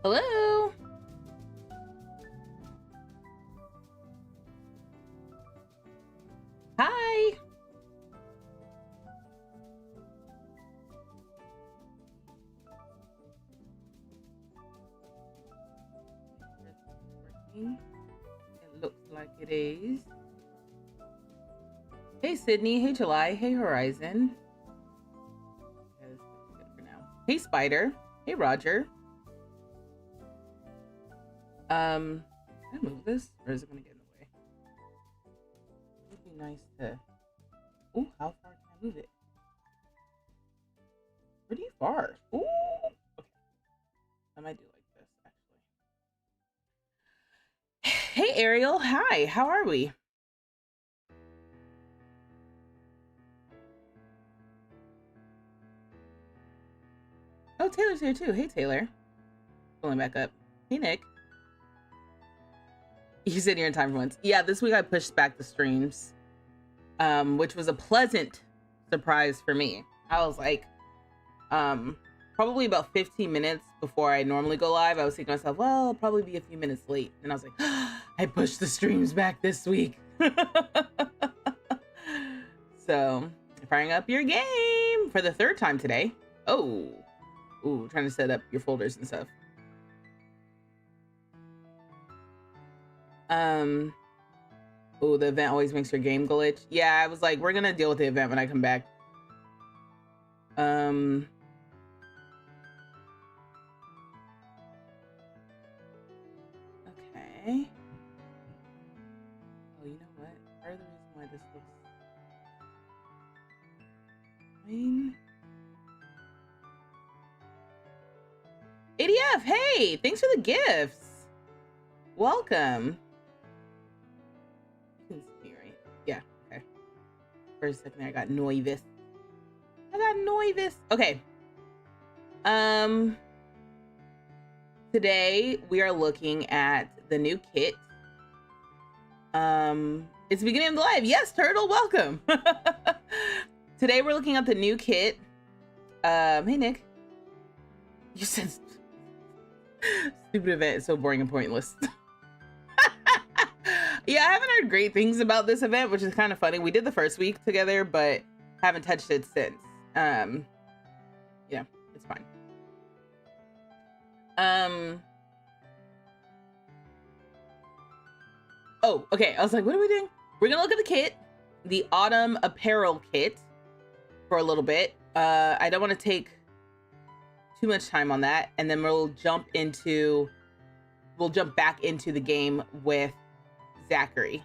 Hello. Hi. It looks like it is. Hey Sydney. Hey July. Hey Horizon. Okay, this looks good for now. Hey Spider. Hey Roger. Can I move this, or is it gonna get in the way? It would be nice to. Ooh, how far can I move it? Pretty far. Ooh. Okay. I might do like this actually. Hey Ariel. Hi. How are we? Oh, Taylor's here too. Hey Taylor. Pulling back up. Hey Nick. You said you're in time for once. Yeah, this week I pushed back the streams, which was a pleasant surprise for me. I was like, probably about 15 minutes before I normally go live, I was thinking to myself, well, I'll probably be a few minutes late. And I was like, I pushed the streams back this week. So, firing up your game for the third time today. Oh, ooh, trying to set up your folders and stuff. Oh, the event always makes your game glitch. Yeah, I was like, we're gonna deal with the event when I come back. Okay. Oh, you know what? Part of the reason why this looks fine. ADF, hey, thanks for the gifts. Welcome. You can see me, right? Yeah, okay. For a second there, I got nervous. Okay. Today we are looking at the new kit. It's the beginning of the live. Yes, Turtle, welcome. Today we're looking at the new kit. Hey Nick. You said stupid event is so boring and pointless. Yeah, I haven't heard great things about this event, which is kind of funny. We did the first week together, but haven't touched it since. Yeah, it's fine. Oh, okay. I was like, what are we doing? We're gonna look at the kit, the autumn apparel kit, for a little bit. I don't want to take too much time on that, and then we'll jump back into the game with Zachary.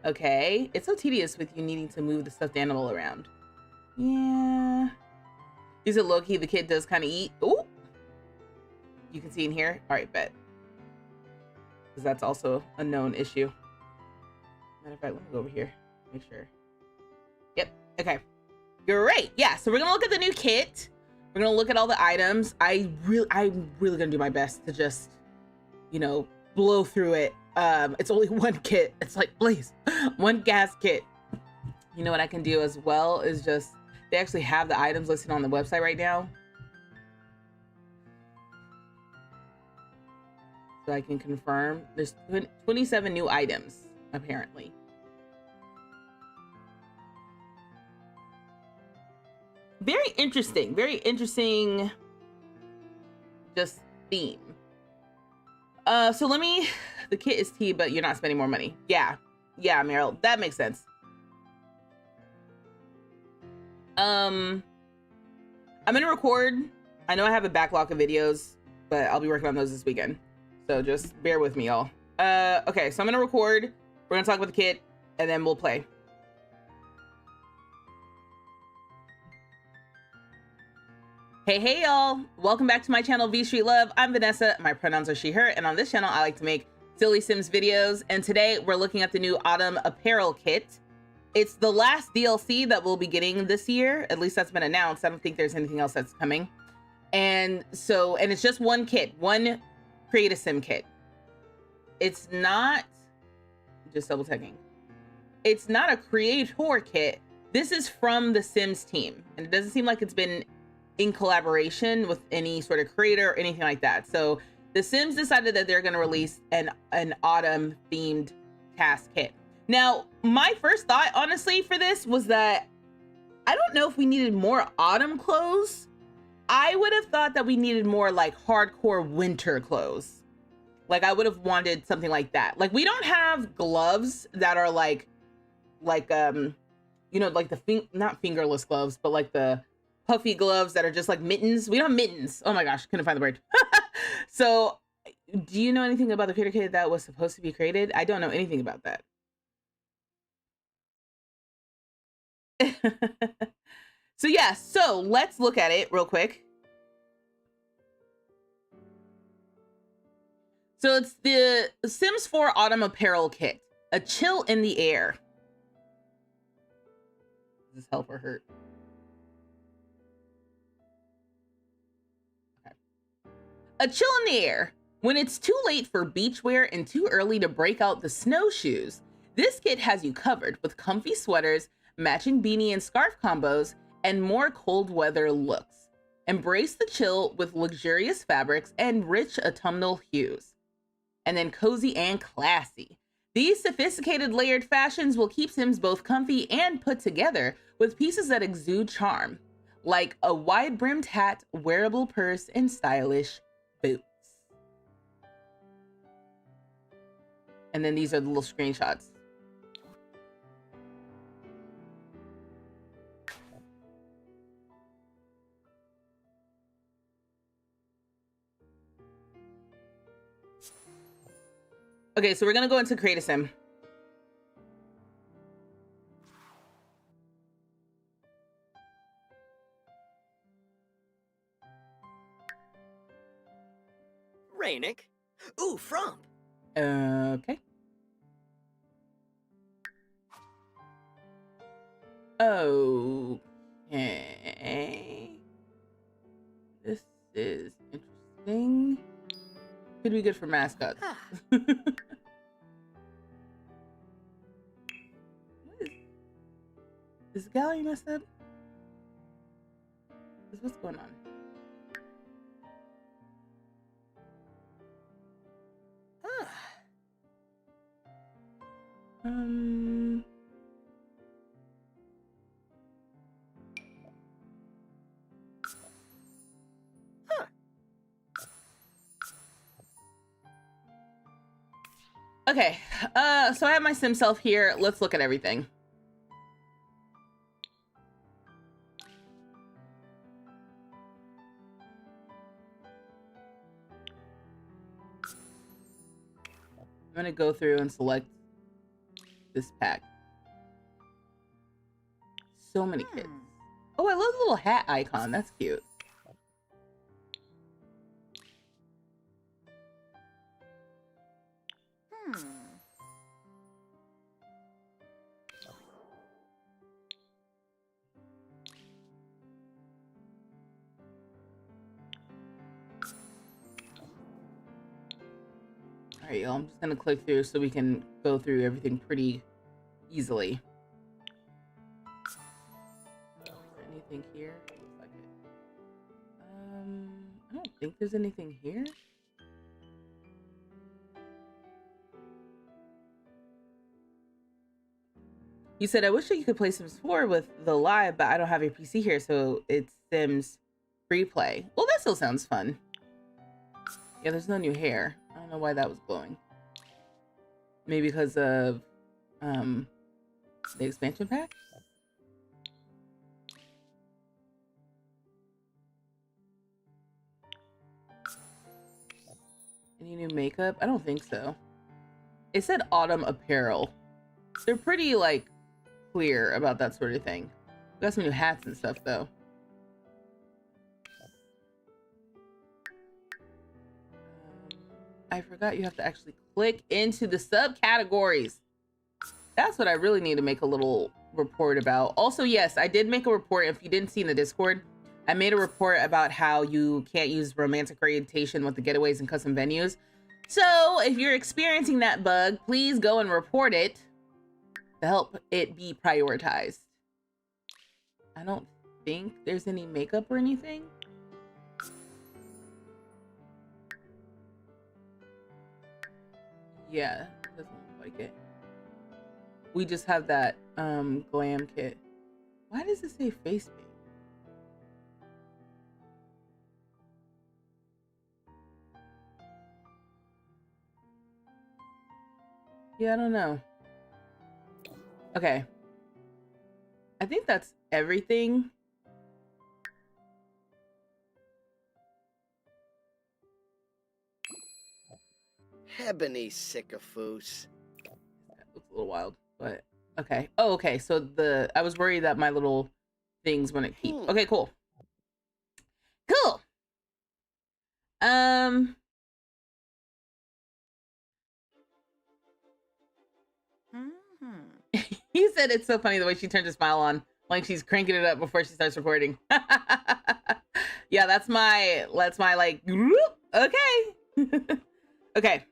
Okay, it's so tedious with you needing to move the stuffed animal around. Yeah. Is it low-key? The kid does kind of eat. Ooh. You can see in here. All right, bet. Because that's also a known issue. Matter of fact, let me go over here. Make sure. Yep. Okay. Great. Yeah. So we're gonna look at the new kit. We're gonna look at all the items. I'm really gonna do my best to just, you know, blow through it. It's only one kit. It's like, please, one gas kit. You know what I can do as well is just, they actually have the items listed on the website right now. So I can confirm there's 27 new items, apparently. Very interesting just theme. So let me, the kit is T, but you're not spending more money. Yeah, Meryl, that makes sense. I'm gonna record. I know I have a backlog of videos, but I'll be working on those this weekend. So just bear with me, y'all. Okay, so I'm gonna record. We're gonna talk about the kit, and then we'll play. Hey y'all, welcome back to my channel vstreetlove. I'm Vanessa, my pronouns are she her, and on this channel I like to make silly Sims videos, and today we're looking at the new autumn apparel kit. It's the last DLC that we'll be getting this year, at least that's been announced. I don't think there's anything else that's coming. And it's just one kit, one Create a Sim kit. It's not, just double checking, it's not a creator kit. This is from the Sims team, and it doesn't seem like it's been in collaboration with any sort of creator or anything like that. So the Sims decided that they're going to release an autumn themed task kit. Now, my first thought, honestly, for this was that I don't know if we needed more autumn clothes. I would have thought that we needed more like hardcore winter clothes. Like I would have wanted something like that. Like we don't have gloves that are like you know, like the not fingerless gloves, but like the puffy gloves that are just like mittens. We don't have mittens. Oh my gosh, couldn't find the word. So do you know anything about the creator kit that was supposed to be created? I don't know anything about that. So yeah, so let's look at it real quick. So it's the Sims 4 Autumn Apparel Kit. A chill in the air. Does this help or hurt? Okay. A chill in the air. When it's too late for beachwear and too early to break out the snowshoes, this kit has you covered with comfy sweaters, matching beanie and scarf combos, and more cold weather looks. Embrace the chill with luxurious fabrics and rich autumnal hues. And then cozy and classy. These sophisticated layered fashions will keep Sims both comfy and put together with pieces that exude charm, like a wide-brimmed hat, wearable purse, and stylish boots. And then these are the little screenshots. Okay, so we're gonna go into Create a Sim. Rainick. Ooh, Frump. Okay. Okay. This is interesting. Could be good for mascots. Is the gallery messed up? What's going on? Okay, so I have my sim self here. Let's look at everything. I'm gonna go through and select this pack. So many kits. Oh, I love the little hat icon. That's cute. All right, y'all, I'm just gonna click through so we can go through everything pretty easily. Is there anything here? Looks like it. I don't think there's anything here. You said, I wish that you could play Sims 4 with the live, but I don't have a PC here, so it's Sims free play. Well, that still sounds fun. Yeah, there's no new hair. I don't know why that was glowing. Maybe because of the expansion pack? Any new makeup? I don't think so. It said autumn apparel. They're pretty, like, clear about that sort of thing. We got some new hats and stuff, though. I forgot you have to actually click into the subcategories. That's what I really need to make a little report about. Also, yes, I did make a report. If you didn't see in the Discord, I made a report about how you can't use romantic orientation with the getaways and custom venues. So if you're experiencing that bug, please go and report it to help it be prioritized. I don't think there's any makeup or anything. Yeah, it doesn't look like it. We just have that glam kit. Why does it say face paint? Yeah, I don't know. Okay. I think that's everything. Ebony sycophus. That looks a little wild, but okay. Oh, okay. So I was worried that my little things wouldn't keep. Okay, cool. Cool. He said it's so funny the way she turns a smile on, like she's cranking it up before she starts recording. Yeah, that's my like, okay. Okay.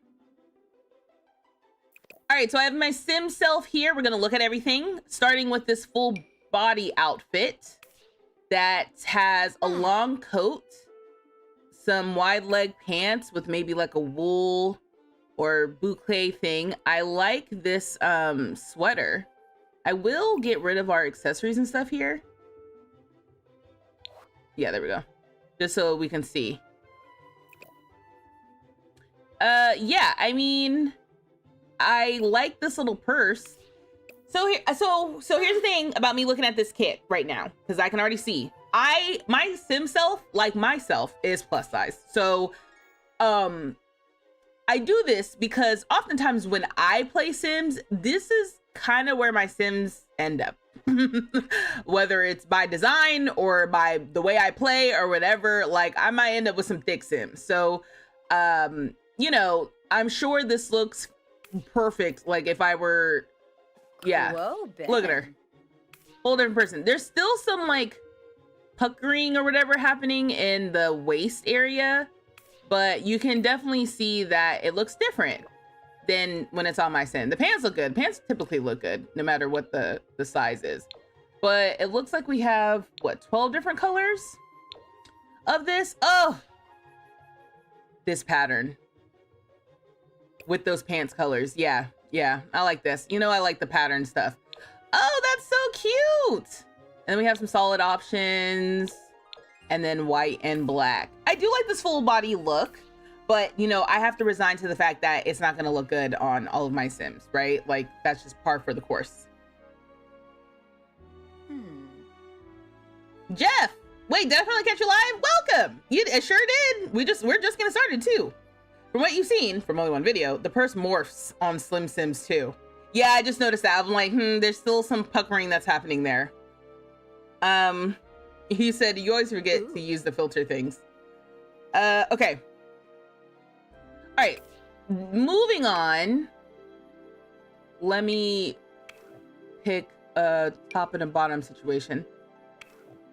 All right, so I have my sim self here. We're gonna look at everything, starting with this full body outfit that has a long coat, some wide leg pants with maybe like a wool or boucle thing. I like this sweater. I will get rid of our accessories and stuff here. Yeah, there we go. Just so we can see. Yeah, I mean, I like this little purse. So here's the thing about me looking at this kit right now, because I can already see my sim self, like myself, is plus size. So I do this because oftentimes when I play Sims, this is kind of where my Sims end up. Whether it's by design or by the way I play or whatever, like I might end up with some thick Sims. So, you know, I'm sure this looks perfect. Like if I were, yeah, Whoa, Ben. look at her, whole different person. There's still some like puckering or whatever happening in the waist area, but you can definitely see that it looks different than when it's on my Sim. The pants look good. Pants typically look good no matter what the size is. But it looks like we have, what, 12 different colors of this? Oh, this pattern with those pants colors. Yeah, yeah, I like this. You know, I like the pattern stuff. Oh, that's so cute. And then we have some solid options and then white and black. I do like this full body look. But, you know, I have to resign to the fact that it's not going to look good on all of my Sims, right? Like, that's just par for the course. Jeff! Wait, did I finally catch you live? Welcome! It sure did! We're just getting started, too. From what you've seen, from only one video, the purse morphs on Slim Sims 2. Yeah, I just noticed that. I'm like, there's still some puckering that's happening there. He said, you always forget to use the filter things. Okay. All right, moving on. Let me pick a top and a bottom situation.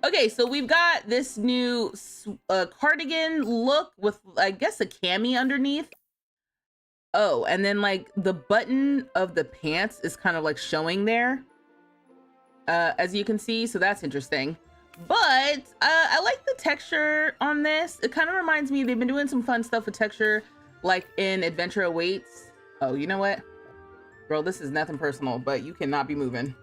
Okay, so we've got this new cardigan look with, I guess, a cami underneath. Oh, and then like the button of the pants is kind of like showing there, as you can see. So that's interesting. But I like the texture on this. It kind of reminds me, they've been doing some fun stuff with texture, like in Adventure Awaits. Oh, you know what? Girl, this is nothing personal, but you cannot be moving.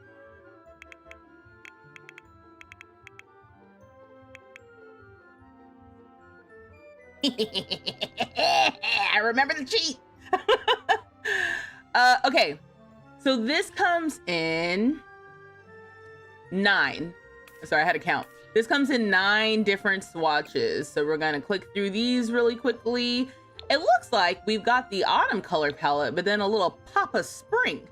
I remember the cheat. Okay, so this comes in 9. Sorry, I had to count. This comes in 9 different swatches. So we're gonna click through these really quickly. It looks like we've got the autumn color palette, but then a little pop of spring.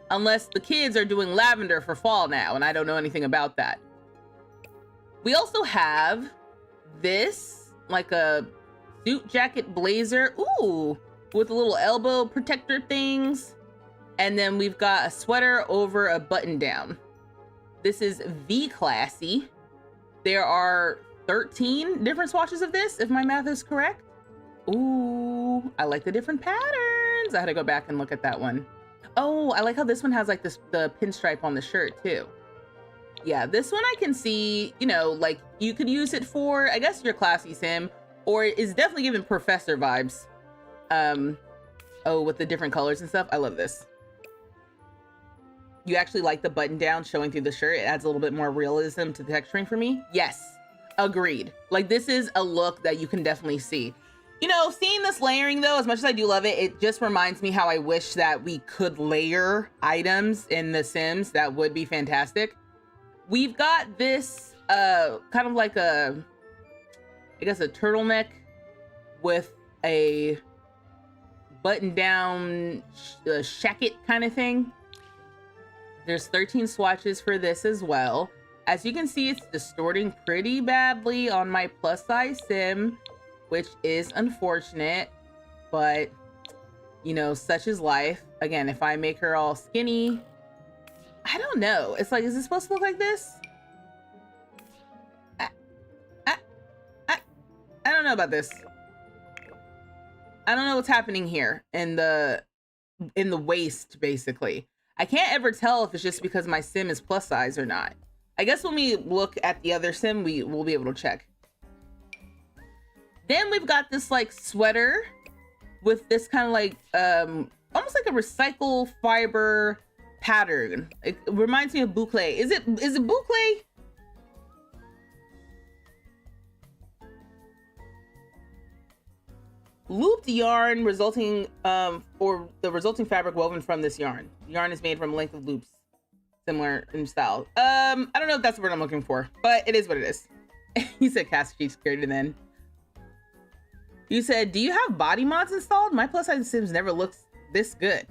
Unless the kids are doing lavender for fall now, and I don't know anything about that. We also have this, like a suit jacket blazer. Ooh, with the little elbow protector things. And then we've got a sweater over a button down. This is V Classy. There are 13 different swatches of this, if my math is correct. Ooh, I like the different patterns. I had to go back and look at that one. Oh, I like how this one has like the pinstripe on the shirt too. Yeah, this one I can see, you know, like you could use it for, I guess, your classy sim, or is definitely giving professor vibes. Oh, with the different colors and stuff. I love this. You actually like the button down showing through the shirt. It adds a little bit more realism to the texturing for me. Yes, agreed. Like this is a look that you can definitely see. You know, seeing this layering though, as much as I do love it, it just reminds me how I wish that we could layer items in The Sims. That would be fantastic. We've got this kind of like a, I guess a turtleneck with a button down shacket kind of thing. There's 13 swatches for this as well. As you can see, it's distorting pretty badly on my plus size sim, which is unfortunate, but you know, such is life. Again, if I make her all skinny, I don't know. It's like, is it supposed to look like this? I don't know about this. I don't know what's happening here in the waist, basically. I can't ever tell if it's just because my sim is plus size or not. I guess when we look at the other sim, we'll be able to check. Then we've got this like sweater with this kind of like, almost like a recycle fiber pattern. It reminds me of boucle. Is it boucle? Looped yarn resulting, or the resulting fabric woven from this yarn. The yarn is made from a length of loops, similar in style. I don't know if that's the word I'm looking for, but it is what it is. He said cast cheat security then. You said, do you have body mods installed? My plus size Sims never looks this good.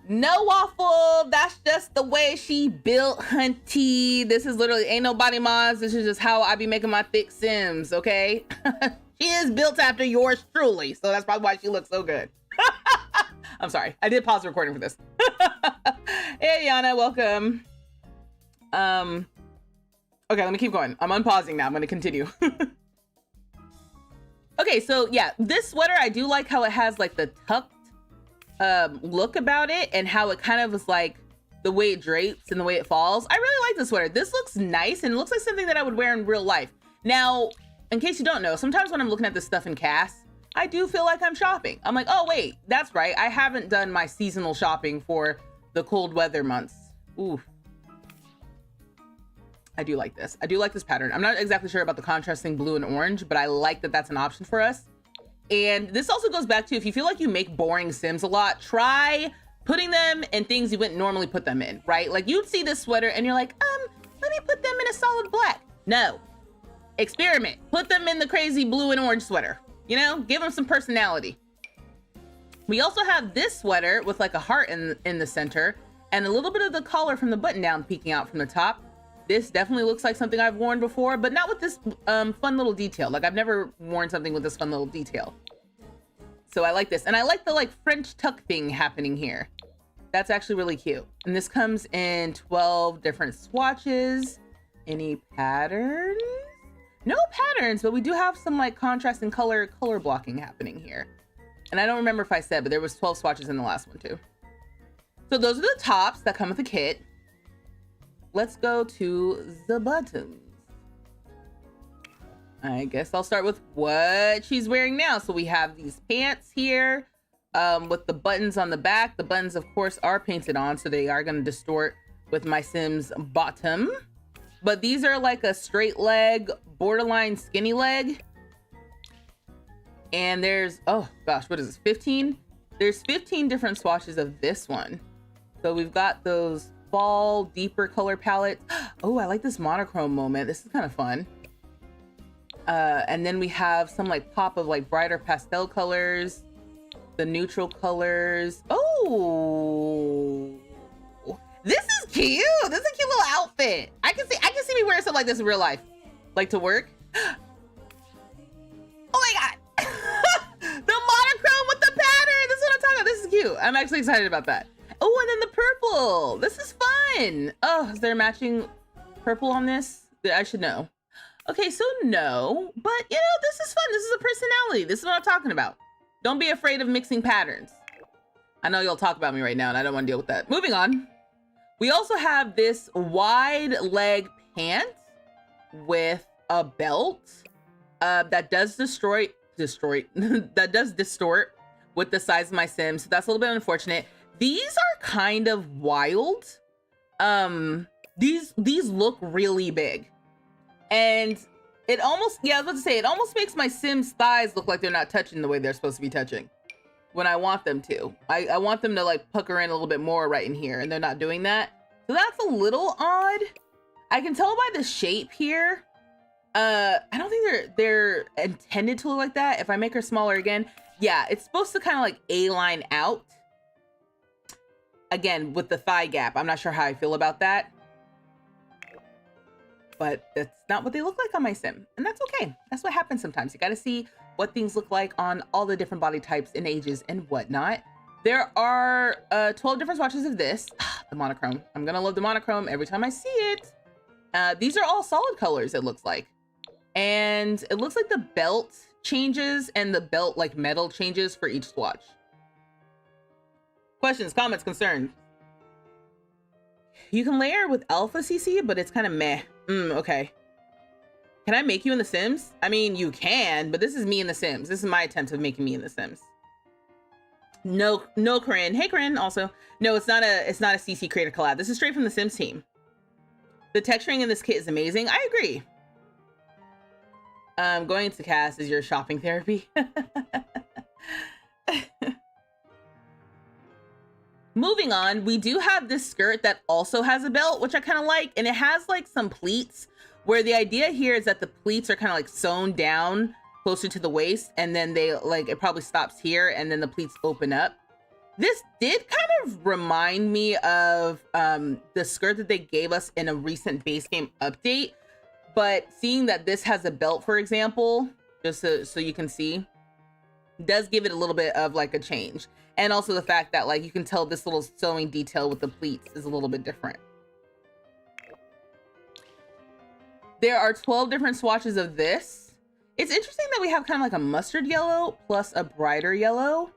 No, Waffle, that's just the way she built Hunty. This is literally, ain't no body mods. This is just how I be making my thick Sims, okay? She is built after yours truly, so that's probably why she looks so good. I'm sorry, I did pause the recording for this. Hey, Yana, welcome. Okay, let me keep going. I'm unpausing now, I'm gonna continue. Okay, so yeah, this sweater, I do like how it has like the tucked look about it and how it kind of is like the way it drapes and the way it falls. I really like this sweater. This looks nice and it looks like something that I would wear in real life. Now, in case you don't know, sometimes when I'm looking at this stuff in cast, I do feel like I'm shopping. I'm like, oh wait, that's right. I haven't done my seasonal shopping for the cold weather months. Ooh. I do like this. I do like this pattern. I'm not exactly sure about the contrasting blue and orange, but I like that that's an option for us. And this also goes back to, if you feel like you make boring Sims a lot, try putting them in things you wouldn't normally put them in, right? Like you'd see this sweater and you're like, let me put them in a solid black. No, experiment. Put them in the crazy blue and orange sweater, you know, give them some personality. We also have this sweater with like a heart in the center and a little bit of the collar from the button down peeking out from the top. This definitely looks like something I've worn before, but not with this fun little detail. Like I've never worn something with this fun little detail. So I like this. And I like the like French tuck thing happening here. That's actually really cute. And this comes in 12 different swatches. Any patterns? No patterns, but we do have some like contrast and color blocking happening here. And I don't remember if I said, but there was 12 swatches in the last one too. So those are the tops that come with the kit. Let's go to the buttons. I guess I'll start with what she's wearing now. So we have these pants here with the buttons on the back. The buttons, of course, are painted on, so they are going to distort with my Sim's bottom. But these are like a straight leg, borderline skinny leg. And there's, oh gosh, what is this, 15? There's 15 different swatches of this one. So we've got those fall, deeper color palettes. Oh, I like this monochrome moment. This is kind of fun. And then we have some like pop of like brighter pastel colors, the neutral colors. Oh, this is cute. This is a cute little outfit. I can see me wearing something like this in real life, like to work. Oh my God. The monochrome with the pattern. This is what I'm talking about. This is cute. I'm actually excited about that. Oh, and then the purple. This is fun. Oh, is there matching purple on this? I should know. Okay, so no, but you know, this is fun. This is a personality. This is what I'm talking about. Don't be afraid of mixing patterns. I know you'll talk about me right now and I don't want to deal with that. Moving on. We also have this wide leg pant with a belt that does distort that does distort with the size of my Sims. So that's a little bit unfortunate. These are kind of wild. These look really big. And it almost, yeah, I was about to say, it almost makes my Sims thighs look like they're not touching the way they're supposed to be touching when I want them to. I want them to like pucker in a little bit more right in here, and they're not doing that. So that's a little odd. I can tell by the shape here. I don't think they're intended to look like that. If I make her smaller again, yeah, it's supposed to kind of like A-line out. Again, with the thigh gap. I'm not sure how I feel about that. But that's not what they look like on my Sim. And that's okay. That's what happens sometimes. You got to see what things look like on all the different body types and ages and whatnot. There are 12 different swatches of this. The monochrome. I'm going to love the monochrome every time I see it. These are all solid colors, it looks like. And it looks like the belt changes and the belt like metal changes for each swatch. Questions, comments, concerns? You can layer with alpha CC, but it's kind of meh. Okay. Can I make you in The Sims? I mean, you can, but this is me in The Sims. This is my attempt of making me in The Sims. No, Corinne. Hey, Corinne. Also, no, it's not a CC creator collab. This is straight from The Sims team. The texturing in this kit is amazing. I agree. Going to cast is your shopping therapy. Moving on, we do have this skirt that also has a belt, which I kind of like, and it has like some pleats where the idea here is that the pleats are kind of like sewn down closer to the waist, and then they like, it probably stops here and then the pleats open up. This did kind of remind me of the skirt that they gave us in a recent base game update, but seeing that this has a belt, for example, just so you can see, does give it a little bit of like a change. And also the fact that like you can tell this little sewing detail with the pleats is a little bit different. There are 12 different swatches of this. It's interesting that we have kind of like a mustard yellow plus a brighter yellow.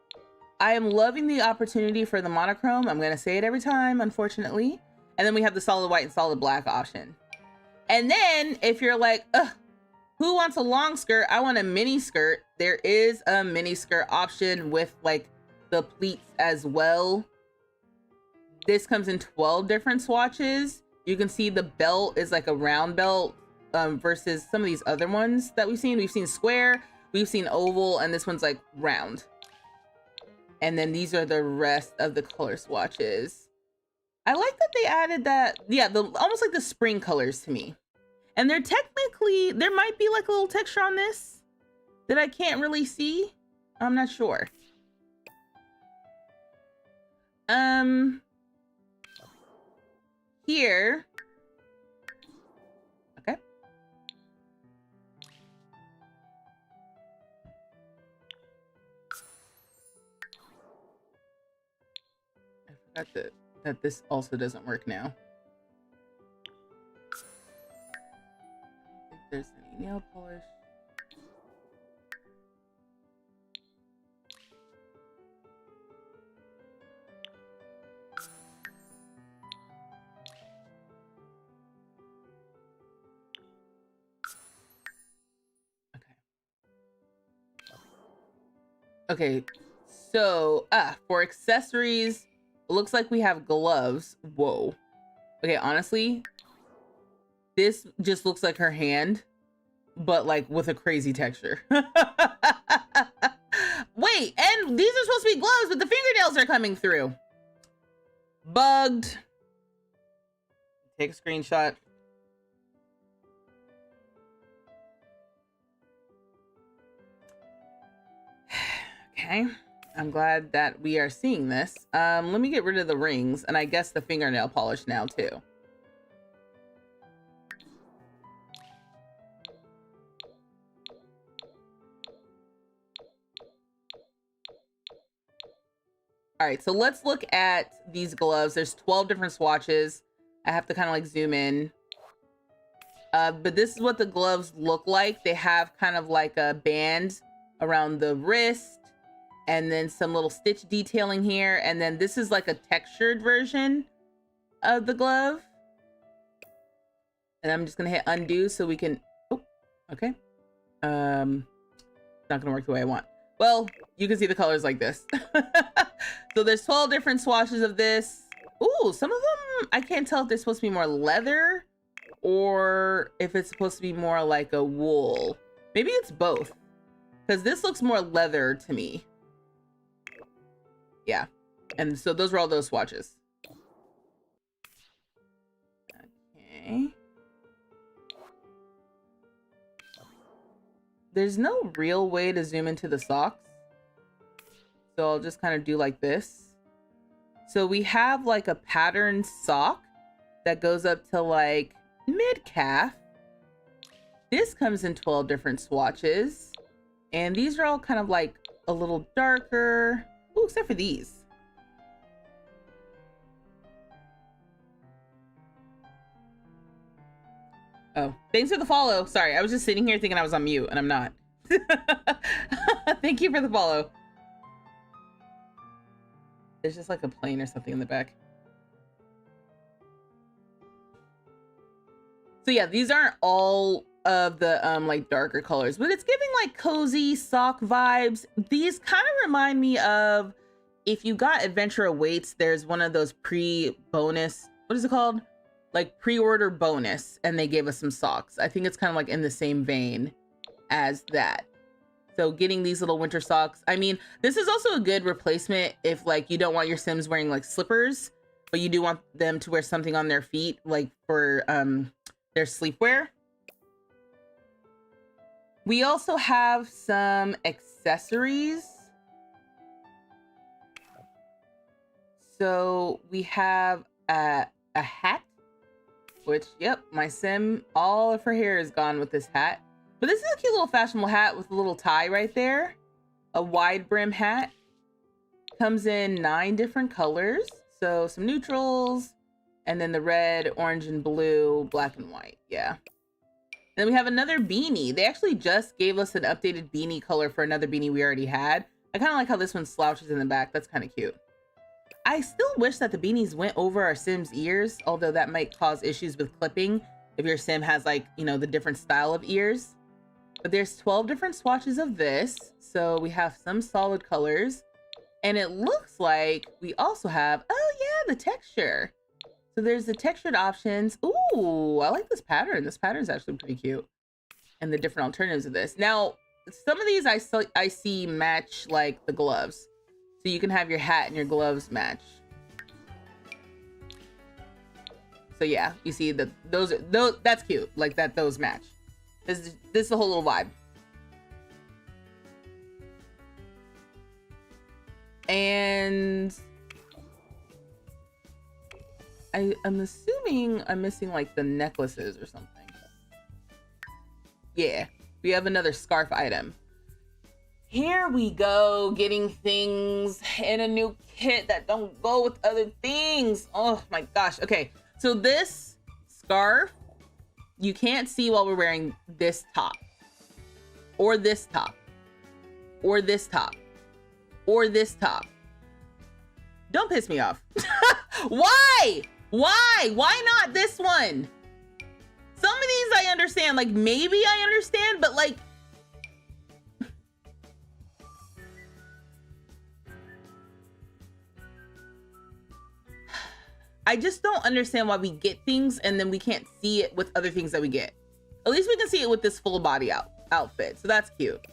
I am loving the opportunity for the monochrome. I'm gonna say it every time, unfortunately. And then we have the solid white and solid black option. And then if you're like, ugh, who wants a long skirt? I want a mini skirt. There is a mini skirt option with like the pleats as well. This comes in 12 different swatches. You can see the belt is like a round belt versus some of these other ones that we've seen. We've seen square, we've seen oval, and this one's like round. And then these are the rest of the color swatches. I like that they added that, yeah, the almost like the spring colors to me. And they're technically, there might be like a little texture on this that I can't really see. I'm not sure. Here. Okay. I forgot that this also doesn't work now. I don't think there's any nail polish. Okay, so for accessories, it looks like we have gloves. Whoa. Okay, honestly, this just looks like her hand, but like with a crazy texture. Wait, and these are supposed to be gloves, but the fingernails are coming through. Bugged. Take a screenshot. Okay, I'm glad that we are seeing this. Let me get rid of the rings, and I guess the fingernail polish now too. All right, so let's look at these gloves. There's 12 different swatches. I have to kind of like zoom in. But this is what the gloves look like. They have kind of like a band around the wrist and then some little stitch detailing here. And then this is like a textured version of the glove. And I'm just gonna hit undo so we can, oh, okay. It's not gonna work the way I want. Well, you can see the colors like this. So there's 12 different swatches of this. Ooh, some of them, I can't tell if they're supposed to be more leather or if it's supposed to be more like a wool. Maybe it's both, because this looks more leather to me. Yeah, and so those were all those swatches. Okay. There's no real way to zoom into the socks, so I'll just kind of do like this. So we have like a patterned sock that goes up to like mid-calf. This comes in 12 different swatches, and these are all kind of like a little darker. Ooh, except for these. Oh, thanks for the follow. Sorry, I was just sitting here thinking I was on mute, and I'm not. Thank you for the follow. There's just like a plane or something in the back. So yeah, these aren't all of the like darker colors, but it's giving like cozy sock vibes. These kind of remind me of, if you got Adventure Awaits, there's one of those pre-bonus, what is it called? Like pre-order bonus, and they gave us some socks. I think it's kind of like in the same vein as that. So getting these little winter socks. I mean, this is also a good replacement if like you don't want your Sims wearing like slippers, but you do want them to wear something on their feet, like for their sleepwear. We also have some accessories. So we have a hat, which, yep, my Sim, all of her hair is gone with this hat. But this is a cute little fashionable hat with a little tie right there. A wide brim hat. Comes in 9 different colors. So some neutrals, and then the red, orange, and blue, black and white. Yeah. Then we have another beanie. They actually just gave us an updated beanie color for another beanie we already had. I kind of like how this one slouches in the back. That's kind of cute. I still wish that the beanies went over our Sim's ears, although that might cause issues with clipping if your Sim has like, you know, the different style of ears. But there's 12 different swatches of this. So we have some solid colors. And it looks like we also have, oh yeah, the texture. So there's the textured options. Ooh, I like this pattern. This pattern is actually pretty cute. And the different alternatives of this. Now, some of these I see match like the gloves. So you can have your hat and your gloves match. So yeah, you see that those that's cute. Like that those match. This is the whole little vibe. And I'm assuming I'm missing like the necklaces or something. Yeah, we have another scarf item. Here we go, getting things in a new kit that don't go with other things. Oh my gosh. Okay, so this scarf, you can't see while we're wearing this top. Or this top. Or this top. Or this top. Don't piss me off. Why? Why? Why not this one? Some of these I understand. Like, maybe I understand, but like... I just don't understand why we get things and then we can't see it with other things that we get. At least we can see it with this full body outfit. So that's cute.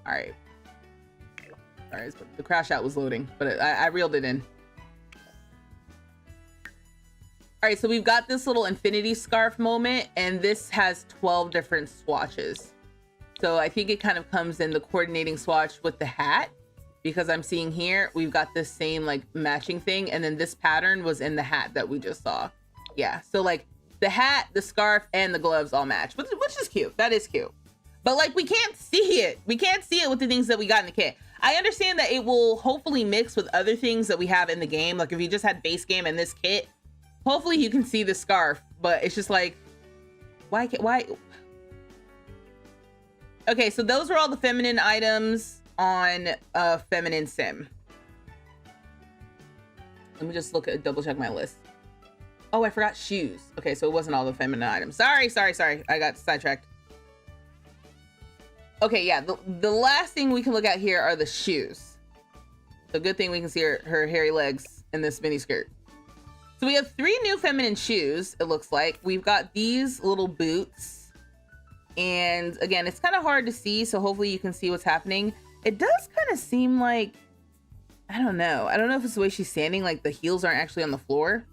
All right. All right, the crash out was loading, but I reeled it in. All right, so we've got this little infinity scarf moment, and this has 12 different swatches. So I think it kind of comes in the coordinating swatch with the hat, because I'm seeing here, we've got this same like matching thing. And then this pattern was in the hat that we just saw. Yeah, so like the hat, the scarf, and the gloves all match, which is cute. That is cute. But like, we can't see it. We can't see it with the things that we got in the kit. I understand that it will hopefully mix with other things that we have in the game. Like if you just had base game and this kit, hopefully you can see the scarf, but it's just like, why? Okay, so those are all the feminine items on Feminine Sim. Let me just double check my list. Oh, I forgot shoes. Okay, so it wasn't all the feminine items. Sorry. I got sidetracked. Okay, yeah, the last thing we can look at here are the shoes. So good thing we can see her hairy legs in this mini skirt. So we have 3 new feminine shoes, it looks like. We've got these little boots. And again, it's kind of hard to see, so hopefully you can see what's happening. It does kind of seem like, I don't know if it's the way she's standing, like the heels aren't actually on the floor.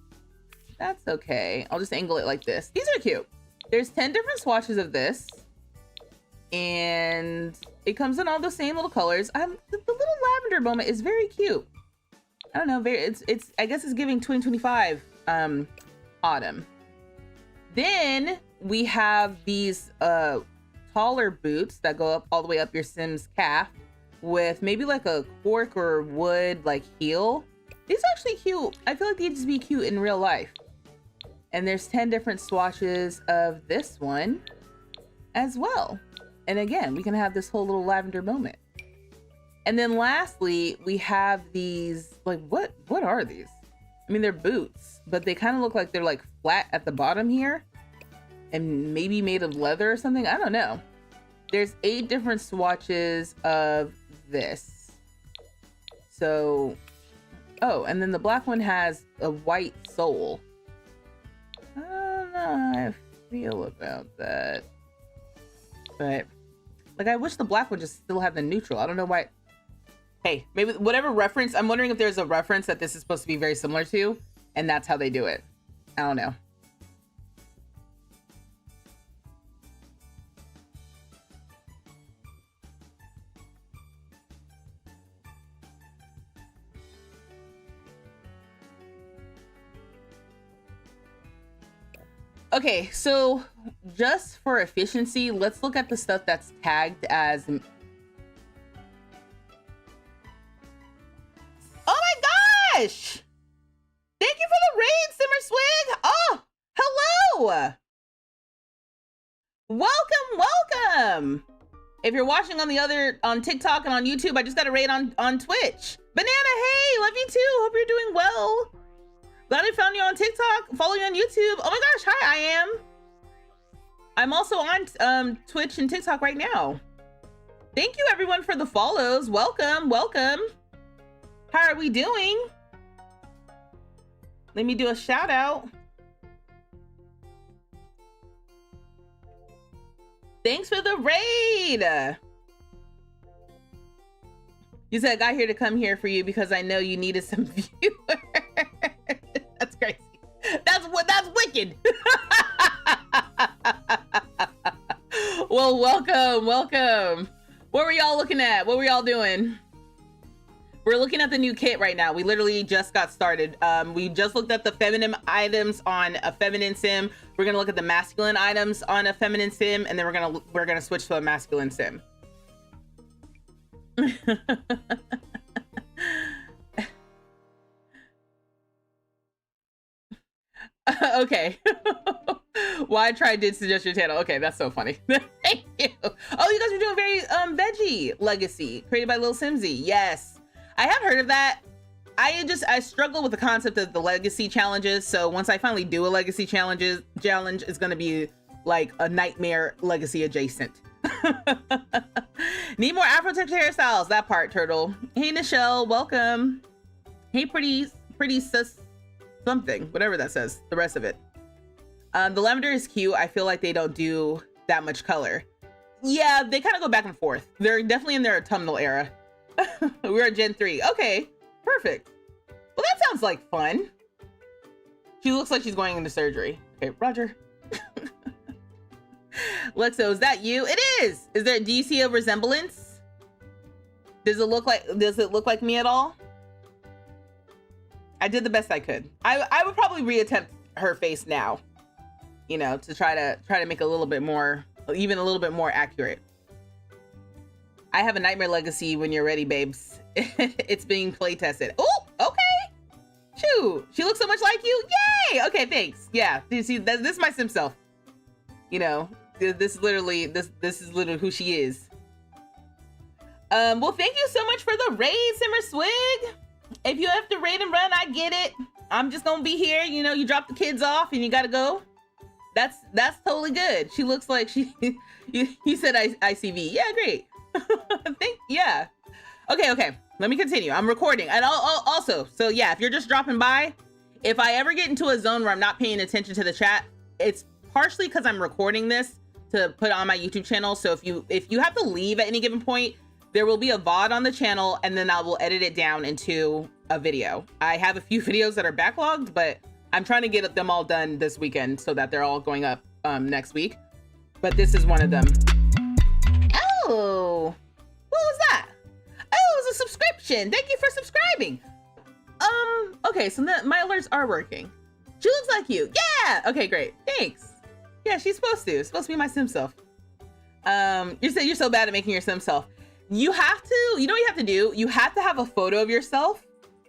That's okay. I'll just angle it like this. These are cute. There's 10 different swatches of this. And it comes in all the same little colors. The little lavender moment is very cute. I don't know, I guess it's giving 2025 autumn. Then we have these taller boots that go up all the way up your Sim's calf with maybe like a cork or wood like heel. These are actually cute. I feel like they'd just be cute in real life. And there's 10 different swatches of this one as well. And again, we can have this whole little lavender moment. And then lastly, we have these, like, what are these? I mean, they're boots, but they kind of look like they're like flat at the bottom here and maybe made of leather or something. I don't know. There's 8 different swatches of this. So, oh, and then the black one has a white sole. I don't know how I feel about that. But, like, I wish the black one just still had the neutral. I don't know why. Hey, maybe whatever reference, I'm wondering if there's a reference that this is supposed to be very similar to, and that's how they do it. I don't know. Okay, so just for efficiency, let's look at the stuff that's tagged as... Oh my gosh! Thank you for the raid, Simmer Swig! Oh, hello! Welcome! If you're watching on TikTok and on YouTube, I just got a raid on Twitch. Banana, hey, love you too. Hope you're doing well. Glad I found you on TikTok. Follow you on YouTube. Oh my gosh, hi, I am. I'm also on Twitch and TikTok right now. Thank you everyone for the follows. Welcome. How are we doing? Let me do a shout out. Thanks for the raid. You said I got here to come here for you because I know you needed some viewers. That's crazy. That's wicked. Well, welcome. What were y'all looking at? What were y'all doing? We're looking at the new kit right now. We literally just got started. We just looked at the feminine items on a feminine sim. We're gonna look at the masculine items on a feminine sim, and then we're gonna switch to a masculine sim. Okay. Why try did suggest your channel? Okay, that's so funny. Thank you. Oh, you guys are doing very veggie legacy created by Lil Simsy. Yes, I have heard of that. I struggle with the concept of the legacy challenges. So once I finally do a legacy challenge, it's gonna be like a nightmare legacy adjacent. Need more Afro texture hairstyles. That part, Turtle. Hey, Nichelle, welcome. Hey, pretty sus something, whatever that says. The rest of it. The lavender is cute. I feel like they don't do that much color. Yeah, they kind of go back and forth. They're definitely in their autumnal era. We're at Gen 3. Okay, perfect. Well, that sounds like fun. She looks like she's going into surgery. Okay, Roger. Lexo, is that you? It is. Do you see a resemblance? Does it look like me at all? I did the best I could. I would probably reattempt her face now, you know, to try to make a little bit more, even a little bit more accurate. I have a Nightmare Legacy when you're ready, babes. It's being play tested. Oh, okay. Shoot, she looks so much like you. Yay. Okay, thanks. Yeah, you see, this is my sim self. You know, this is literally who she is. Well, thank you so much for the raid, Simmer Swig. If you have to raid and run, I get it. I'm just gonna be here. You know, you drop the kids off and you gotta go. That's totally good. She looks like she. You said ICV. Yeah, great. Yeah. Okay. Let me continue. I'm recording, and also, so yeah, if you're just dropping by, if I ever get into a zone where I'm not paying attention to the chat, it's partially because I'm recording this to put on my YouTube channel. So if you have to leave at any given point, there will be a VOD on the channel, and then I will edit it down into a video. I have a few videos that are backlogged, but I'm trying to get them all done this weekend so that they're all going up next week. But this is one of them. Oh, what was that? Oh, it was a subscription. Thank you for subscribing. Okay, so my alerts are working. She looks like you. Yeah. Okay, great. Thanks. Yeah, she's supposed to. It's supposed to be my sim self. You're so bad at making your sim self. You have to, you know what you have to do? You have to have a photo of yourself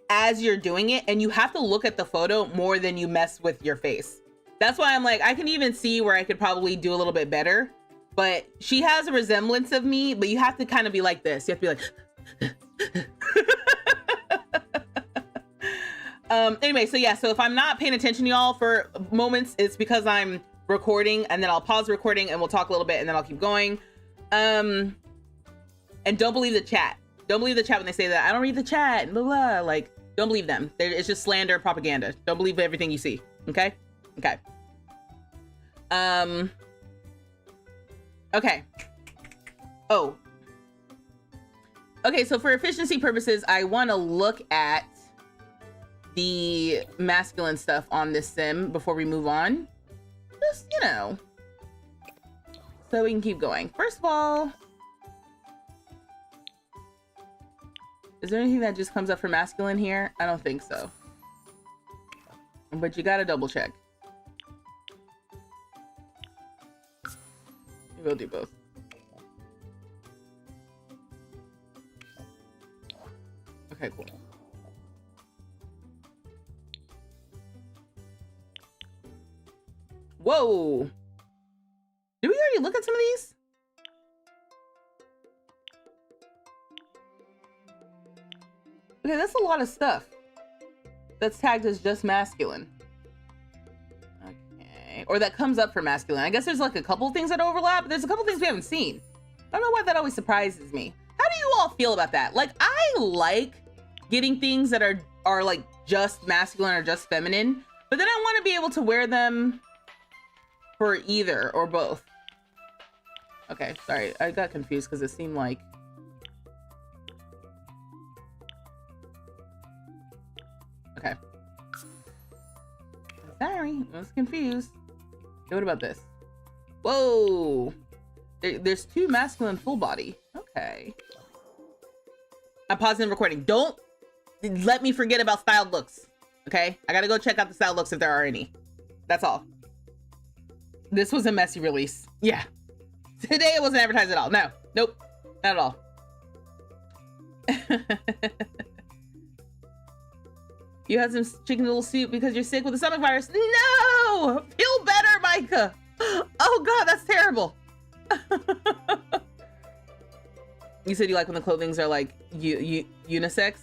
as you're doing it, and you have to look at the photo more than you mess with your face. That's why I'm like, I can even see where I could probably do a little bit better, but she has a resemblance of me, but you have to kind of be like this. You have to be like, anyway, so yeah, so if I'm not paying attention to y'all for moments, it's because I'm recording, and then I'll pause the recording and we'll talk a little bit and then I'll keep going. And don't believe the chat. Don't believe the chat when they say that. I don't read the chat and blah, blah. Like, don't believe them. It's just slander, propaganda. Don't believe everything you see. Okay? Okay. Okay. Oh. Okay, so for efficiency purposes, I want to look at the masculine stuff on this sim before we move on. Just, you know, so we can keep going. First of all, is there anything that just comes up for masculine here? I don't think so. But you gotta double check. We'll do both. Okay, cool. Whoa! Did we already look at some of these? Okay, that's a lot of stuff that's tagged as just masculine. Okay, or that comes up for masculine. I guess there's like a couple things that overlap, but there's a couple things we haven't seen. I don't know why that always surprises me. How do you all feel about that? Like, I like getting things that are like just masculine or just feminine, but then I want to be able to wear them for either or both. Okay, sorry, I got confused because it seemed like okay. Sorry, I was confused. Okay, what about this? Whoa! There's two masculine full body. Okay. I'm pausing the recording. Don't let me forget about styled looks. Okay? I gotta go check out the styled looks if there are any. That's all. This was a messy release. Yeah. Today it wasn't advertised at all. No. Nope. Not at all. You had some chicken noodle soup because you're sick with the stomach virus. No! Feel better, Micah! Oh god, that's terrible. You said you like when the clothings are like unisex?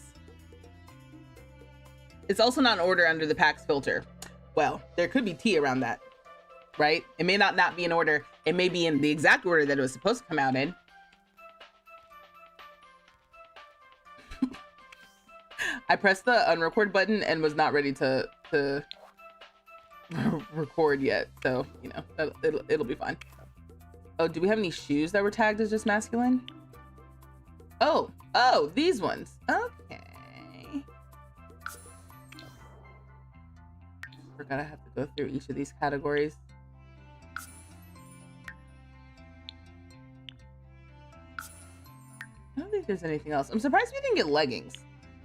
It's also not in order under the PAX filter. Well, there could be tea around that, right? It may not be in order. It may be in the exact order that it was supposed to come out in. I pressed the unrecord button and was not ready to record yet. So, you know, it'll be fine. Oh, do we have any shoes that were tagged as just masculine? Oh, these ones. Okay. Forgot I have to go through each of these categories. I don't think there's anything else. I'm surprised we didn't get leggings.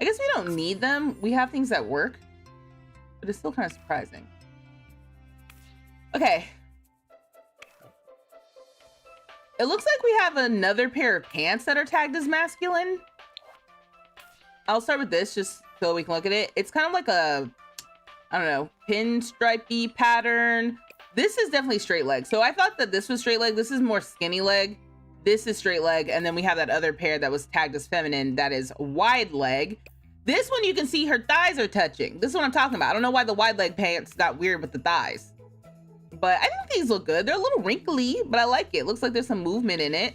I guess we don't need them. We have things that work, but it's still kind of surprising. Okay. It looks like we have another pair of pants that are tagged as masculine. I'll start with this just so we can look at it. It's kind of like a, I don't know, pinstripey pattern. This is definitely straight leg. So I thought that this was straight leg. This is more skinny leg. This is straight leg. And then we have that other pair that was tagged as feminine that is wide leg. This one you can see her thighs are touching. This is what I'm talking about. I don't know why the wide leg pants got weird with the thighs. But I think these look good. They're a little wrinkly, but I like it. Looks like there's some movement in it.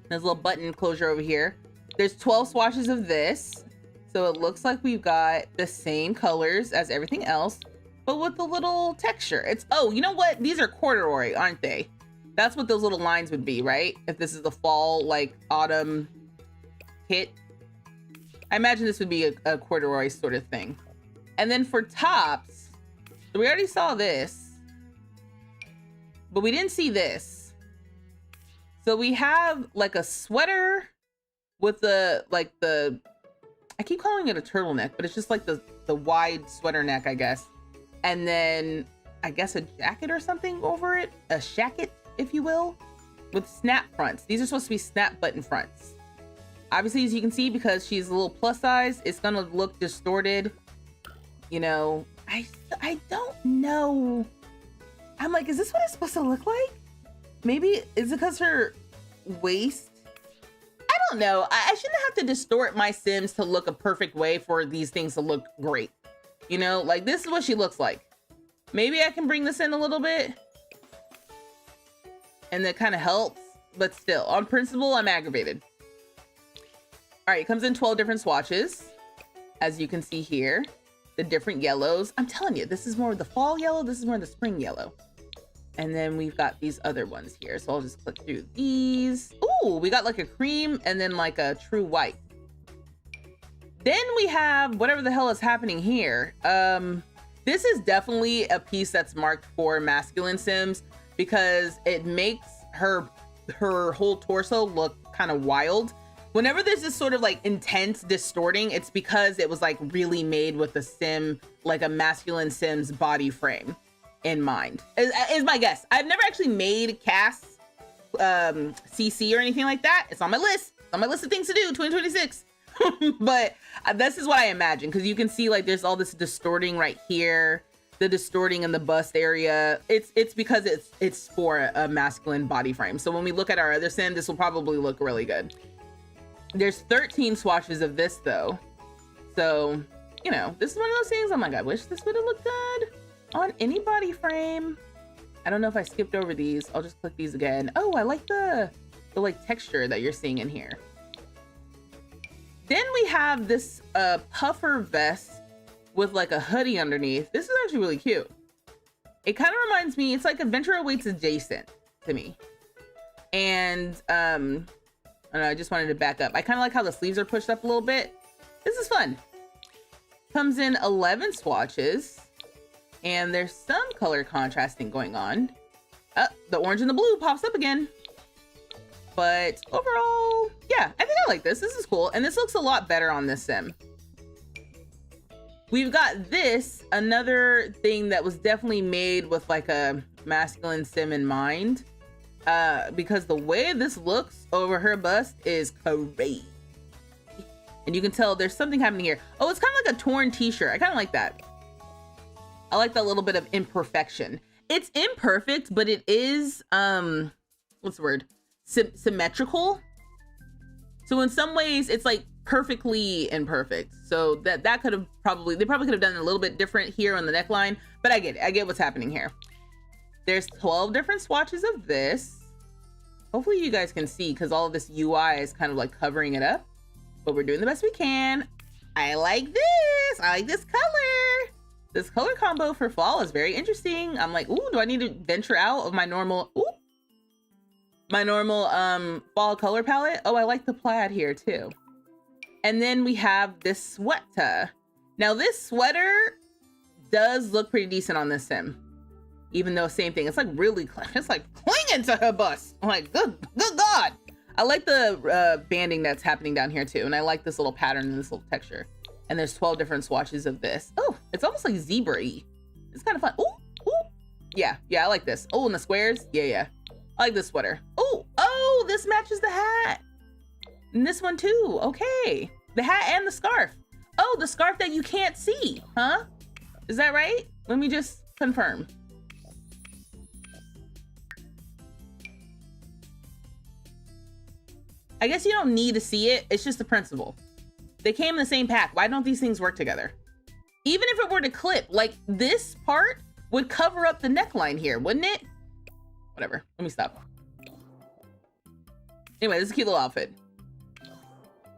There's a little button closure over here. There's 12 swatches of this. So it looks like we've got the same colors as everything else, but with a little texture. It's, oh, you know what? These are corduroy, aren't they? That's what those little lines would be, right? If this is the fall, like autumn kit. I imagine this would be a corduroy sort of thing. And then for tops, so we already saw this, but we didn't see this. So we have like a sweater with the, like the, I keep calling it a turtleneck, but it's just like the wide sweater neck, I guess. And then I guess a jacket or something over it, a shacket, if you will, with snap fronts. These are supposed to be snap button fronts. Obviously, as you can see, because she's a little plus size, it's gonna look distorted. You know, I don't know. I'm like, is this what it's supposed to look like? Maybe, is it because her waist? I don't know. I shouldn't have to distort my Sims to look a perfect way for these things to look great. You know, like this is what she looks like. Maybe I can bring this in a little bit. And that kind of helps, but still, on principle, I'm aggravated. All right, it comes in 12 different swatches, as you can see here. The different yellows. I'm telling you, this is more of the fall yellow. This is more of the spring yellow. And then we've got these other ones here. So I'll just click through these. Ooh, we got like a cream and then like a true white. Then we have whatever the hell is happening here. This is definitely a piece that's marked for masculine Sims because it makes her whole torso look kind of wild. Whenever there's this sort of like intense distorting, it's because it was like really made with a Sim, like a masculine Sim's body frame in mind, is my guess. I've never actually made casts, CC or anything like that. It's on my list. It's on my list of things to do, 2026. But this is what I imagine, because you can see like there's all this distorting right here, the distorting in the bust area. It's because it's for a masculine body frame. So when we look at our other Sim, this will probably look really good. There's 13 swatches of this though. So, you know, this is one of those things I'm like, I wish this would have looked good on any body frame. I don't know if I skipped over these. I'll just click these again. Oh, I like the like texture that you're seeing in here. Then we have this puffer vest with like a hoodie underneath. This is actually really cute. It kind of reminds me, it's like Adventure Awaits adjacent to me. And I don't know, I just wanted to back up. I kind of like how the sleeves are pushed up a little bit. This is fun. Comes in 11 swatches, and there's some color contrasting going on. The orange and the blue pops up again. But overall, yeah, I think I like this. This is cool, and this looks a lot better on this Sim. We've got this, another thing that was definitely made with like a masculine Sim in mind. Because the way this looks over her bust is crazy. And you can tell there's something happening here. Oh, it's kind of like a torn t-shirt. I kind of like that. I like that little bit of imperfection. It's imperfect, but it is, what's the word? Symmetrical. So in some ways it's like perfectly imperfect. So that could have they probably could have done it a little bit different here on the neckline, but I get it. I get what's happening here. There's 12 different swatches of this. Hopefully you guys can see, because all of this UI is kind of like covering it up, but we're doing the best we can. I like this. I like this color. This color combo for fall is very interesting. I'm like, ooh, do I need to venture out of my normal? Ooh. my normal fall color palette. Oh, I like the plaid here too. And then we have this sweater. Now this sweater does look pretty decent on this sim. Even though same thing, it's like really, it's like clinging to her bust. I'm like, good God. I like the banding that's happening down here too. And I like this little pattern and this little texture. And there's 12 different swatches of this. Oh, it's almost like zebra-y. It's kind of fun. Ooh, ooh. Yeah, I like this. Oh, and the squares. Yeah. I like this sweater. Oh, this matches the hat. And this one too. Okay. The hat and the scarf. Oh, the scarf that you can't see, huh? Is that right? Let me just confirm. I guess you don't need to see it. It's just the principle. They came in the same pack. Why don't these things work together? Even if it were to clip, like this part would cover up the neckline here, wouldn't it? Whatever, let me stop. Anyway, this is a cute little outfit.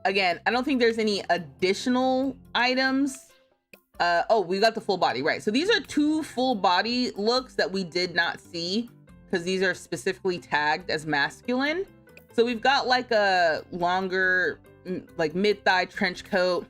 Again, I don't think there's any additional items. Oh, we got the full body, right. So these are 2 full body looks that we did not see because these are specifically tagged as masculine. So we've got like a longer, like mid-thigh trench coat,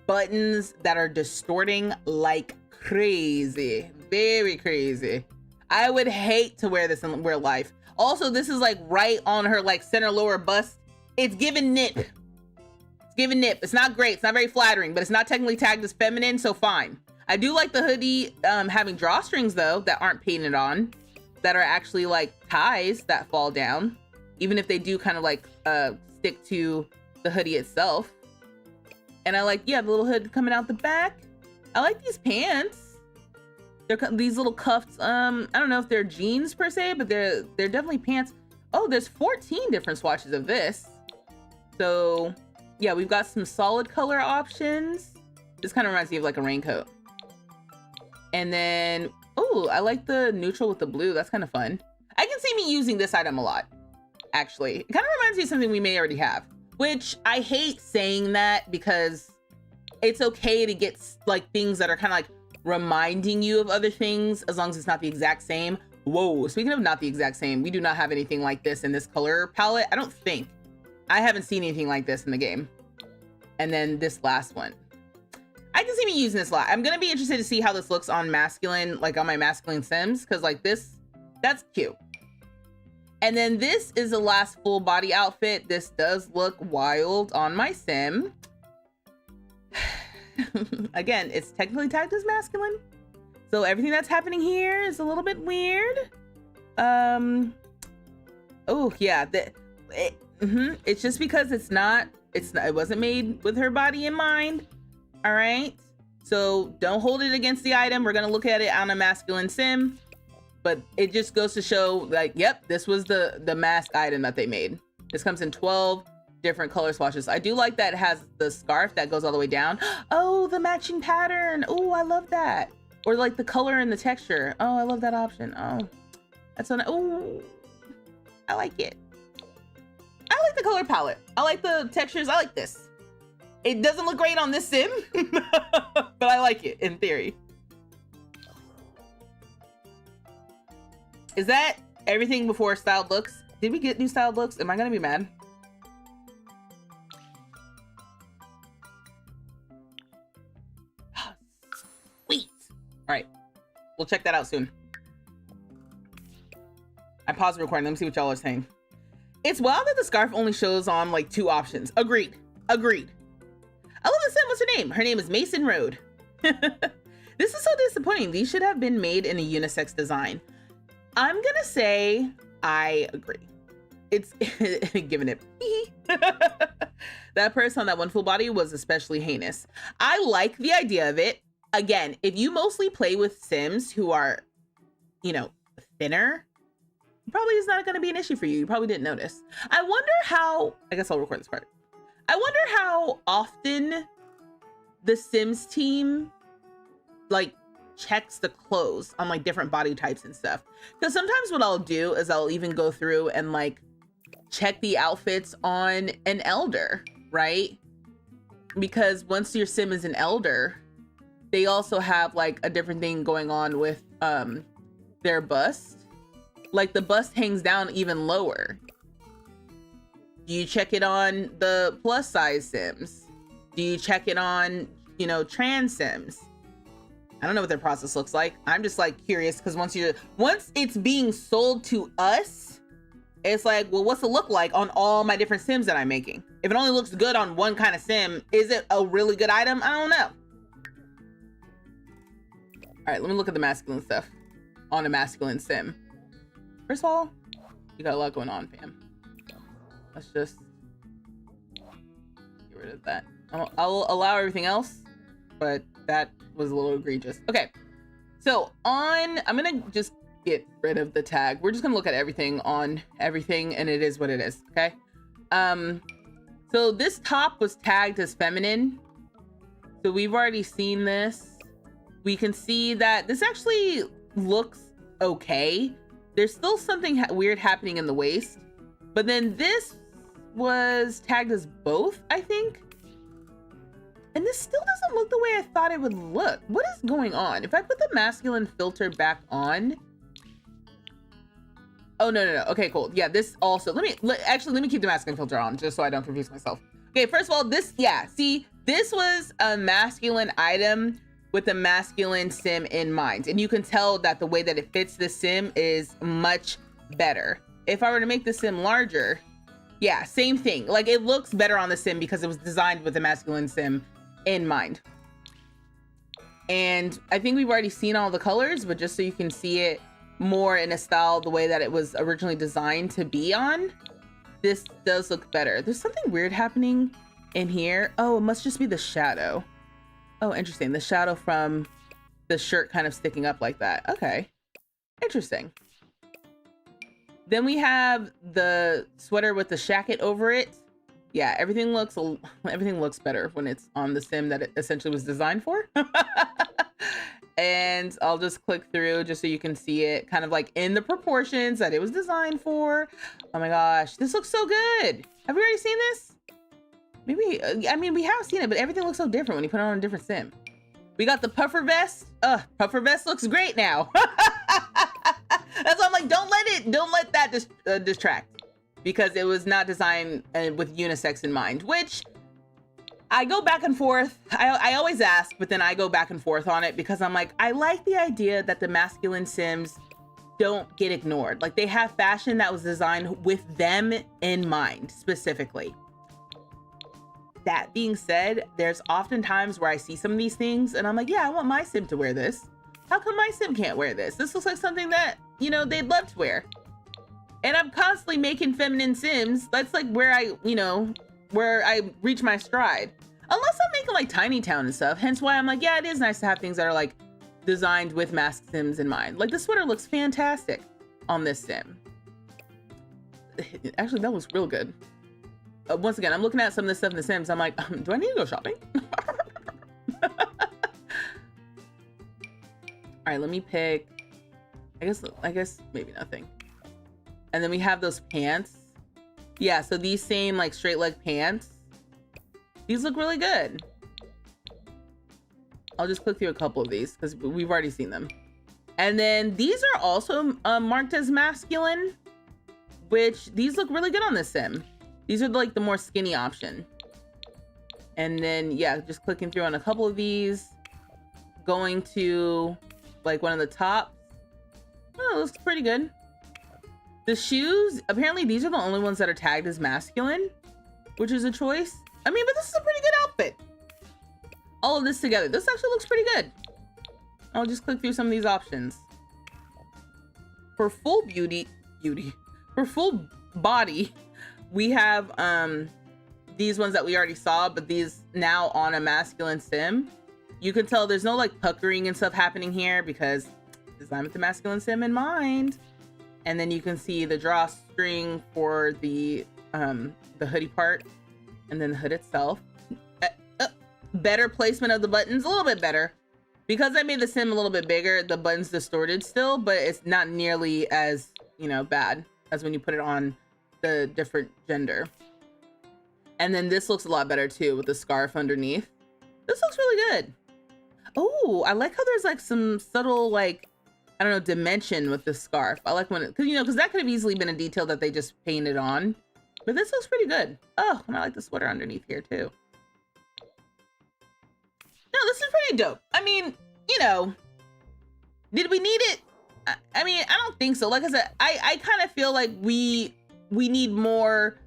buttons that are distorting like crazy, very crazy. I would hate to wear this in real life. Also, this is like right on her like center lower bust. It's giving nip. It's giving nip. It's not great. It's not very flattering, but it's not technically tagged as feminine, so fine. I do like the hoodie having drawstrings though that aren't painted on, that are actually like ties that fall down, even if they do kind of like stick to the hoodie itself. And I like, yeah, the little hood coming out the back. I like these pants. They're these little cuffs. I don't know if they're jeans per se, but they're definitely pants. Oh, there's 14 different swatches of this. So yeah, we've got some solid color options. This kind of reminds me of like a raincoat. And then, oh, I like the neutral with the blue. That's kind of fun. I can see me using this item a lot, actually. It kind of reminds me of something we may already have, which I hate saying that because it's okay to get like things that are kind of like reminding you of other things as long as it's not the exact same. Whoa, speaking of not the exact same, we do not have anything like this in this color palette. I don't think. I haven't seen anything like this in the game. And then this last one. I can see me using this a lot. I'm gonna be interested to see how this looks on masculine, like on my masculine sims, because like this, that's cute. And then this is the last full body outfit. This does look wild on my sim. Again, it's technically tagged as masculine, so everything that's happening here is a little bit weird. Oh yeah, it's just because it wasn't made with her body in mind. All right, so don't hold it against the item. We're gonna look at it on a masculine sim, but it just goes to show, like, yep, this was the mask item that they made. This comes in 12 different color swatches. I do like that it has the scarf that goes all the way down. Oh, the matching pattern. Oh, I love that. Or like the color and the texture. Oh, I love that option. Oh, that's so nice. Oh, I like it. I like the color palette. I like the textures. I like this. It doesn't look great on this sim, but I like it in theory. Is that everything before styled looks? Did we get new styled looks? Am I gonna be mad? Sweet. All right, we'll check that out soon. I paused the recording. Let me see what y'all are saying. It's wild that the scarf only shows on like 2 options. Agreed. I love the sim. What's her name? Her name is Mason Road. This is so disappointing. These should have been made in a unisex design. I'm gonna say I agree. It's giving it. That person on that one full body was especially heinous. I like the idea of it. Again, if you mostly play with sims who are, you know, thinner, probably is not going to be an issue for you. You probably didn't notice. I wonder how, I guess I'll record this part. I wonder how often the Sims team like checks the clothes on like different body types and stuff. Because sometimes what I'll do is I'll even go through and like check the outfits on an elder, right? Because once your sim is an elder, they also have like a different thing going on with their bust. Like the bust hangs down even lower. Do you check it on the plus size Sims? Do you check it on, you know, trans Sims? I don't know what their process looks like. I'm just like curious because once it's being sold to us, it's like, well, what's it look like on all my different Sims that I'm making? If it only looks good on one kind of Sim, is it a really good item? I don't know. All right, let me look at the masculine stuff on a masculine Sim. First of all, you got a lot going on, fam. Let's just get rid of that. I'll allow everything else, but that was a little egregious. Okay, so I'm gonna just get rid of the tag. We're just gonna look at everything on everything, and it is what it is, okay? So this top was tagged as feminine. So we've already seen this. We can see that this actually looks okay. There's still something weird happening in the waist, but then this was tagged as both, I think. And this still doesn't look the way I thought it would look. What is going on? If I put the masculine filter back on. Oh, no. Okay, cool. Yeah, this also, let me keep the masculine filter on just so I don't confuse myself. Okay, first of all, this was a masculine item with a masculine Sim in mind. And you can tell that the way that it fits the Sim is much better. If I were to make the Sim larger, yeah, same thing. Like it looks better on the Sim because it was designed with a masculine Sim in mind. And I think we've already seen all the colors, but just so you can see it more in a style the way that it was originally designed to be on, this does look better. There's something weird happening in here. Oh, it must just be the shadow. Oh, interesting. The shadow from the shirt kind of sticking up like that. Okay, interesting. Then we have the sweater with the shacket over it. Yeah, everything looks better when it's on the Sim that it essentially was designed for. And I'll just click through just so you can see it kind of like in the proportions that it was designed for. Oh my gosh, this looks so good. Have we already seen this? Maybe, I mean, we have seen it, but everything looks so different when you put it on a different Sim. We got the puffer vest. Puffer vest looks great now. That's why I'm like, don't let that distract, because it was not designed with unisex in mind, which I go back and forth. I always ask, but then I go back and forth on it because I'm like, I like the idea that the masculine Sims don't get ignored. Like they have fashion that was designed with them in mind specifically. That being said, there's often times where I see some of these things and I'm like, yeah, I want my Sim to wear this. How come my Sim can't wear this? This looks like something that, you know, they'd love to wear. And I'm constantly making feminine Sims. That's like where I reach my stride. Unless I'm making like Tiny Town and stuff. Hence why I'm like, yeah, it is nice to have things that are like designed with masked Sims in mind. Like the sweater looks fantastic on this Sim. Actually, that looks real good. Once again, I'm looking at some of this stuff in the Sims. I'm like, do I need to go shopping? All right, let me pick. I guess maybe nothing. And then we have those pants. Yeah, so these same like straight leg pants. These look really good. I'll just click through a couple of these because we've already seen them. And then these are also marked as masculine, which these look really good on this Sim. These are like the more skinny option. And then, yeah, just clicking through on a couple of these, going to like one of the tops. Oh, it looks pretty good. The shoes, apparently these are the only ones that are tagged as masculine, which is a choice. I mean, but this is a pretty good outfit. All of this together, this actually looks pretty good. I'll just click through some of these options. For full for full body, we have these ones that we already saw, but these now on a masculine Sim. You can tell there's no like puckering and stuff happening here because designed with the masculine Sim in mind. And then you can see the drawstring for the hoodie part, and then the hood itself. Better placement of the buttons, a little bit better. Because I made the Sim a little bit bigger, the button's distorted still, but it's not nearly as, you know, bad as when you put it on the different gender. And then this looks a lot better too with the scarf underneath. This looks really good. Oh, I like how there's like some subtle like I don't know, dimension with the scarf. I like when it, cause you know, cause that could have easily been a detail that they just painted on, but this looks pretty good. Oh, and I like the sweater underneath here too. No, this is pretty dope. I mean, you know, did we need it? I mean, I don't think so. Like I said, I kind of feel like we need more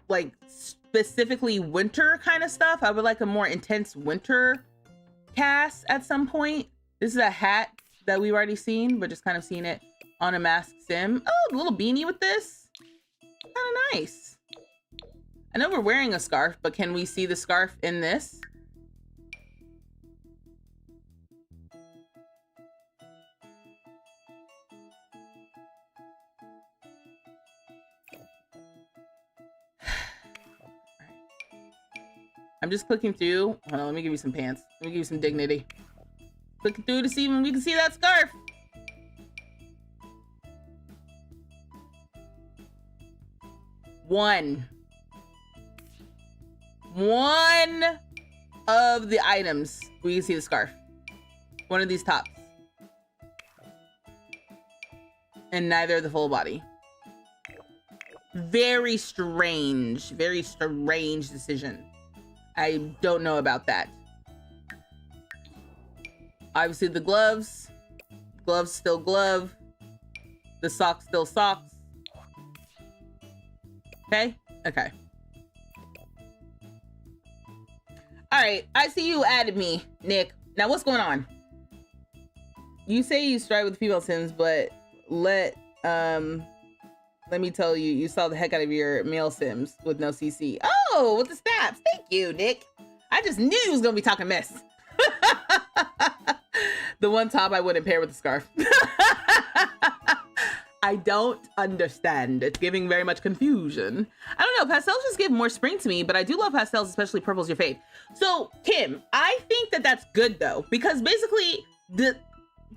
like specifically winter kind of stuff. I would like a more intense winter cast at some point. This is a hat that we've already seen, but just kind of seen it on a masked sim. Oh, a little beanie with this. Kind of nice. I know we're wearing a scarf, but can we see the scarf in this? I'm just clicking through. Hold on, let me give you some pants. Let me give you some dignity. Clicking through to see when we can see that scarf. One of the items we can see the scarf. One of these tops. And neither of the full body. Very strange decision. I don't know about that. Obviously the gloves still glove. The socks still socks. Okay. All right, I see you added me, Nick. Now what's going on? You say you strive with female sims, but let me tell you, you saw the heck out of your male sims with no CC. Oh, with the snaps. Thank you, Nick. I just knew you was gonna be talking mess. The one top I wouldn't pair with the scarf. I don't understand. It's giving very much confusion. I don't know, pastels just give more spring to me, but I do love pastels, especially purple's your fave. So, Kim, I think that that's good though, because basically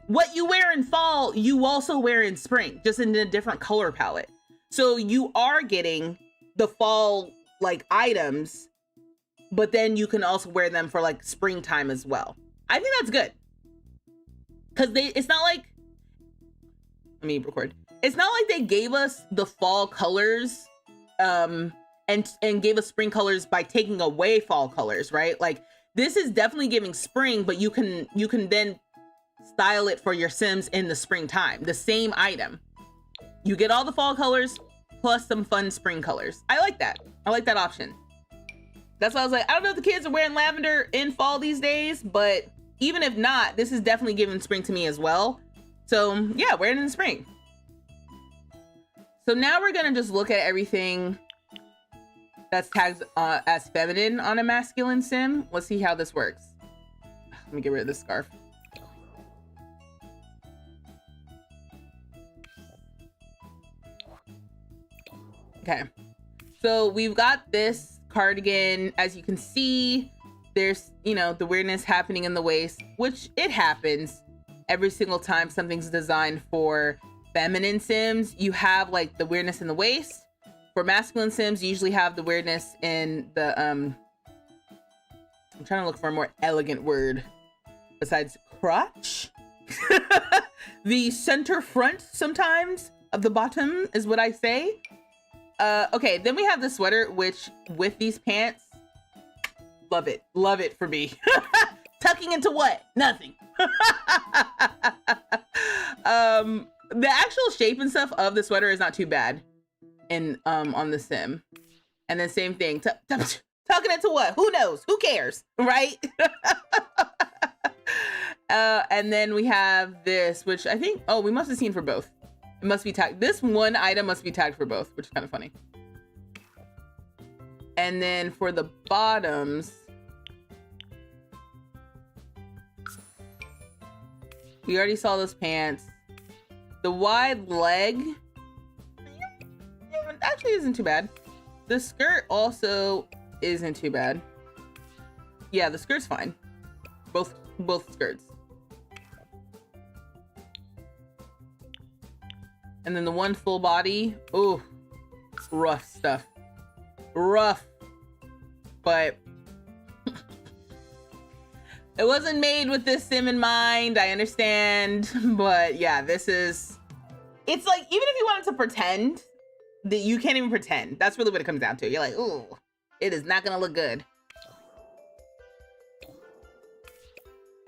what you wear in fall, you also wear in spring, just in a different color palette. So you are getting the fall like items, but then you can also wear them for like springtime as well. I think that's good. Cause it's not like, let me record. It's not like they gave us the fall colors and gave us spring colors by taking away fall colors, right? Like this is definitely giving spring, but you can then style it for your sims in the springtime, the same item. You get all the fall colors plus some fun spring colors. I like that. I like that option. That's why I was like, I don't know if the kids are wearing lavender in fall these days, but even if not, this is definitely giving spring to me as well. So yeah, wear it in the spring. So now we're gonna just look at everything that's tagged as feminine on a masculine sim. Let's see how this works. Let me get rid of this scarf. Okay, so we've got this cardigan. As you can see, there's, you know, the weirdness happening in the waist, which it happens every single time something's designed for feminine sims. You have like the weirdness in the waist. For masculine sims, you usually have the weirdness in the I'm trying to look for a more elegant word besides crotch. The center front sometimes of the bottom is what I say. Okay, then we have the sweater, which with these pants, love it for me. Tucking into what? Nothing. The actual shape and stuff of the sweater is not too bad in on the sim. And then same thing, tucking into what? Who knows? Who cares, right? And then we have this, which I think, oh, we must have seen for both. It must be tagged. This one item must be tagged for both, which is kind of funny. And then for the bottoms, we already saw those pants. The wide leg actually isn't too bad. The skirt also isn't too bad. Yeah, the skirt's fine. Both skirts. And then the one full body, ooh, rough stuff. Rough. But It wasn't made with this sim in mind. I understand, but yeah, this is. It's like even if you wanted to pretend that you can't even pretend. That's really what it comes down to. You're like, ooh, it is not gonna look good.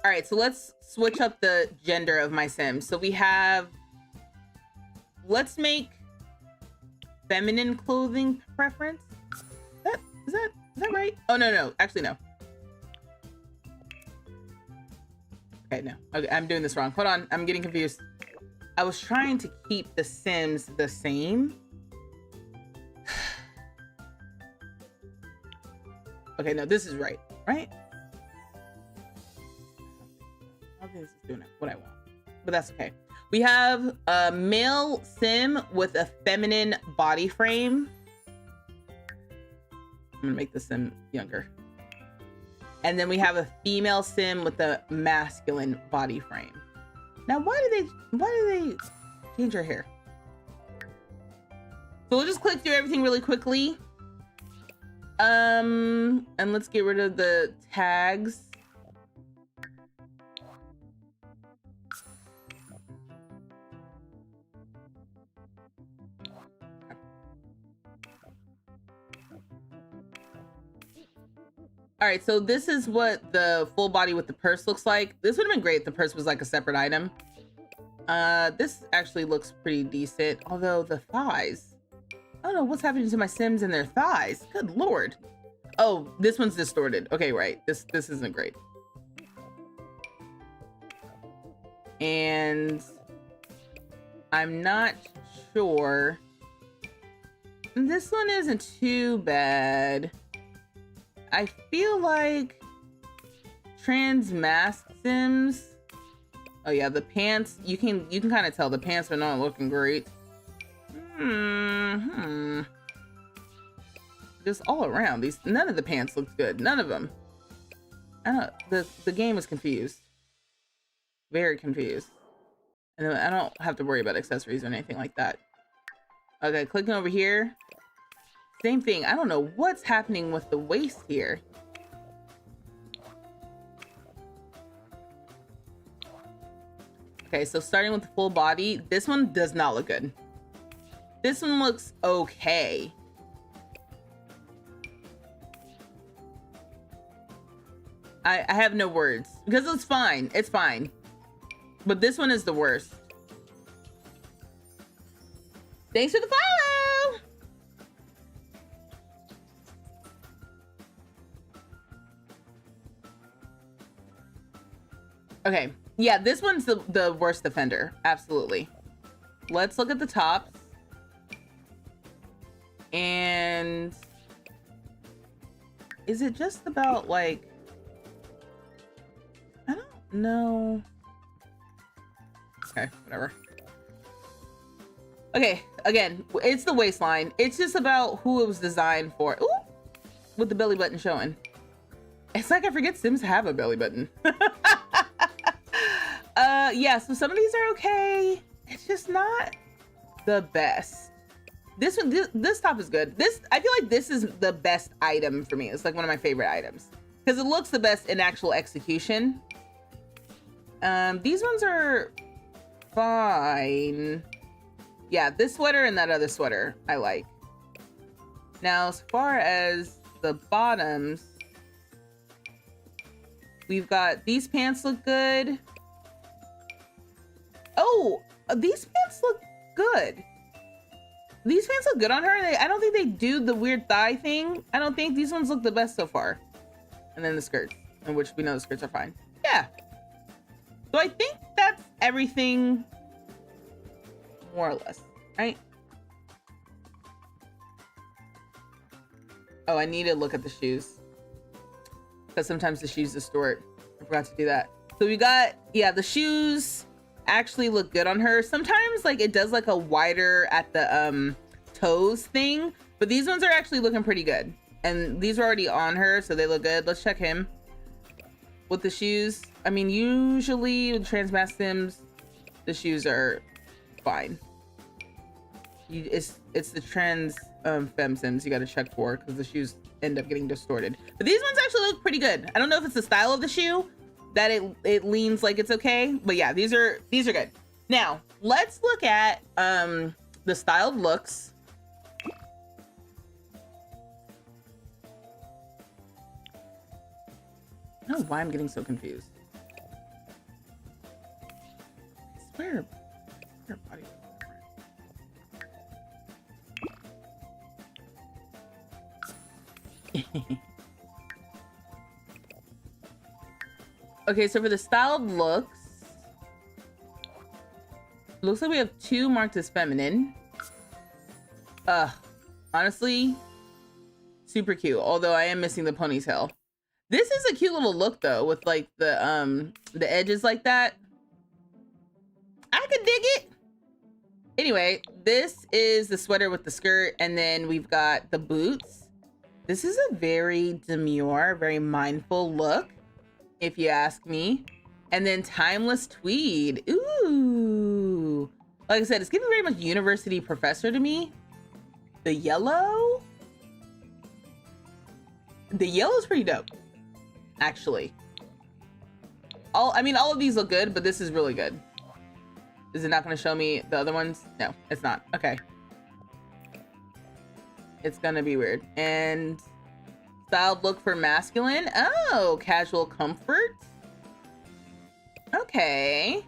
All right, so let's switch up the gender of my Sims. So we have. Let's make feminine clothing preference. Is that right? Oh no, actually no. Okay, no. Okay, I'm doing this wrong. Hold on, I'm getting confused. I was trying to keep the Sims the same. Okay, no, this is right, right? I don't think this is doing what I want, but that's okay. We have a male Sim with a feminine body frame. I'm gonna make the Sim younger. And then we have a female Sim with a masculine body frame. Now, why do they change her hair? So we'll just click through everything really quickly. And let's get rid of the tags. All right, so this is what the full body with the purse looks like. This would have been great if the purse was like a separate item. This actually looks pretty decent, although the thighs. I don't know what's happening to my Sims and their thighs. Good Lord. Oh, this one's distorted. Okay, right. This isn't great. And I'm not sure. This one isn't too bad. I feel like trans mask Sims. Oh yeah, the pants, you can kind of tell the pants are not looking great. Just all around, none of the pants looked good. None of them. The game is confused. Very confused. And I don't have to worry about accessories or anything like that. Okay, clicking over here. Same thing. I don't know what's happening with the waist here. Okay, so starting with the full body, this one does not look good. This one looks okay. I have no words because it's fine. It's fine. But this one is the worst. Thanks for the follow. Okay, yeah, this one's the worst offender. Absolutely. Let's look at the tops. And is it just about like, I don't know. Okay, whatever. Okay, again, it's the waistline. It's just about who it was designed for. Ooh, with the belly button showing. It's like I forget Sims have a belly button. Yeah, so some of these are okay. It's just not the best. This one, this top is good. I feel like this is the best item for me. It's like one of my favorite items because it looks the best in actual execution. These ones are fine. Yeah, this sweater and that other sweater I like. Now, as far as the bottoms, we've got these pants look good. Oh, these pants look good. These pants look good on her. I don't think they do the weird thigh thing. I don't think these ones look the best so far. And then the skirts, in which we know the skirts are fine. Yeah. So I think that's everything, more or less, right? Oh, I need to look at the shoes because sometimes the shoes distort. I forgot to do that. So we got, yeah, the shoes actually look good on her. Sometimes like it does like a wider at the toes thing, but these ones are actually looking pretty good. And these are already on her, so they look good. Let's check him. With the shoes, I mean, usually with trans mask Sims, the shoes are fine. It's the trans femme Sims you got to check for because the shoes end up getting distorted. But these ones actually look pretty good. I don't know if it's the style of the shoe, that it leans like it's okay. But yeah, these are good. Now let's look at the styled looks. I don't know why I'm getting so confused. I swear body different. Okay, so for the styled looks, looks like we have 2 marked as feminine. Honestly, super cute. Although I am missing the ponytail. This is a cute little look though, with like the edges like that. I could dig it. Anyway, this is the sweater with the skirt, and then we've got the boots. This is a very demure, very mindful look, if you ask me. And then timeless tweed. Ooh. Like I said, it's giving very much university professor to me. The yellow? The yellow's pretty dope, actually. All of these look good, but this is really good. Is it not going to show me the other ones? No, it's not. Okay. It's going to be weird. And styled look for masculine. Oh, casual comfort. Okay.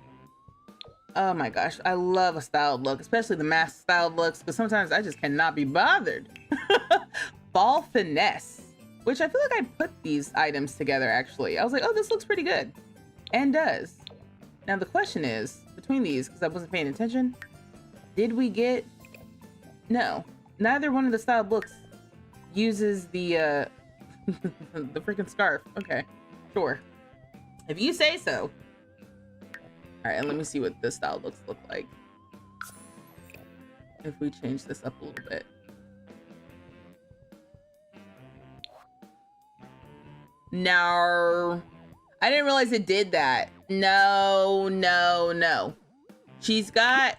Oh my gosh, I love a styled look, especially the mask styled looks, because sometimes I just cannot be bothered. Ball finesse, which I feel like I put these items together actually. I was like, oh, this looks pretty good. And does. Now the question is, between these, because I wasn't paying attention, did we get... No, neither one of the styled looks uses the the freaking scarf. Okay, sure. If you say so. All right, and let me see what this style looks look like. If we change this up a little bit. No, I didn't realize it did that. No, no, no. She's got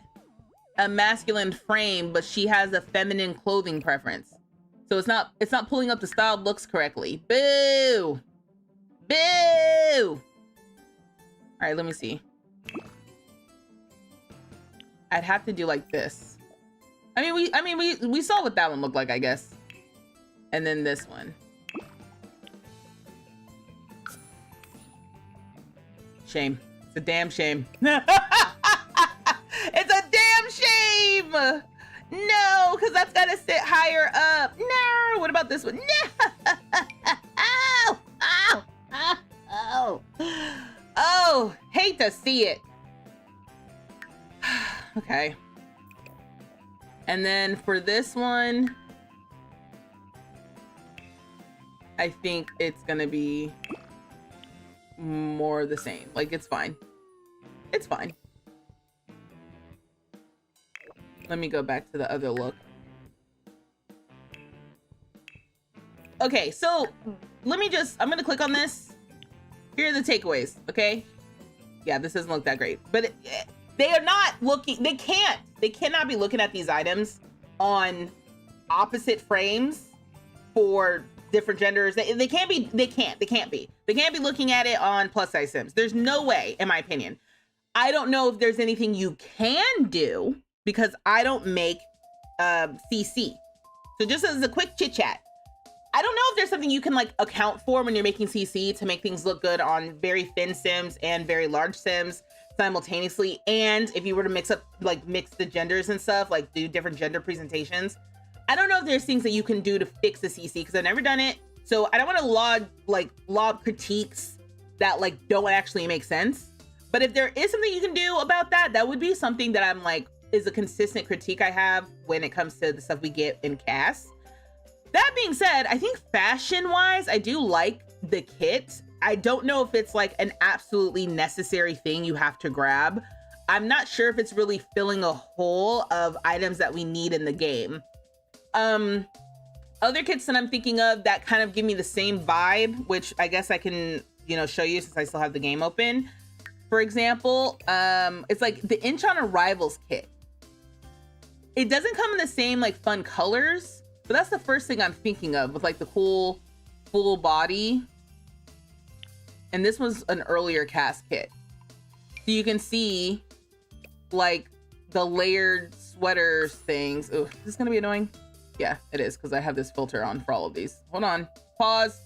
a masculine frame, but she has a feminine clothing preference. So it's not pulling up the styled looks correctly. Boo! Boo! All right, let me see. I'd have to do like this. We saw what that one looked like, I guess. And then this one. Shame. It's a damn shame. It's a damn shame. No, because that's gotta sit higher up. No. What about this one? No. Oh. Oh. Oh. Oh. Hate to see it. Okay. And then for this one, I think it's gonna be more the same. Like, it's fine. It's fine. Let me go back to the other look. Okay, so I'm gonna click on this. Here are the takeaways, okay? Yeah, this doesn't look that great, but they are not looking, they cannot be looking at these items on opposite frames for different genders. They can't be looking at it on plus size Sims. There's no way, in my opinion. I don't know if there's anything you can do because I don't make CC. So just as a quick chit chat, I don't know if there's something you can like account for when you're making CC to make things look good on very thin Sims and very large Sims simultaneously. And if you were to mix the genders and stuff, like do different gender presentations, I don't know if there's things that you can do to fix the CC because I've never done it. So I don't want to lob critiques that like don't actually make sense. But if there is something you can do about that, that would be something that I'm like, is a consistent critique I have when it comes to the stuff we get in cast. That being said, I think fashion wise, I do like the kit. I don't know if it's like an absolutely necessary thing you have to grab. I'm not sure if it's really filling a hole of items that we need in the game. Other kits that I'm thinking of that kind of give me the same vibe, which I guess I can, show you since I still have the game open. For example, it's like the Inch on Arrivals kit. It doesn't come in the same like fun colors, but that's the first thing I'm thinking of with like the cool full body and this was an earlier cast kit. So you can see like the layered sweaters things. Ooh, is this gonna be annoying? Yeah, it is, because I have this filter on for all of these. Hold on, pause.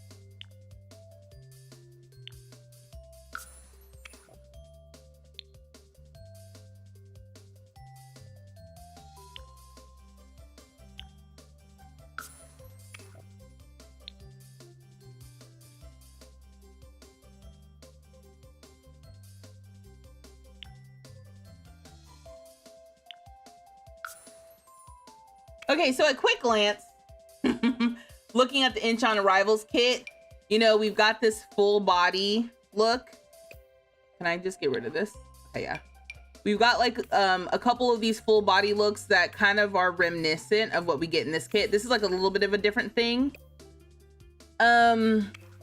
Okay, so at quick glance, looking at the Inch on Arrivals kit, you know, we've got this full body look. Can I just get rid of this? Okay, yeah. We've got like a couple of these full body looks that kind of are reminiscent of what we get in this kit. This is like a little bit of a different thing.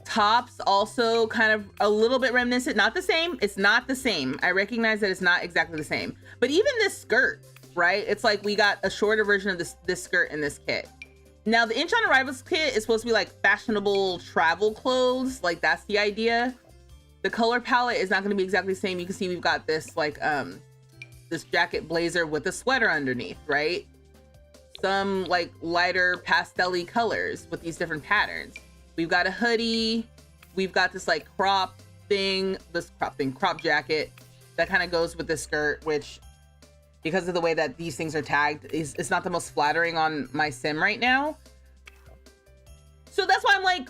Tops also kind of a little bit reminiscent, not the same. It's not the same. I recognize that it's not exactly the same, but even this skirt, right? It's like we got a shorter version of this skirt in this kit. Now the Inch on Arrivals kit is supposed to be like fashionable travel clothes. Like that's the idea. The color palette is not going to be exactly the same. You can see we've got this like this jacket blazer with a sweater underneath, right? Some like lighter pastel-y colors with these different patterns. We've got a hoodie. We've got this like crop jacket that kind of goes with the skirt, which because of the way that these things are tagged, it's not the most flattering on my sim right now. So that's why I'm like,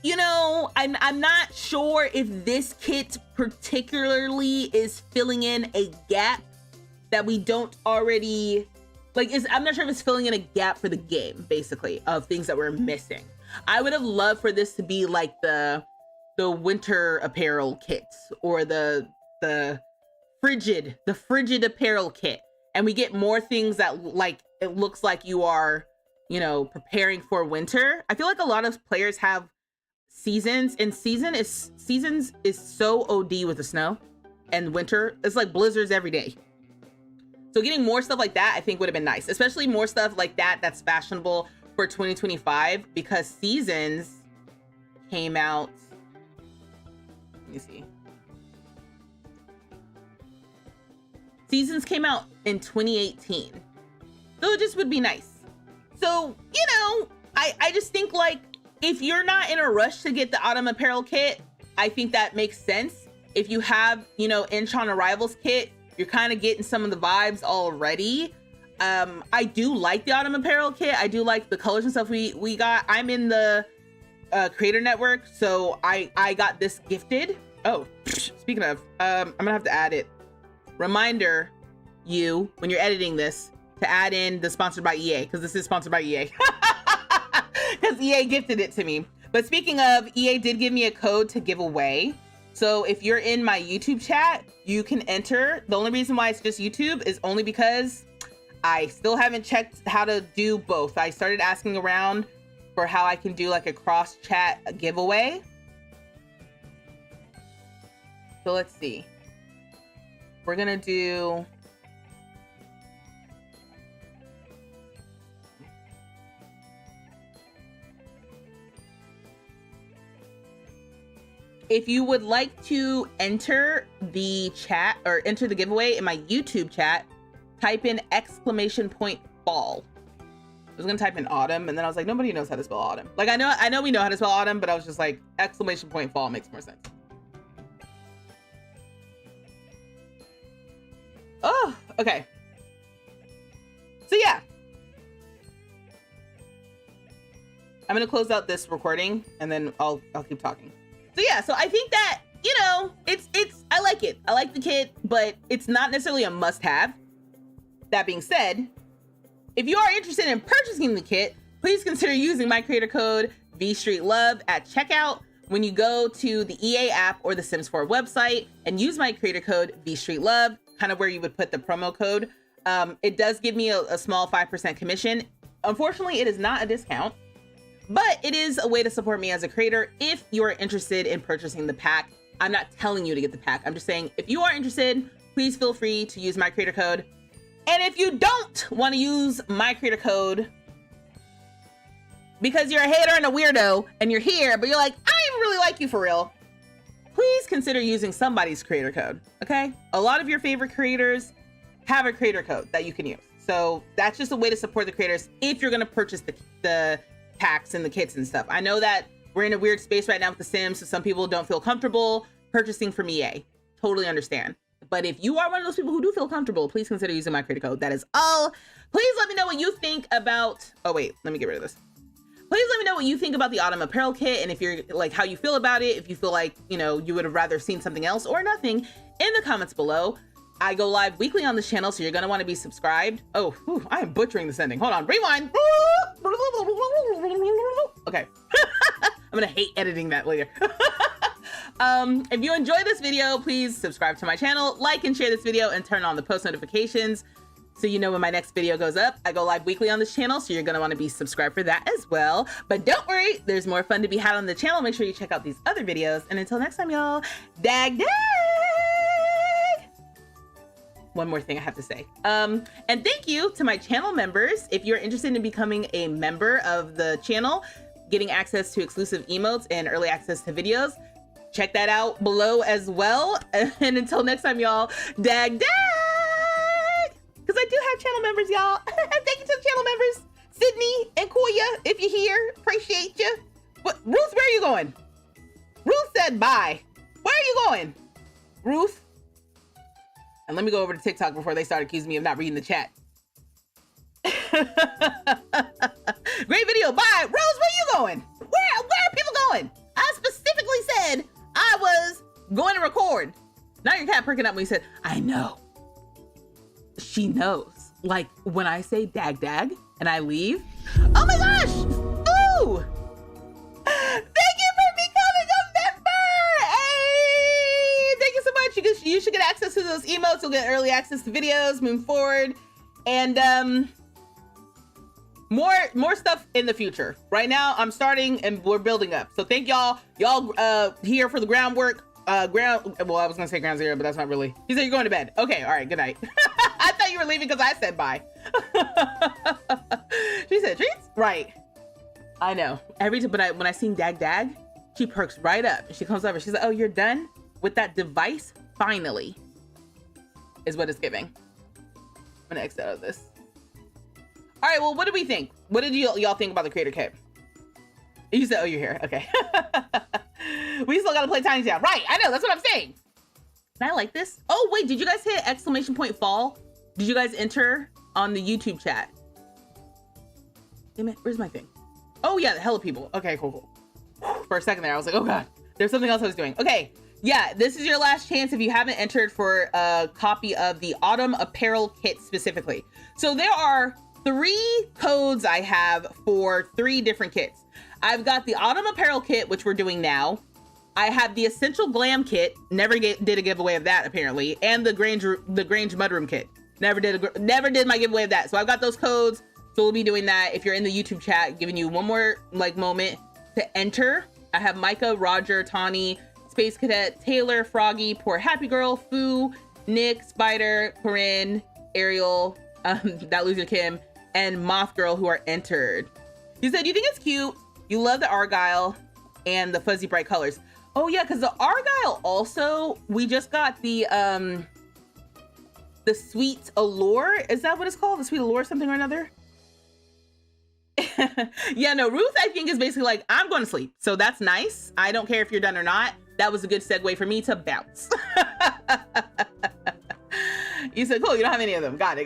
you know, I'm not sure if this kit particularly is filling in a gap that we don't already, like, I'm not sure if it's filling in a gap for the game, basically, of things that we're missing. I would have loved for this to be like the winter apparel kits, or the frigid apparel kit, and we get more things that like it looks like you are, you know, preparing for winter. I feel like a lot of players have seasons, and seasons is so OD with the snow, and winter it's like blizzards every day. So getting more stuff like that I think would have been nice, especially more stuff like that that's fashionable for 2025, because seasons came out, let me see, seasons came out in 2018, so it just would be nice. So, you know, I just think like if you're not in a rush to get the autumn apparel kit, I think that makes sense. If you have, you know, Inch on Arrivals kit, you're kind of getting some of the vibes already. I do like the autumn apparel kit. I do like the colors and stuff we got. I'm in the creator network, so I got this gifted. Oh, speaking of, I'm gonna have to add it. Reminder, you, when you're editing this, to add in the sponsored by EA, because this is sponsored by EA. Because EA gifted it to me. But speaking of, EA did give me a code to give away. So if you're in my YouTube chat, you can enter. The only reason why it's just YouTube is only because I still haven't checked how to do both. I started asking around for how I can do like a cross chat giveaway. So let's see. We're gonna do, if you would like to enter the chat or enter the giveaway in my YouTube chat, type in !fall. I was gonna type in autumn, and then I was like, nobody knows how to spell autumn. Like I know we know how to spell autumn, but I was just like, !fall makes more sense. Oh, okay. So yeah, I'm gonna close out this recording and then I'll keep talking. So yeah, so I think that, you know, it's I like it. I like the kit, but it's not necessarily a must-have. That being said, if you are interested in purchasing the kit, please consider using my creator code vstreetlove at checkout when you go to the EA app or the Sims 4 website and use my creator code vstreetlove, kind of where you would put the promo code. It does give me a small 5% commission. Unfortunately, it is not a discount, but it is a way to support me as a creator if you are interested in purchasing the pack. I'm not telling you to get the pack. I'm just saying, if you are interested, please feel free to use my creator code. And if you don't want to use my creator code because you're a hater and a weirdo and you're here, but you're like, I'm even really like you for real, please consider using somebody's creator code, okay? A lot of your favorite creators have a creator code that you can use. So that's just a way to support the creators if you're gonna purchase the packs and the kits and stuff. I know that we're in a weird space right now with The Sims, so some people don't feel comfortable purchasing from EA. Totally understand. But if you are one of those people who do feel comfortable, please consider using my creator code. That is all. Please let me know what you think about, oh wait, let me get rid of this. Please let me know what you think about the autumn apparel kit, and if you're like, how you feel about it, if you feel like, you know, you would have rather seen something else or nothing, in the comments below. I go live weekly on this channel, so you're gonna want to be subscribed. Oh, whew, I am butchering this ending. Hold on, rewind. Okay. I'm gonna hate editing that later. If you enjoy this video, please subscribe to my channel, like and share this video, and turn on the post notifications so you know when my next video goes up. I go live weekly on this channel, so you're gonna want to be subscribed for that as well. But don't worry, there's more fun to be had on the channel. Make sure you check out these other videos. And until next time, y'all, dag dag! One more thing I have to say. And thank you to my channel members. If you're interested in becoming a member of the channel, getting access to exclusive emotes and early access to videos, check that out below as well. And until next time, y'all, dag dag! Because I do have channel members, y'all. Thank you to the channel members. Sydney and Koya, if you're here, appreciate you. What, Ruth, where are you going? Ruth said bye. Where are you going? Ruth? And let me go over to TikTok before they start accusing me of not reading the chat. Great video, bye. Rose, where are you going? Where are people going? I specifically said I was going to record. Now your cat perking up when you said, I know. She knows. Like when I say dag dag and I leave. Oh my gosh! Ooh! Thank you for becoming a member! Hey! Thank you so much. You should get access to those emotes. You'll get early access to videos moving forward. And more stuff in the future. Right now, I'm starting and we're building up. So thank y'all. Y'all here for the groundwork. Well, I was gonna say ground zero, but that's not really. You said you're going to bed. Okay, all right, good night. I thought you were leaving because I said bye. She said treats? Right. I know. When I sing dag dag, she perks right up. And she comes over, she's like, oh, you're done with that device? Finally. Is what it's giving. I'm gonna exit out of this. All right, well, what do we think? What did y'all think about the creator kit? You said, oh, you're here. Okay. We still gotta play Tiny Town. Right, I know, that's what I'm saying. Can I like this? Oh, wait, did you guys hit ! fall? Did you guys enter on the YouTube chat? Damn it, where's my thing? Oh yeah, the hella people. Okay, cool. For a second there, I was like, oh God, there's something else I was doing. Okay, yeah, this is your last chance if you haven't entered for a copy of the autumn apparel kit specifically. So there are 3 codes I have for 3 different kits. I've got the autumn apparel kit, which we're doing now. I have the essential glam kit. Never did a giveaway of that apparently, and the Grange mudroom kit. Never did my giveaway of that. So I've got those codes. So we'll be doing that. If you're in the YouTube chat, giving you one more moment to enter. I have Micah, Roger, Tawny, Space Cadet, Taylor, Froggy, Poor Happy Girl, Foo, Nick, Spider, Corinne, Ariel, That Loser Kim, and Moth Girl who are entered. You said you think it's cute. You love the Argyle and the fuzzy bright colors. Oh yeah, because the Argyle also, we just got the Sweet Allure. Is that what it's called? The Sweet Allure something or another? Yeah, no, Ruth, I think, is basically like, I'm going to sleep. So that's nice. I don't care if you're done or not. That was a good segue for me to bounce. You said, cool, you don't have any of them. Got it.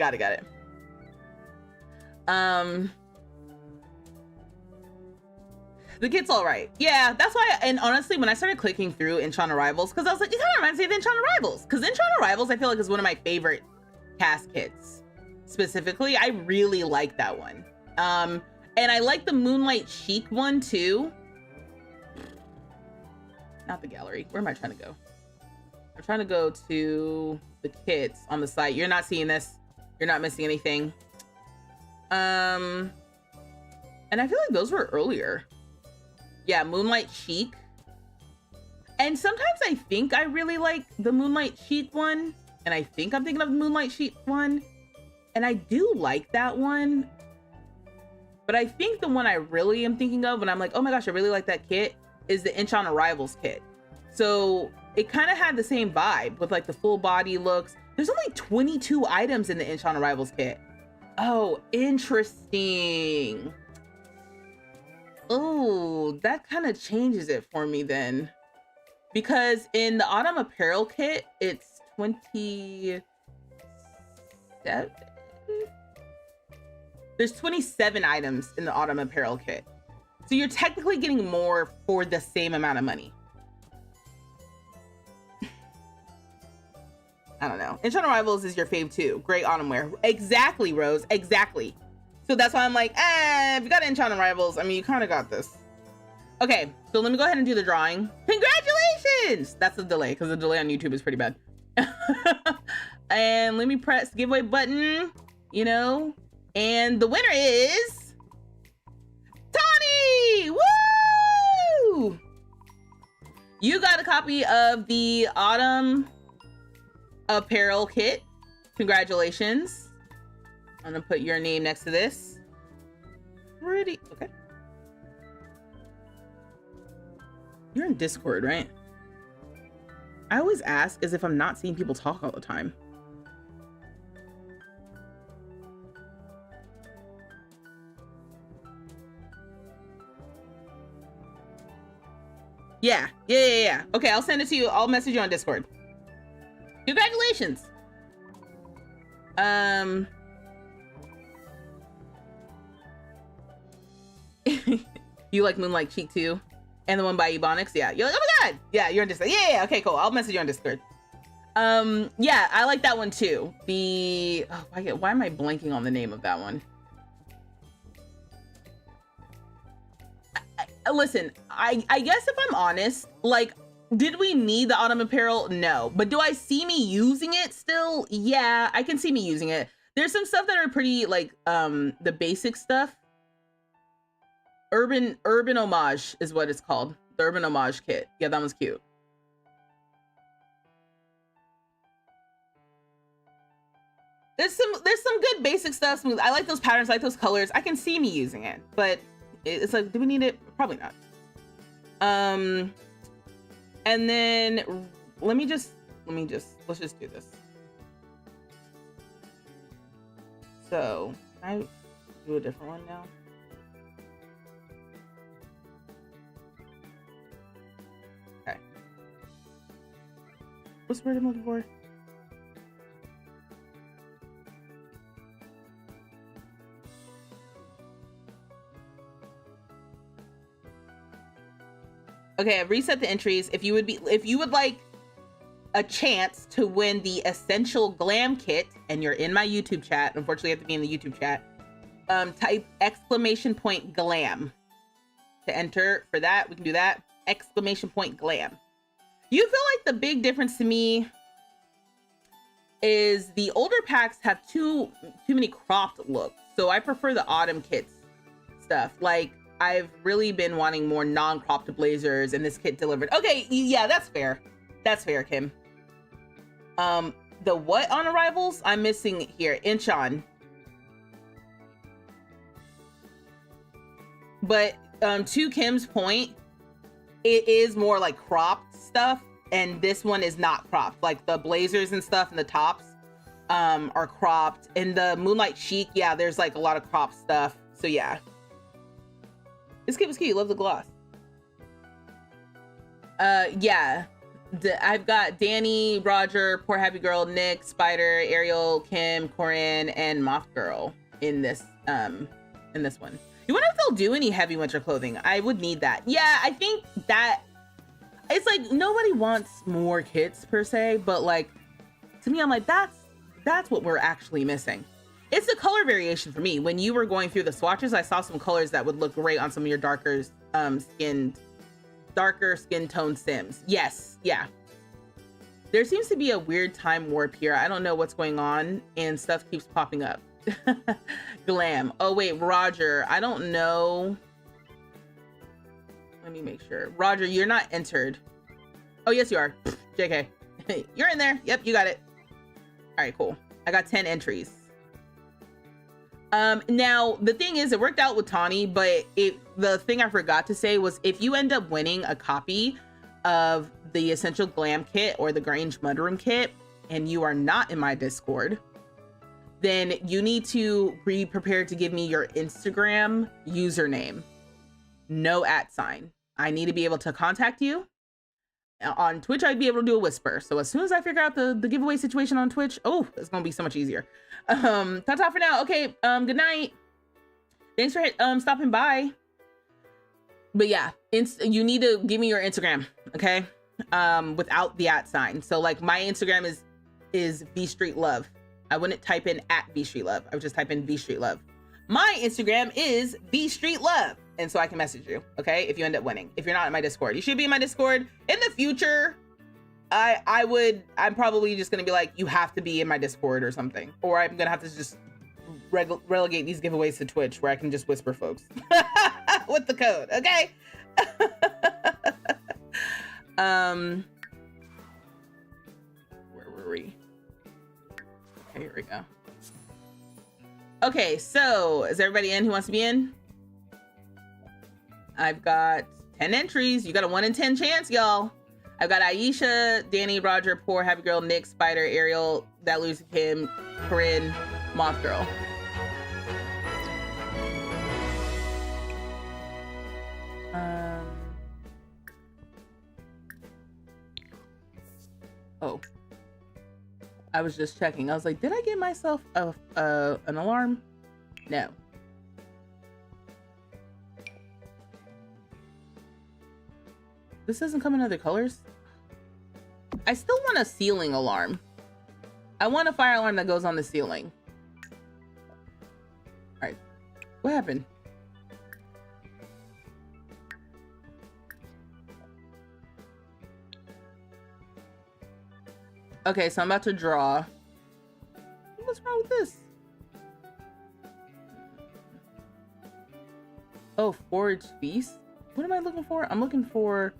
The kit's all right. Yeah, that's why. And honestly, when I started clicking through Enchant Arrivals, because I was like, it kind of reminds me of Enchant Arrivals. Because Enchant Arrivals, I feel like, is one of my favorite cast kits. Specifically, I really like that one. And I like the Moonlight Chic one too. Not the gallery. Where am I trying to go? I'm trying to go to the kits on the site. You're not seeing this. You're not missing anything. And I feel like those were earlier. Yeah, Moonlight Chic. And sometimes I think I really like the Moonlight Chic one. And I think I'm thinking of the Moonlight Chic one. And I do like that one. But I think the one I really am thinking of when I'm like, oh my gosh, I really like that kit, is the Inch on Arrivals kit. So it kind of had the same vibe with like the full body looks. There's only 22 items in the Inch on Arrivals kit. Oh, interesting. Oh, that kind of changes it for me then. Because in the Autumn Apparel kit, it's 27. There's 27 items in the Autumn Apparel kit. So you're technically getting more for the same amount of money. I don't know. Inch on Arrivals is your fave too. Great autumn wear. Exactly, Rose. Exactly. So that's why I'm like, if you got Inch on Arrivals, I mean, you kind of got this. Okay, so let me go ahead and do the drawing. Congratulations! That's the delay, because the delay on YouTube is pretty bad. And let me press the giveaway button, you know, and the winner is Tawny! Woo! You got a copy of the Autumn Apparel kit. Congratulations. I'm gonna put your name next to this. Pretty, okay. You're in Discord, right? I always ask as if I'm not seeing people talk all the time. Yeah. Okay, I'll send it to you. I'll message you on Discord. Congratulations. You like Moonlight Cheek too? And the one by Ebonics? Yeah. You're like, oh my god! Yeah, you're on Discord. Yeah. Okay, cool. I'll message you on Discord. Yeah, I like that one too. The why am I blanking on the name of that one? Listen, I guess if I'm honest, like, did we need the Autumn Apparel? No. But do I see me using it still? Yeah, I can see me using it. There's some stuff that are pretty, like, the basic stuff. Urban Homage is what it's called. The Urban Homage kit. Yeah, that one's cute. There's some good basic stuff. Smooth. I like those patterns, I like those colors. I can see me using it, but it's like, do we need it? Probably not. And then let's just do this. So I do a different one now. Okay. What's the word I'm looking for? Okay, I've reset the entries. If you would like a chance to win the Essential Glam Kit, and you're in my YouTube chat, unfortunately you have to be in the YouTube chat, type !glam to enter for that. We can do that. !glam. You feel like the big difference to me is the older packs have too many cropped looks. So I prefer the autumn kits stuff. Like, I've really been wanting more non-cropped blazers, and this kit delivered. Okay, yeah, that's fair. That's fair, Kim. The what on arrivals? I'm missing here. Inchon. But to Kim's point, it is more like cropped stuff, and this one is not cropped. Like the blazers and stuff and the tops are cropped. And the Moonlight Chic, yeah, there's like a lot of cropped stuff. So yeah. This kit was cute. Love the gloss. Yeah. I've got Danny, Roger, Poor Happy Girl, Nick, Spider, Ariel, Kim, Corinne, and Moth Girl in this one. You wonder if they'll do any heavy winter clothing? I would need that. Yeah, I think that it's like nobody wants more kits per se, but like to me, I'm like, that's what we're actually missing. It's the color variation for me. When you were going through the swatches, I saw some colors that would look great on some of your darker skin tone Sims. Yes, yeah. There seems to be a weird time warp here. I don't know what's going on, and stuff keeps popping up. Glam. Oh wait, Roger. I don't know. Let me make sure. Roger, you're not entered. Oh yes, you are. JK. You're in there. Yep, you got it. All right, cool. I got 10 entries. Now the thing is, it worked out with Tawny, but the thing I forgot to say was if you end up winning a copy of the Essential Glam Kit or the Grange Mudroom Kit and you are not in my Discord, then you need to be prepared to give me your Instagram username. No @. I need to be able to contact you. On Twitch, I'd be able to do a whisper. So as soon as I figure out the giveaway situation on Twitch, oh, it's gonna be so much easier. Ta-ta for now. Okay, good night. Thanks for stopping by. But yeah, you need to give me your Instagram, okay? Without the @. So like my Instagram is vstreetlove. I wouldn't type in @vstreetlove. I would just type in vstreetlove. My Instagram is vstreetlove. And so I can message you, okay? If you end up winning. If you're not in my Discord, you should be in my Discord. In the future, I'm probably just gonna be like, you have to be in my Discord or something. Or I'm gonna have to just relegate these giveaways to Twitch where I can just whisper folks with the code, okay? Where were we? Okay, here we go. Okay, so is everybody in who wants to be in? I've got 10 entries. You got a 1 in 10 chance, y'all. I've got Aisha, Danny, Roger, Poor, Happy Girl, Nick, Spider, Ariel, That Lucy Kim, Corinne, Moth Girl. Oh, I was just checking. I was like, did I get myself an alarm? No. This doesn't come in other colors. I still want a ceiling alarm. I want a fire alarm that goes on the ceiling. All right, what happened? Okay, so I'm about to draw. What's wrong with this? Oh, forage feast. What am I looking for? I'm looking for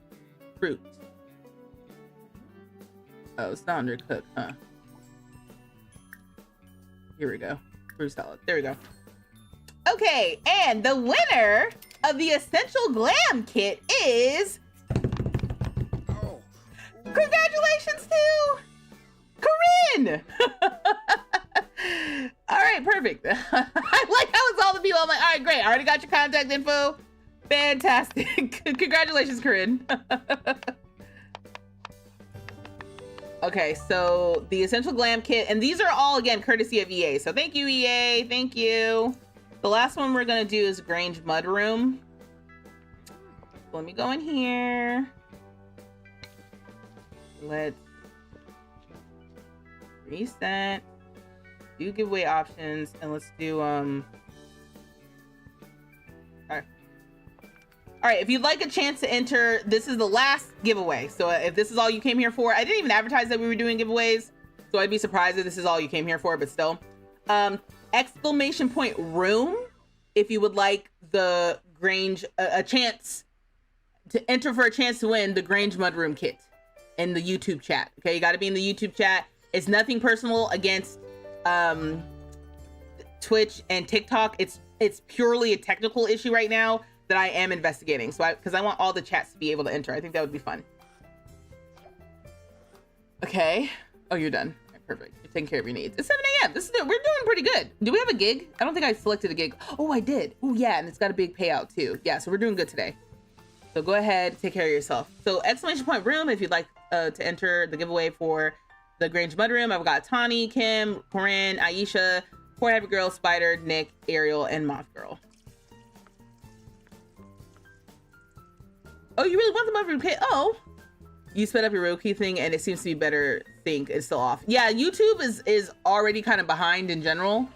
fruit. Oh, it's not undercooked, huh? Here we go. Fruit salad. There we go. Okay, and the winner of the Essential Glam Kit is... Oh. Congratulations to Corinne! All right, perfect. I like how it's all the people. I'm like, all right, great. I already got your contact info. Fantastic. Congratulations, Corinne. Okay, so the Essential Glam Kit, and these are all, again, courtesy of EA. So thank you, EA. Thank you. The last one we're going to do is Grange Mudroom. Let me go in here. Let's reset. Do giveaway options, and let's do all right, if you'd like a chance to enter, this is the last giveaway. So if this is all you came here for, I didn't even advertise that we were doing giveaways, so I'd be surprised if this is all you came here for, but still. Exclamation point room, if you would like the Grange, a chance to enter for a chance to win the Grange Mudroom Kit in the YouTube chat. Okay, you gotta be in the YouTube chat. It's nothing personal against Twitch and TikTok. It's purely a technical issue right now that I am investigating. So because I want all the chats to be able to enter. I think that would be fun. Okay. Oh, you're done. All right, perfect. You're taking care of your needs. It's 7 a.m. We're doing pretty good. Do we have a gig? I don't think I selected a gig. Oh, I did. Oh, yeah. And it's got a big payout too. Yeah. So we're doing good today. So go ahead, take care of yourself. So exclamation point room, if you'd like to enter the giveaway for the Grange Mudroom. I've got Tawny, Kim, Corinne, Aisha, Poor Happy Girl, Spider, Nick, Ariel, and Moth Girl. Oh, you really want the Mudroom Kit? Oh, you sped up your Roku thing and it seems to be better sync. It's still off. Yeah, YouTube is already kind of behind in general.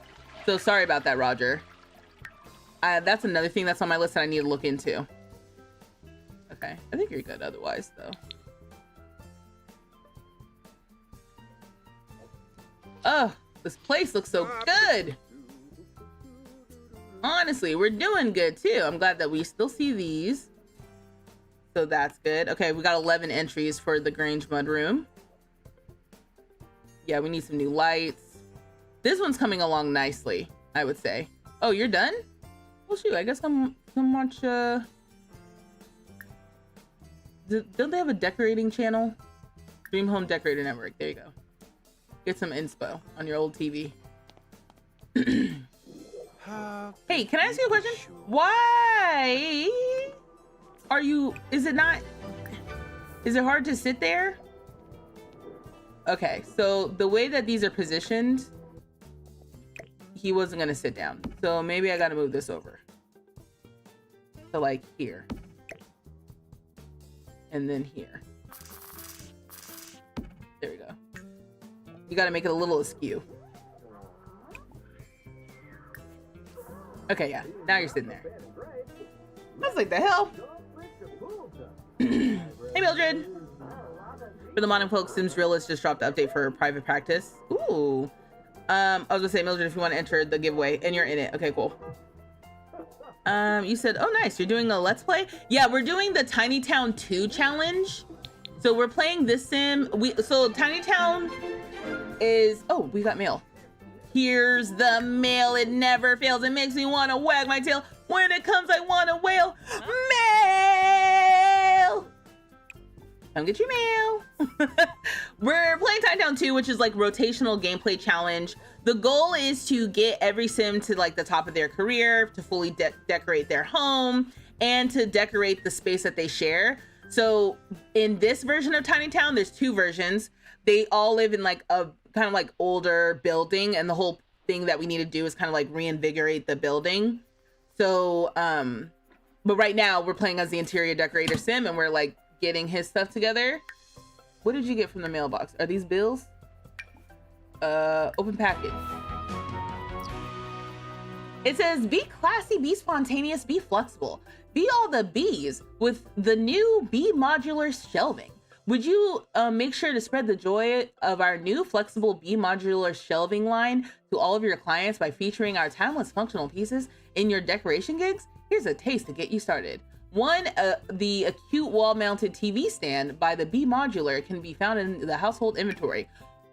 So sorry about that, Roger. That's another thing that's on my list that I need to look into. Okay, I think you're good otherwise, though. Oh, this place looks so good. Honestly, we're doing good too. I'm glad that we still see these. So that's good. Okay, we got 11 entries for the Grange Mudroom. Yeah, we need some new lights. This one's coming along nicely, I would say. Oh, you're done? Well, shoot, I guess come watch, don't they have a decorating channel? Dream Home Decorator Network. There you go. Get some inspo on your old TV. Hey, can I ask you a question? Why are you, is it hard to sit there? Okay, so the way that these are positioned, he wasn't gonna sit down. So maybe I gotta move this over. So like here. And then here. There we go. You gotta make it a little askew. Okay, yeah. Now you're sitting there. I was like, the hell? Hey, Mildred. For the Modern Folk, Sims Realist just dropped an update for private practice. Ooh. I was gonna say, Mildred, if you want to enter the giveaway, and you're in it. Okay, cool. You said, oh, nice. You're doing a Let's Play? Yeah, we're doing the Tiny Town 2 challenge. So we're playing this sim. So Tiny Town is, oh, we got mail. Here's the mail. It never fails. It makes me want to wag my tail. When it comes, I want to wail. Mail! Come get your mail. We're playing Tiny Town 2, which is like rotational gameplay challenge. The goal is to get every sim to like the top of their career, to fully decorate their home, and to decorate the space that they share. So in this version of Tiny Town, there's 2 versions. They all live in like a kind of like older building, and the whole thing that we need to do is kind of like reinvigorate the building. So, but right now we're playing as the interior decorator sim, and we're like getting his stuff together. What did you get from the mailbox? Are these bills? Open package. It says, be classy, be spontaneous, be flexible. Be all the bees with the new Bee Modular shelving. Would you make sure to spread the joy of our new flexible Bee Modular shelving line to all of your clients by featuring our timeless functional pieces in your decoration gigs? Here's a taste to get you started. 1, the acute wall-mounted TV stand by the Bee Modular can be found in the household inventory.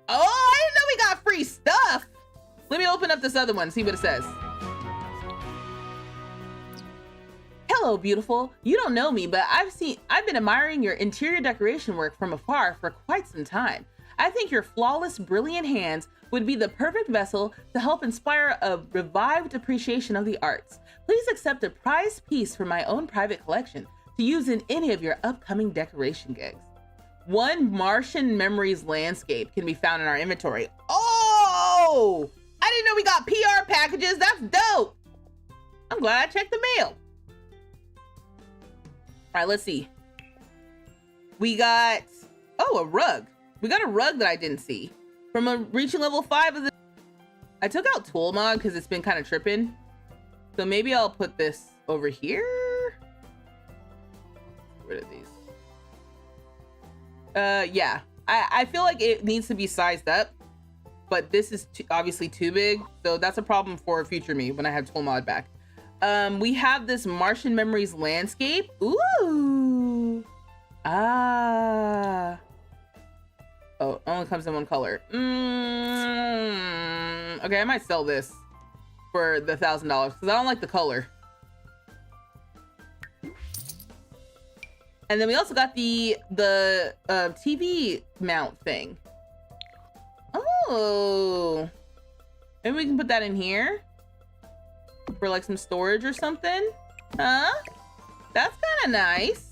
Oh, I didn't know we got free stuff. Let me open up this other one, see what it says. Hello, beautiful. You don't know me, but I've been admiring your interior decoration work from afar for quite some time. I think your flawless, brilliant hands would be the perfect vessel to help inspire a revived appreciation of the arts. Please accept a prized piece from my own private collection to use in any of your upcoming decoration gigs. 1 Martian Memories landscape can be found in our inventory. Oh, I didn't know we got PR packages. That's dope. I'm glad I checked the mail. All right, let's see. We got, oh, a rug. We got a rug that I didn't see. From reaching level 5 of the, I took out tool mod because it's been kind of tripping. So maybe I'll put this over here. Get rid of these. Yeah, I feel like it needs to be sized up, but this is obviously too big. So that's a problem for future me when I have tool mod back. We have this Martian Memories landscape. Ooh. Ah. Oh, it only comes in 1 color. Okay, I might sell this for the $1,000 because I don't like the color. And then we also got the TV mount thing. Oh. Maybe we can put that in here for like some storage or something. Huh? That's kind of nice.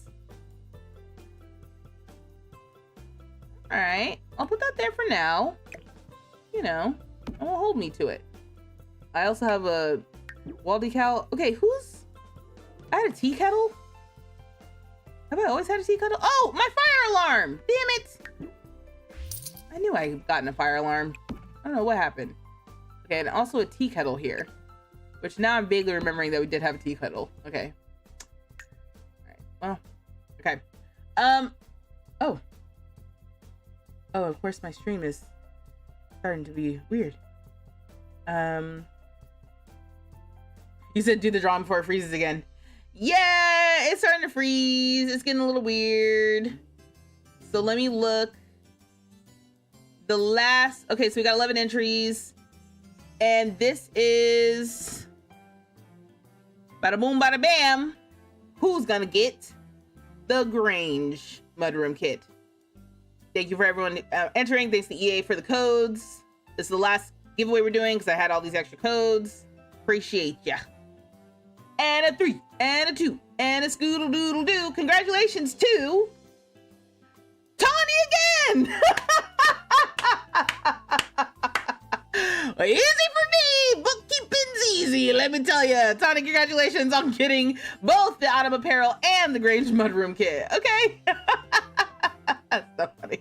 All right, I'll put that there for now. You know, it won't hold me to it. I also have a wall decal. Okay, I had a tea kettle? Have I always had a tea kettle? Oh, my fire alarm! Damn it! I knew I had gotten a fire alarm. I don't know what happened. Okay, and also a tea kettle here. Which now I'm vaguely remembering that we did have a tea kettle. Okay. Alright, well. Okay. Oh. Oh, of course my stream is starting to be weird. You said do the drawing before it freezes again. Yeah, it's starting to freeze. It's getting a little weird. So let me look. Okay, so we got 11 entries. And this is Bada boom, bada bam. Who's gonna get the Grange mudroom kit? Thank you for everyone entering. Thanks to EA for the codes. This is the last giveaway we're doing because I had all these extra codes. Appreciate ya. And a 3, and a 2, and a scoodle doodle doo. Congratulations to Tawny again. Easy for me. Bookkeeping's easy. Let me tell you, Tawny, congratulations on getting both the Autumn Apparel and the Grange Mudroom kit. Okay. That's so funny.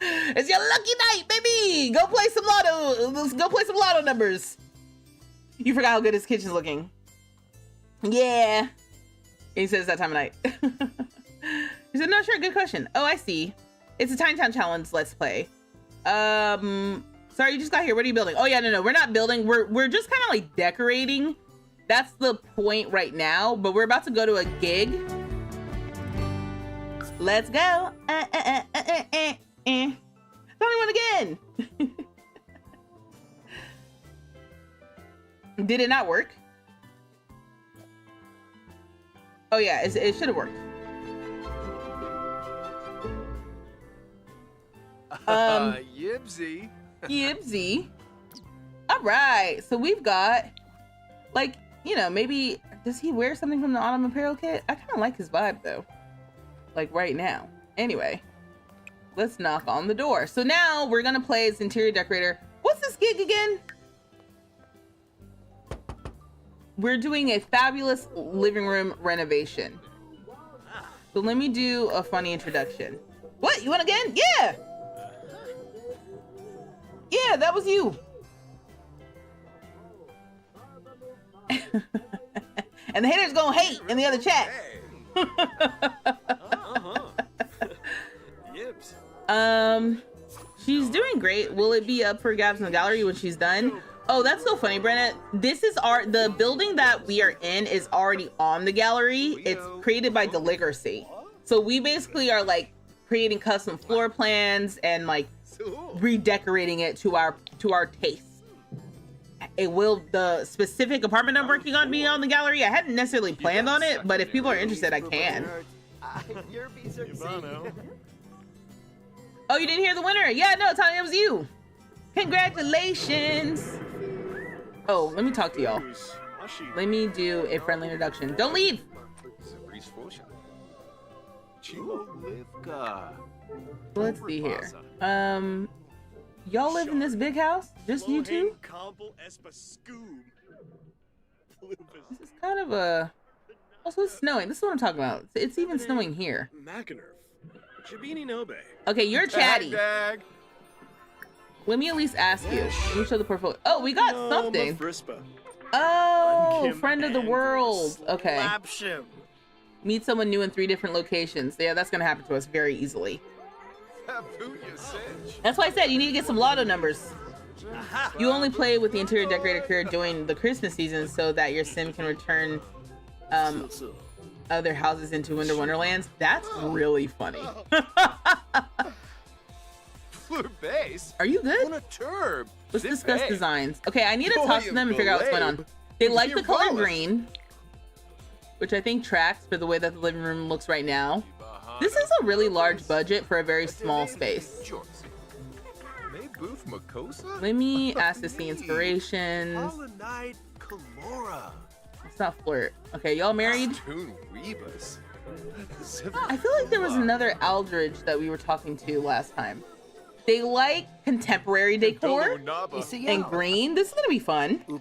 It's your lucky night, baby. Go play some lotto. Let's go play some lotto numbers. You forgot how good his kitchen's looking. Yeah. He says that time of night. He said, "No, sure, good question." Oh, I see. It's a Tiny Town Challenge Let's Play. Sorry, you just got here. What are you building? Oh yeah, no, we're not building. We're just kind of like decorating. That's the point right now. But we're about to go to a gig. Let's go. Only one again. Did it not work? Oh yeah, it should have worked. Yibsy. Yibsy. All right, so we've got, like, you know, maybe, does he wear something from the Autumn Apparel kit? I kind of like his vibe though, like right now. Anyway, let's knock on the door. So now we're gonna play as interior decorator. What's this gig again? We're doing a fabulous living room renovation. So let me do a funny introduction. What, you want again? Yeah. Yeah, that was you. And the haters gonna hate in the other chat. She's doing great. Will it be up for grabs in the gallery when she's done? Oh, that's so funny, Brenna. This is the building that we are in is already on the gallery. It's created by Deligracy. So we basically are like creating custom floor plans and like redecorating it to our taste. It will, the specific apartment I'm working on being on the gallery. I hadn't necessarily planned on it, but if people are interested, I can. Oh, you didn't hear the winner? Yeah, no, Tony, it was you. Congratulations. Oh, let me talk to y'all. Let me do a friendly introduction. Don't leave. Let's see here. Y'all live in this big house? Just you two? This is kind of a... Also, it's snowing. This is what I'm talking about. It's even snowing here. Okay, you're chatty. Let me at least ask you. Let me show the portfolio. Oh, we got something. Oh, friend of the world. Okay. Meet someone new in 3 different locations. Yeah, that's gonna happen to us very easily. That's why I said you need to get some lotto numbers. You only play with the interior decorator career during the Christmas season so that your sim can return other houses into Winter Wonderlands. That's really funny. Are you good? Let's discuss designs. Okay, I need to talk to them and figure out what's going on. They like the color green, which I think tracks for the way that the living room looks right now. This is a really large budget for a very small space. Let me ask to see inspirations. It's not flirt. Okay, y'all married? I feel like there was another Aldridge that we were talking to last time. They like contemporary decor and green. This is gonna be fun. Oh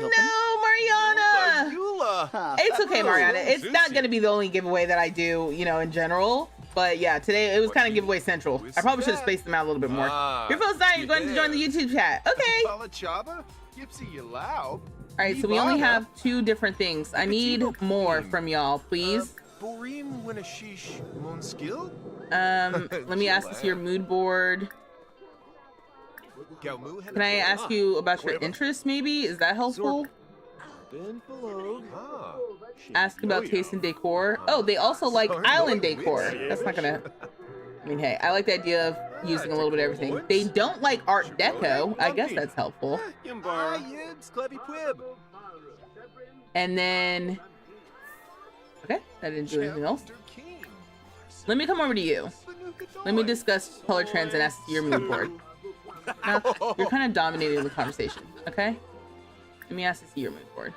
no, Mariana! It's okay, Mariana. It's not gonna be the only giveaway that I do, you know, in general. But yeah, today it was kind of giveaway central. I probably should have spaced them out a little bit more. Your phone's dying. You're going to join the YouTube chat. Okay. All right, so we only have 2 different things. I need more from y'all, please. Let me ask to see your mood board. Can I ask you about your interests, maybe? Is that helpful? Ask about taste in decor. Oh, they also like island decor. That's not gonna... I mean, hey, I like the idea of using a little bit of everything. They don't like Art Deco. I guess that's helpful. And then, okay, that didn't do anything else. Let me come over to you. Let me discuss color trends and ask your mood board. Now, you're kind of dominating the conversation, okay? Let me ask to see your mood board.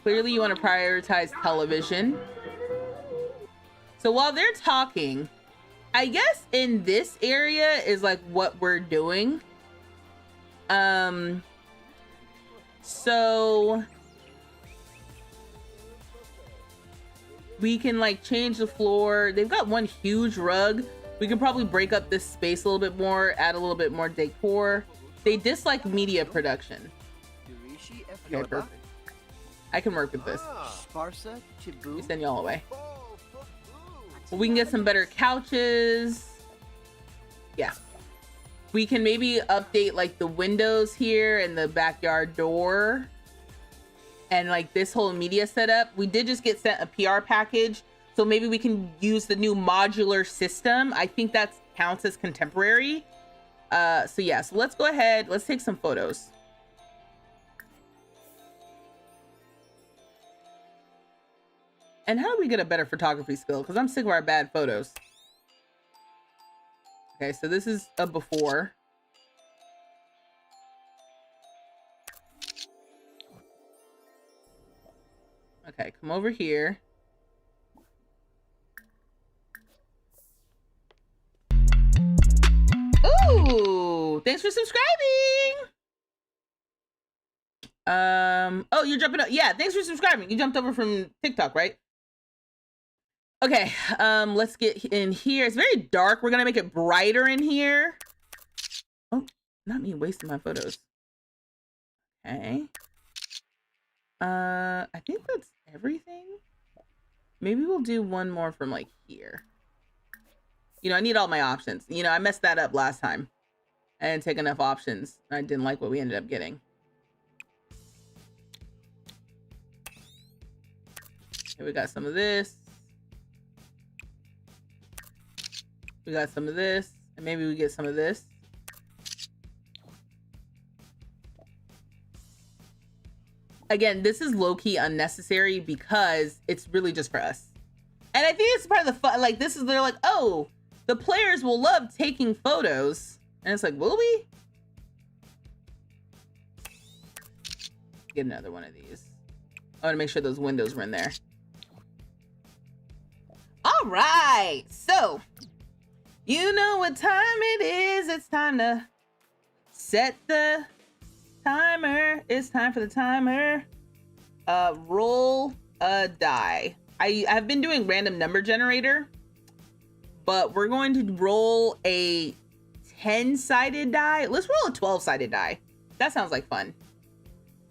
Clearly, you want to prioritize television. So while they're talking, I guess in this area is like what we're doing. So we can like change the floor. They've got one huge rug. We can probably break up this space a little bit more, add a little bit more decor. They dislike media production. Okay, perfect. I can work with this. We send y'all away. Well, we can get some better couches. Yeah. We can maybe update like the windows here and the backyard door. And like this whole media setup. We did just get sent a PR package. So maybe we can use the new modular system. I think that counts as contemporary. So yeah, so let's go ahead. Let's take some photos. And how do we get a better photography skill? Because I'm sick of our bad photos. Okay, so this is a before. Okay, come over here. Ooh, thanks for subscribing. Oh, you're jumping up. Yeah, thanks for subscribing. You jumped over from TikTok, right? Okay, let's get in here. It's very dark. We're gonna make it brighter in here. Oh, not me wasting my photos. Okay. I think that's everything. Maybe we'll do one more from like here. You know, I need all my options. You know, I messed that up last time. I didn't take enough options. I didn't like what we ended up getting. Okay, we got some of this. We got some of this. And maybe we get some of this. Again, this is low-key unnecessary because it's really just for us. And I think it's part of the fun. Like, this is, they're like, oh, the players will love taking photos. And it's like, will we? Get another one of these. I want to make sure those windows were in there. All right. So, you know what time it is. It's time to set the timer. It's time for the timer. Roll a die. I've been doing random number generator, but we're going to roll a 10-sided die. Let's roll a 12-sided die. That sounds like fun.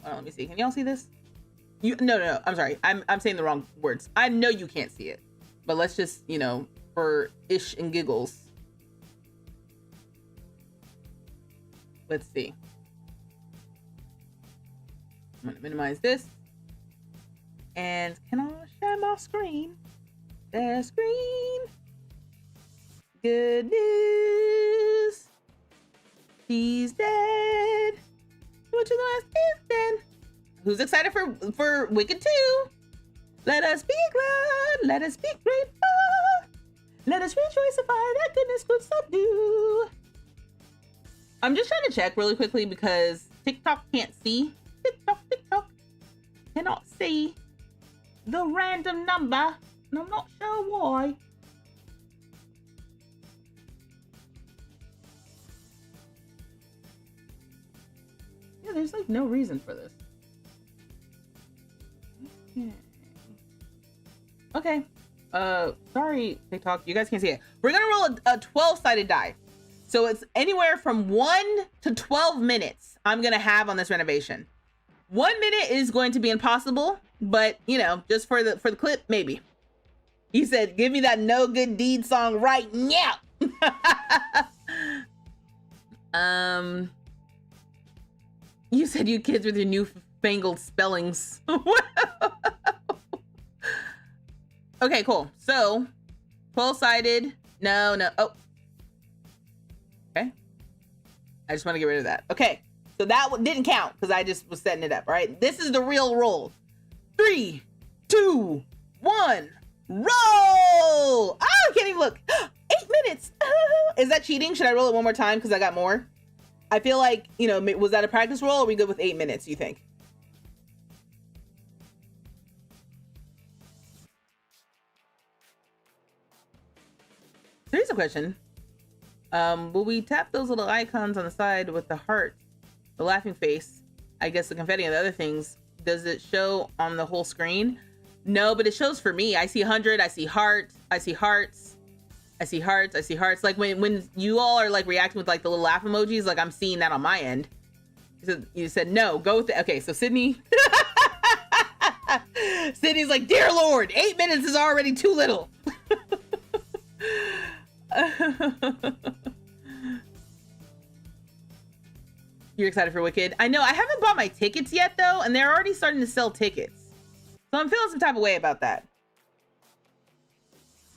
Hold on, let me see. Can y'all see this? No. I'm sorry. I'm saying the wrong words. I know you can't see it, but let's just, you know, for ish and giggles. Let's see. I'm gonna minimize this. And can I share my screen? The screen. Good news. She's dead. Which is the last instant. Who's excited for Wicked 2? Let us be glad. Let us be grateful. Let us rejoice and find that goodness could subdue. I'm just trying to check really quickly because TikTok can't see. TikTok cannot see the random number, and I'm not sure why. Yeah, there's like no reason for this. Okay. Sorry, TikTok, you guys can't see it. We're gonna roll a 12-sided die. So it's anywhere from 1 to 12 minutes I'm gonna have on this renovation. 1 minute is going to be impossible, but you know, just for the clip, maybe. He said, "Give me that no good deed song right now." You said you kids with your newfangled spellings. Okay, cool. So 12-sided. No, no. Oh. Okay. I just want to get rid of that. Okay. So that one didn't count because I just was setting it up. All right. This is the real roll. 3, 2, 1. Roll! Oh, I can't even look. 8 minutes. Is that cheating? Should I roll it one more time because I got more? I feel like, you know, was that a practice roll or are we good with 8 minutes, you think? Here's a question. Will we tap those little icons on the side with the heart, the laughing face, I guess the confetti and the other things? Does it show on the whole screen? No, but it shows for me. I see 100, I see heart, I see hearts, I see hearts, I see hearts. Like when you all are like reacting with like the little laugh emojis, like I'm seeing that on my end. You said no, go with it. Okay, so Sydney. Sydney's like, dear Lord, 8 minutes is already too little. You're excited for Wicked? I know, I haven't bought my tickets yet though, and they're already starting to sell tickets. So I'm feeling some type of way about that.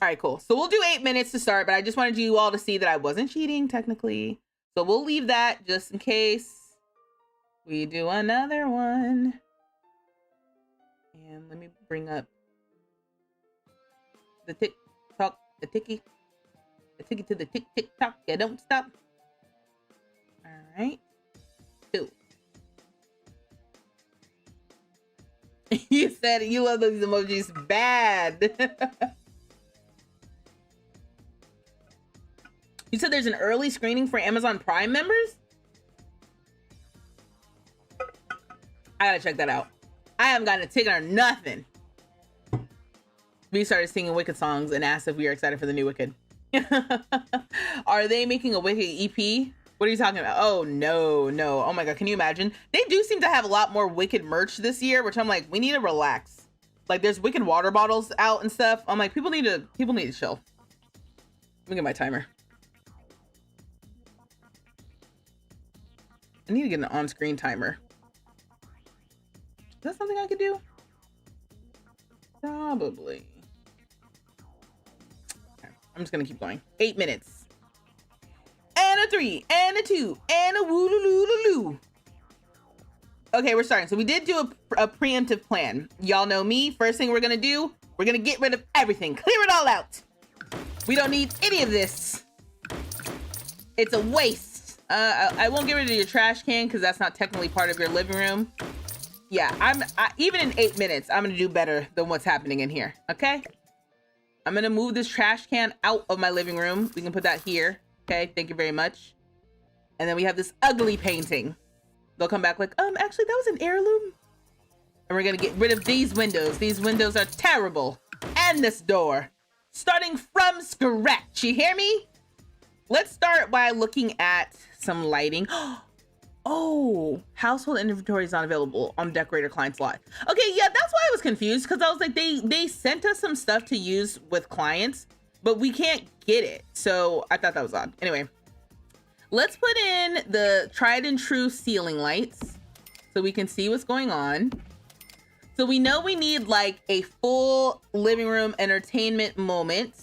All right, cool. So we'll do 8 minutes to start, but I just wanted you all to see that I wasn't cheating technically. So we'll leave that just in case we do another one. And let me bring up the tick tock, the ticky to the tick tick tock. Yeah, don't stop. All right. 2. You said you love those emojis bad. You said there's an early screening for Amazon Prime members? I gotta check that out. I haven't gotten a ticket or nothing. We started singing Wicked songs and asked if we are excited for the new Wicked. Are they making a Wicked EP? What are you talking about? Oh, no. Oh my God, can you imagine? They do seem to have a lot more Wicked merch this year, which I'm like, we need to relax. Like there's Wicked water bottles out and stuff. I'm like, people need to chill. Let me get my timer. I need to get an on-screen timer. Is that something I could do? Probably. Okay, I'm just gonna keep going. 8 minutes. And a 3, and a 2, and a woo-loo-loo-loo-loo. Okay, we're starting. So we did do a preemptive plan. Y'all know me. First thing we're gonna do, we're gonna get rid of everything. Clear it all out. We don't need any of this. It's a waste. I won't get rid of your trash can because that's not technically part of your living room. Yeah, even in 8 minutes, I'm gonna do better than what's happening in here, okay? I'm gonna move this trash can out of my living room. We can put that here, okay? Thank you very much. And then we have this ugly painting. They'll come back like, actually, that was an heirloom. And we're gonna get rid of these windows. These windows are terrible. And this door. Starting from scratch, you hear me? Let's start by looking at some lighting. Oh, household inventory is not available on Decorator client slot. Okay, yeah, that's why I was confused because I was like, they sent us some stuff to use with clients, but we can't get it. So I thought that was odd. Anyway, let's put in the tried and true ceiling lights so we can see what's going on. So we know we need like a full living room entertainment moment.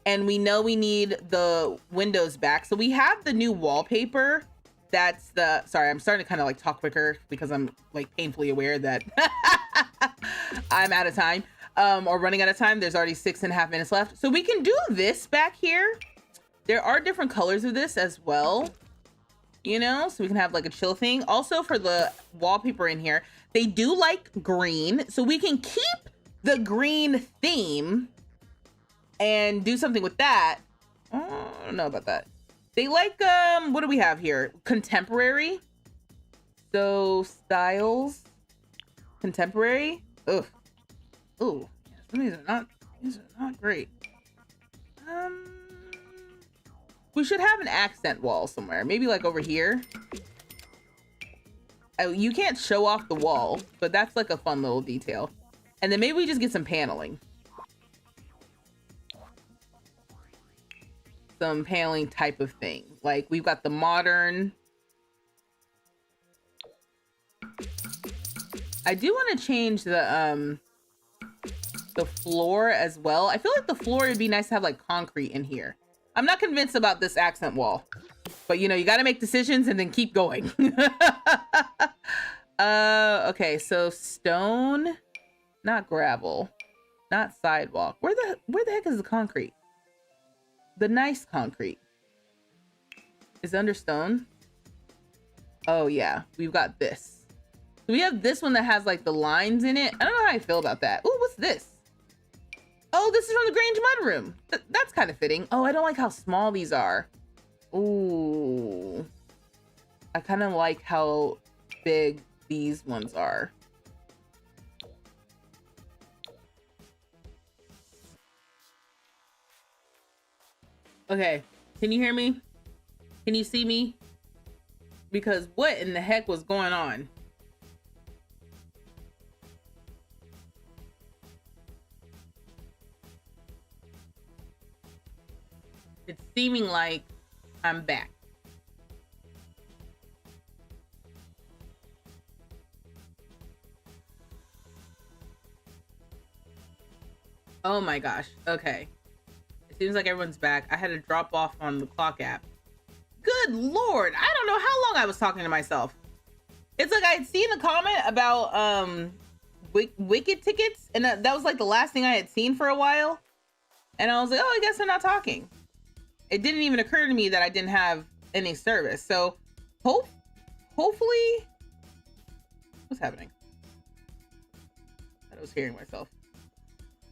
And we know we need the windows back. So we have the new wallpaper. That's the, sorry, I'm starting to kind of like talk quicker because I'm like painfully aware that I'm out of time or running out of time. There's already 6.5 minutes left. So we can do this back here. There are different colors of this as well, you know, so we can have like a chill thing. Also for the wallpaper in here, they do like green. So we can keep the green theme and do something with that. I don't know about that. They like, what do we have here? Contemporary. So styles, contemporary. Ugh. Ooh, these are not great. We should have an accent wall somewhere. Maybe like over here. Oh, you can't show off the wall, but that's like a fun little detail. And then maybe we just get some paneling. Some paneling type of thing. Like we've got the modern. I do want to change the the floor as well. I feel like the floor would be nice to have like concrete in here. I'm not convinced about this accent wall, but you know, you got to make decisions and then keep going. Okay, so stone, not gravel, not sidewalk. Where the heck is the concrete? The nice concrete is under stone. Oh yeah, we've got this. So we have this one that has like the lines in it. I don't know how I feel about that. Oh, what's this? Oh, this is from the Grange Mudroom. That's kind of fitting. Oh, I don't like how small these are. Ooh. I kind of like how big these ones are. Okay, can you hear me? Can you see me? Because what in the heck was going on? It's seeming like I'm back. Oh my gosh. Okay. It seems like everyone's back. I had to drop off on the clock app. Good Lord. I don't know how long I was talking to myself. It's like I had seen a comment about Wicked tickets, and that was like the last thing I had seen for a while. And I was like, oh, I guess they're not talking. It didn't even occur to me that I didn't have any service. So hopefully, what's happening? I was hearing myself.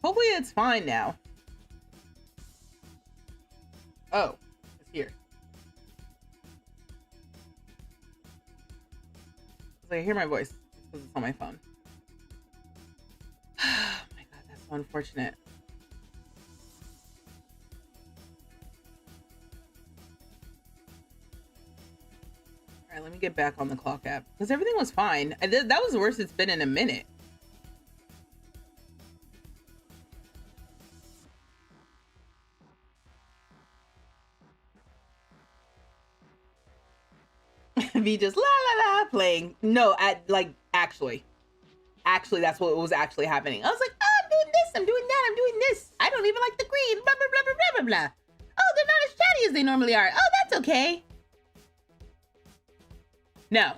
Hopefully it's fine now. Oh, it's here. It's like I hear my voice because it's on my phone. Oh my God, that's so unfortunate. All right, let me get back on the clock app because everything was fine. That was the worst it's been in a minute. Be just la la la playing. No, actually that's what was actually happening. I was like, oh, I'm doing this, I'm doing that, I'm doing this. I don't even like the green. Blah blah blah blah blah blah blah. Oh, they're not as chatty as they normally are. Oh, that's okay. No.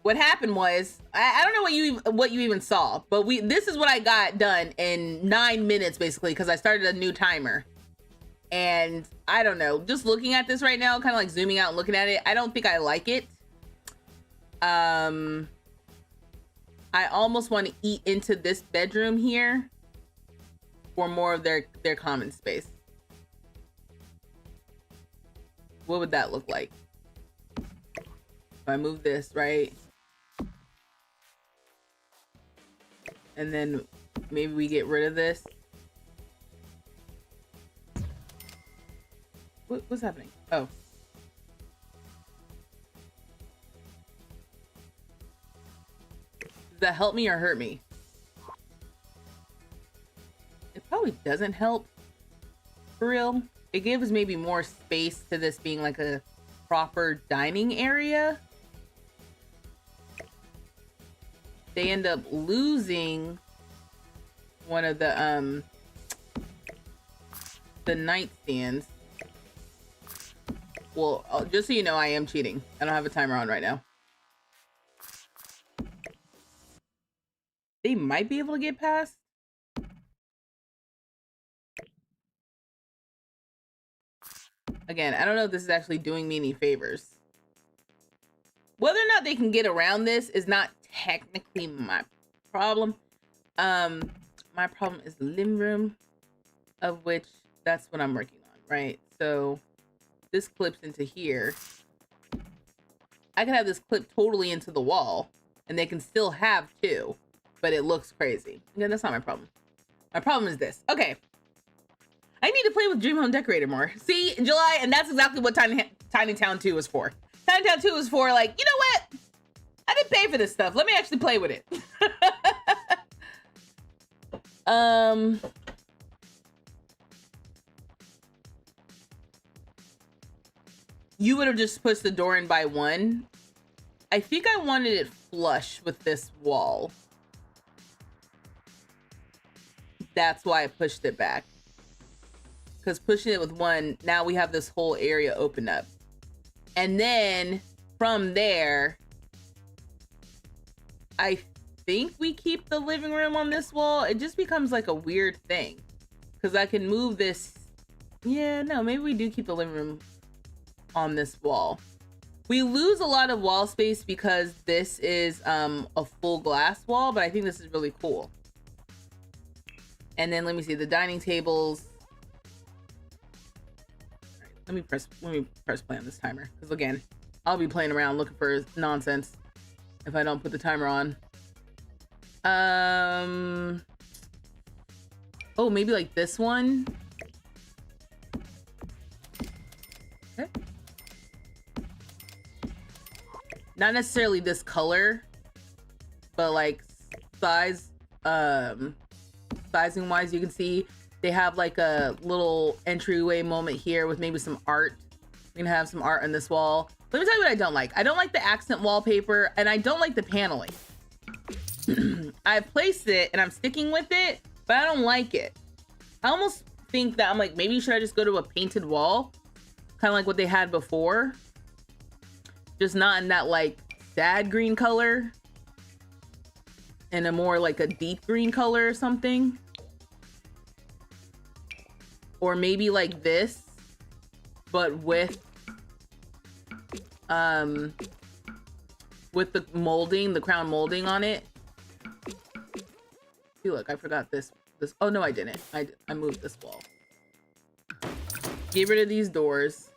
What happened was I don't know what you even saw, but this is what I got done in 9 minutes basically because I started a new timer. And I don't know, just looking at this right now, kind of like zooming out and looking at it, I don't think I like it. I almost want to eat into this bedroom here for more of their common space. What would that look like? If I move this, right? And then maybe we get rid of this. What's happening? Oh. Does that help me or hurt me? It probably doesn't help. For real. It gives maybe more space to this being like a proper dining area. They end up losing one of the nightstands. Well, just so you know, I am cheating. I don't have a timer on right now. They might be able to get past. Again, I don't know if this is actually doing me any favors. Whether or not they can get around this is not technically my problem. My problem is the living room, of which that's what I'm working on, right? So this clips into here. I could have this clip totally into the wall and they can still have two, but it looks crazy. Yeah, that's not my problem. My problem is this. Okay. I need to play with Dream Home Decorator more. See, in July, and that's exactly what Tiny Town 2 was for. Tiny Town 2 was for like, you know what? I didn't pay for this stuff. Let me actually play with it. You would have just pushed the door in by one. I think I wanted it flush with this wall. That's why I pushed it back. Because pushing it with one, now we have this whole area open up. And then from there, I think we keep the living room on this wall. It just becomes like a weird thing. Because I can move this. Yeah, no, maybe we do keep the living room on this wall. We lose a lot of wall space because this is a full glass wall, but I think this is really cool. And then let me see the dining tables. All right, let me press play on this timer, because again, I'll be playing around looking for nonsense if I don't put the timer on. Oh, maybe like this one. Okay. Not necessarily this color, but like size, sizing wise, you can see they have like a little entryway moment here with maybe some art. We're gonna have some art on this wall. Let me tell you what I don't like. I don't like the accent wallpaper, and I don't like the paneling. I placed it and I'm sticking with it, but I don't like it. I almost think that I'm like, maybe should I just go to a painted wall? Kind of like what they had before. Just not in that like sad green color, and a more like a deep green color or something. Or maybe like this, but with the molding, the crown molding on it. See, look, I forgot this. Oh no, I didn't. I moved this wall. Get rid of these doors.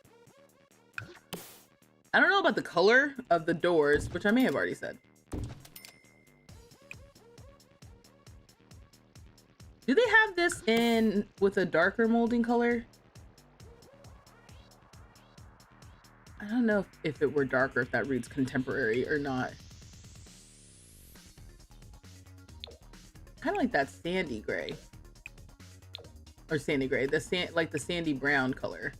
I don't know about the color of the doors, which I may have already said. Do they have this in with a darker molding color? I don't know if it were darker, if that reads contemporary or not. Kind of like that sandy gray. Or sandy gray, like the sandy brown color.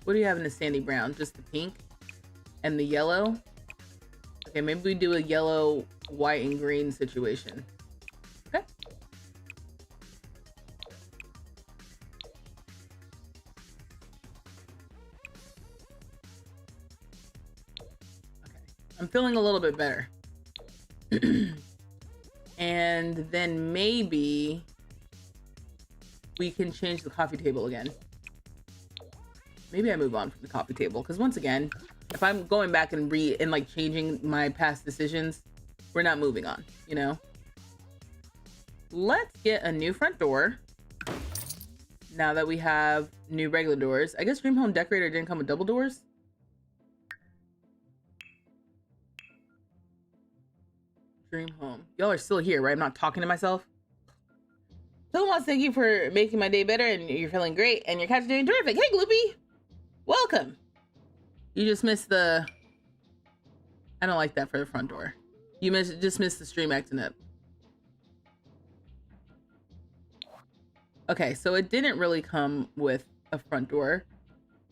What do you have in the sandy brown? Just the pink and the yellow? Okay, maybe we do a yellow, white, and green situation. Okay. Okay, I'm feeling a little bit better. And then maybe we can change the coffee table again. Maybe I move on from the coffee table, because once again, if I'm going back and like changing my past decisions, we're not moving on, you know? Let's get a new front door. Now that we have new regular doors. I guess Dream Home Decorator didn't come with double doors. Dream Home. Y'all are still here, right? I'm not talking to myself. Someone wants to thank you for making my day better, and you're feeling great, and your cat's doing terrific. Hey, Gloopy! Welcome! You just missed the... I don't like that for the front door. You just missed the stream acting up. Okay, so it didn't really come with a front door.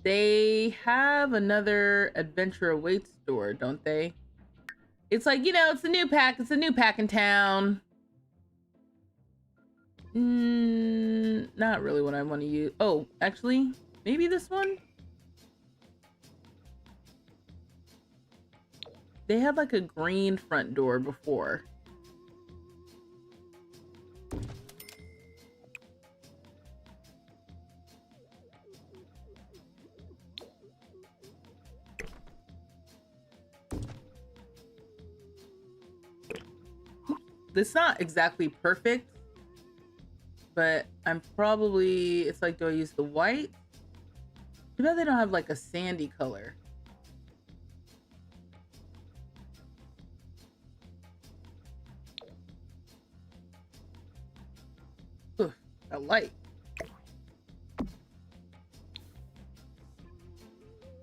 They have another Adventure Awaits door, don't they? It's like, you know, it's a new pack. It's a new pack in town. Not really what I want to use. Oh, actually, maybe this one? They had like a green front door before. It's not exactly perfect, but I'm probably, it's like, do I use the white? Too bad they don't have like a sandy color. Ugh, a light.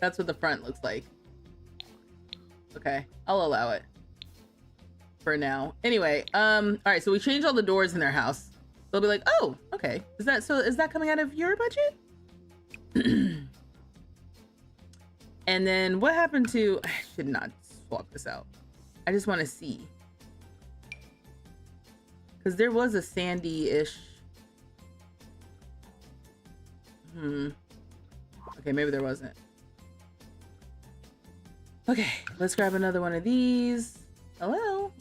That's what the front looks like. Okay, I'll allow it for now. Anyway, all right, so we changed all the doors in their house. They'll be like, oh, okay. Is that coming out of your budget? And then what happened to, I should not swap this out. I just want to see. Because there was a sandy-ish. Okay, maybe there wasn't. Okay, let's grab another one of these. Hello.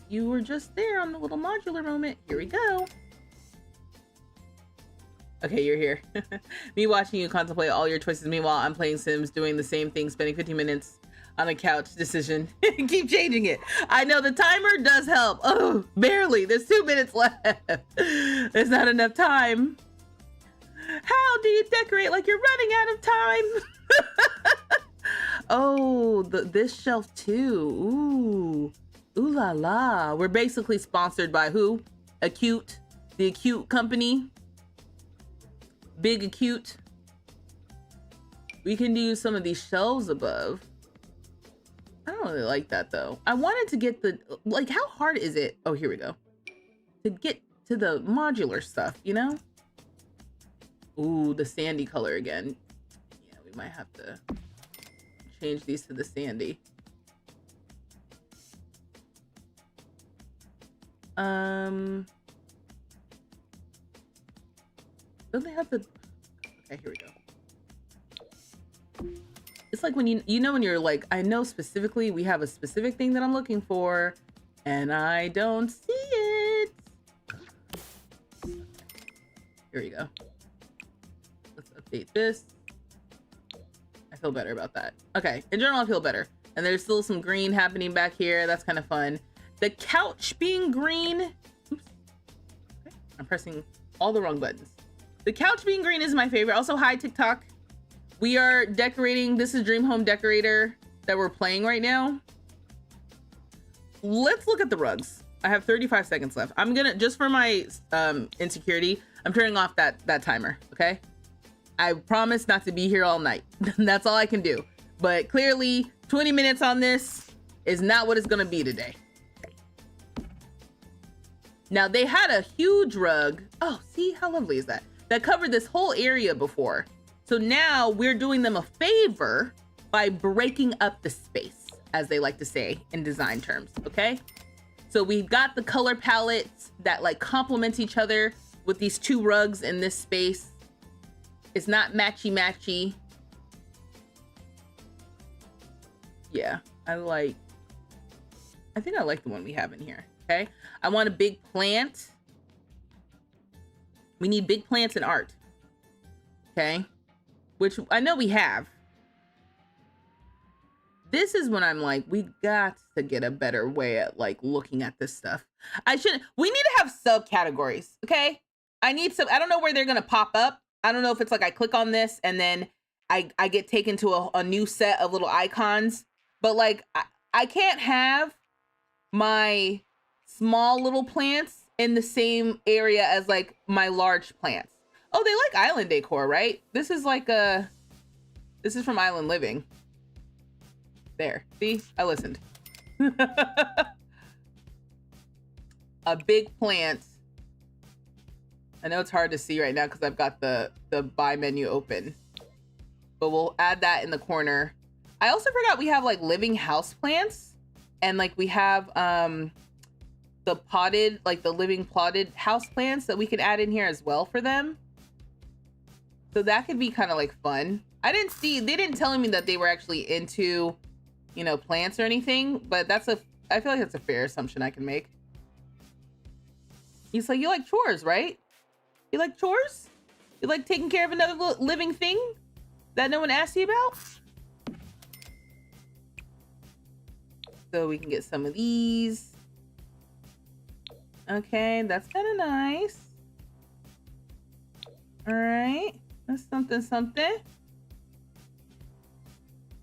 You were just there on the little modular moment. Here we go. Okay, you're here. Me watching you contemplate all your choices. Meanwhile, I'm playing Sims, doing the same thing, spending 15 minutes on a couch decision. Keep changing it. I know the timer does help. Oh, barely. There's 2 minutes left. There's not enough time. How do you decorate like you're running out of time? Oh, this shelf too. Ooh la la. We're basically sponsored by who? Acute. The Acute company. Big Acute. We can use some of these shelves above. I don't really like that though. I wanted to get the, like, how hard is it? Oh, here we go. To get to the modular stuff, you know? Ooh, the sandy color again. Yeah, we might have to change these to the sandy. Don't they have the, okay, here we go. It's like when you know when you're like, I know specifically we have a specific thing that I'm looking for and I don't see it. Here we go. Let's update this. I feel better about that. Okay, in general I feel better. And there's still some green happening back here. That's kind of fun. The couch being green. Oops. Okay, I'm pressing all the wrong buttons. The couch being green is my favorite. Also, hi TikTok. We are decorating. This is Dream Home Decorator that we're playing right now. Let's look at the rugs. I have 35 seconds left. I'm gonna, just for my insecurity, I'm turning off that timer, okay? I promise not to be here all night. That's all I can do. But clearly 20 minutes on this is not what it's gonna be today. Now they had a huge rug. Oh, see how lovely is that? That covered this whole area before. So now we're doing them a favor by breaking up the space, as they like to say in design terms, okay? So we've got the color palettes that like complement each other with these two rugs in this space. It's not matchy-matchy. Yeah, I think I like the one we have in here, okay? I want a big plant. We need big plants and art, okay? Which I know we have. This is when I'm like, we got to get a better way at like looking at this stuff. We need to have subcategories, okay? I don't know where they're gonna pop up. I don't know if it's like I click on this and then I get taken to a new set of little icons, but like I can't have my small little plants in the same area as like my large plants. Oh, they like island decor, right? This is like this is from Island Living. There, see, I listened. A big plant. I know it's hard to see right now because I've got the buy menu open, but we'll add that in the corner. I also forgot we have like living house plants, and like we have the potted, like the living plotted house plants that we can add in here as well for them. So that could be kind of like fun. They didn't tell me that they were actually into, you know, plants or anything, but I feel like that's a fair assumption I can make. He's like, you like chores, right? You like chores? You like taking care of another living thing that no one asked you about? So we can get some of these. Okay, that's kind of nice. All right, that's something.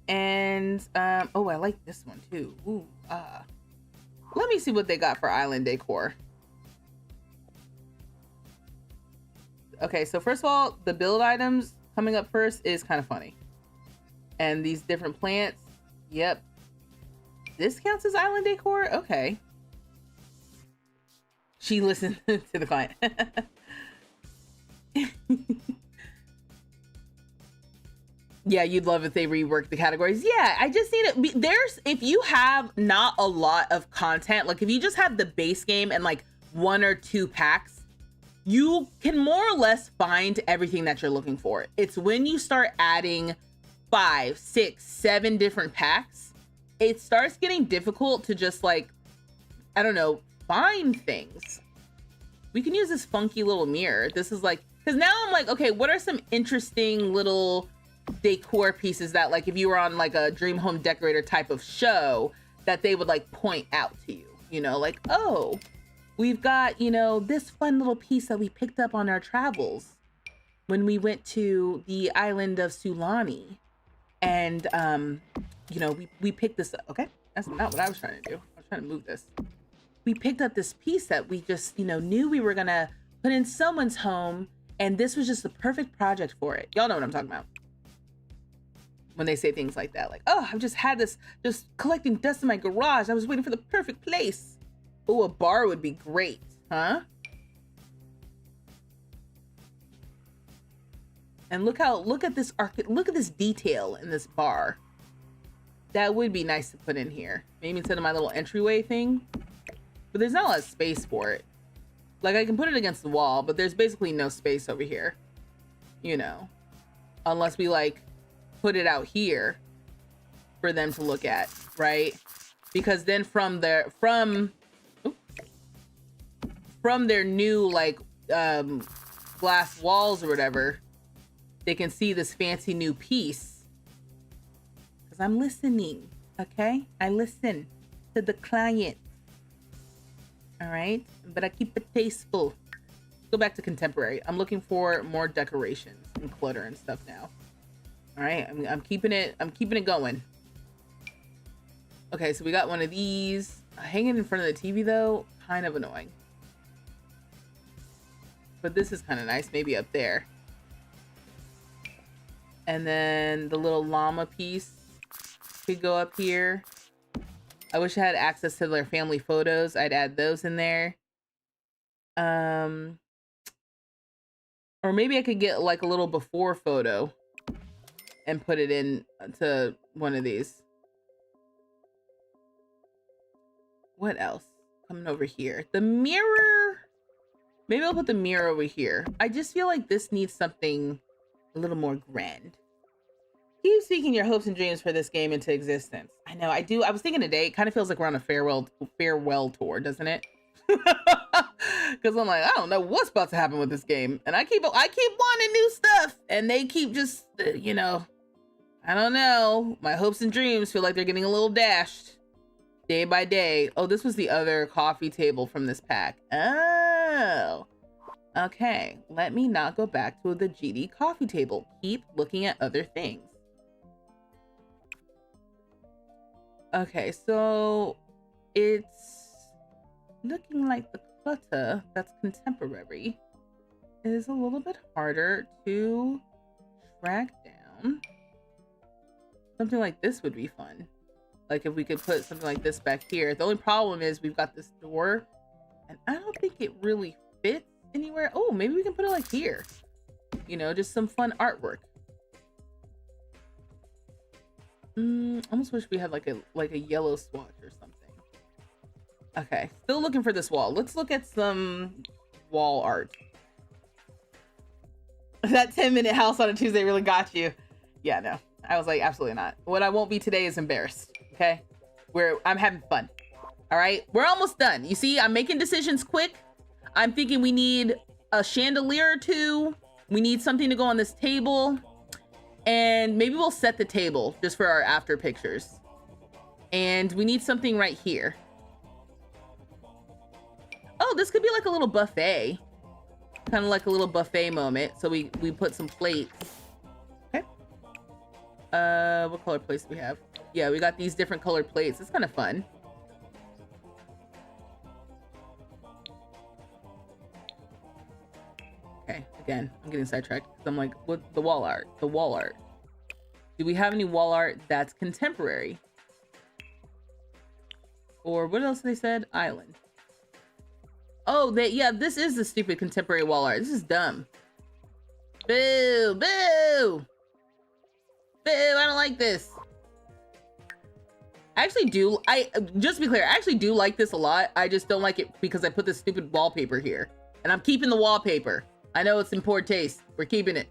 And oh, I like this one too. Ooh, let me see what they got for island decor. Okay, so first of all, the build items coming up first is kind of funny. And these different plants, yep. This counts as island decor? Okay. She listened to the client. Yeah, you'd love if they reworked the categories. Yeah, I just need it. If you have not a lot of content, like if you just have the base game and like 1 or 2 packs, you can more or less find everything that you're looking for. It's when you start adding 5, 6, 7 different packs, it starts getting difficult to just like, I don't know, find things. We can use this funky little mirror. This is like, because now I'm like, okay, what are some interesting little decor pieces that like if you were on like a Dream Home Decorator type of show that they would like point out to you, you know, like, oh, we've got, you know, this fun little piece that we picked up on our travels when we went to the island of Sulani. And, you know, we picked this up. Okay, that's not what I was trying to do. I was trying to move this. We picked up this piece that we just, you know, knew we were going to put in someone's home. And this was just the perfect project for it. Y'all know what I'm talking about. When they say things like that, like, oh, I've just had this, just collecting dust in my garage. I was waiting for the perfect place. Oh, a bar would be great, huh? And look at this detail in this bar. That would be nice to put in here. Maybe instead of my little entryway thing. But there's not a lot of space for it. Like I can put it against the wall, but there's basically no space over here. You know, unless we like put it out here for them to look at, right? Because then from their new like glass walls or whatever, they can see this fancy new piece. Because I'm listening, okay? I listen to the client. All right, but I keep it tasteful. Go back to contemporary. I'm looking for more decorations and clutter and stuff now. All right, I'm keeping it going. Okay, so we got one of these hanging in front of the TV though, kind of annoying. But this is kind of nice, maybe up there. And then the little llama piece could go up here. I wish I had access to their family photos. I'd add those in there. Or maybe I could get like a little before photo and put it in to one of these. What else? Coming over here. The mirror. Maybe I'll put the mirror over here. I just feel like this needs something a little more grand. Keep speaking your hopes and dreams for this game into existence. I know, I do. I was thinking today, it kind of feels like we're on a farewell tour, doesn't it? Because I'm like, I don't know what's about to happen with this game. And I keep wanting new stuff. And they keep just, you know, I don't know. My hopes and dreams feel like they're getting a little dashed day by day. Oh, this was the other coffee table from this pack. Oh, okay. Let me not go back to the GD coffee table. Keep looking at other things. Okay, so it's looking like the clutter that's contemporary is a little bit harder to track down. Something like this would be fun. Like if we could put something like this back here. The only problem is we've got this door and I don't think it really fits anywhere. Oh, maybe we can put it like here. You know, just some fun artwork. Almost wish we had like a yellow swatch or something. Okay, still looking for this wall. Let's look at some wall art. That 10-minute house on a Tuesday really got you. Yeah, no. I was like, absolutely not. What I won't be today is embarrassed. Okay? I'm having fun. All right? We're almost done. You see, I'm making decisions quick. I'm thinking we need a chandelier or two. We need something to go on this table. And maybe we'll set the table just for our after pictures. And we need something right here. Oh, this could be like a little buffet. Kind of like a little buffet moment. So we put some plates. Okay. What color plates do we have? Yeah, we got these different colored plates. It's kind of fun. Okay, again, I'm getting sidetracked because I'm like, what the wall art? The wall art. Do we have any wall art that's contemporary? Or what else they said? Island. Oh, yeah, this is the stupid contemporary wall art. This is dumb. Boo! Boo! Boo! I don't like this. I actually do. Just to be clear, I actually do like this a lot. I just don't like it because I put this stupid wallpaper here. And I'm keeping the wallpaper. I know it's in poor taste. We're keeping it.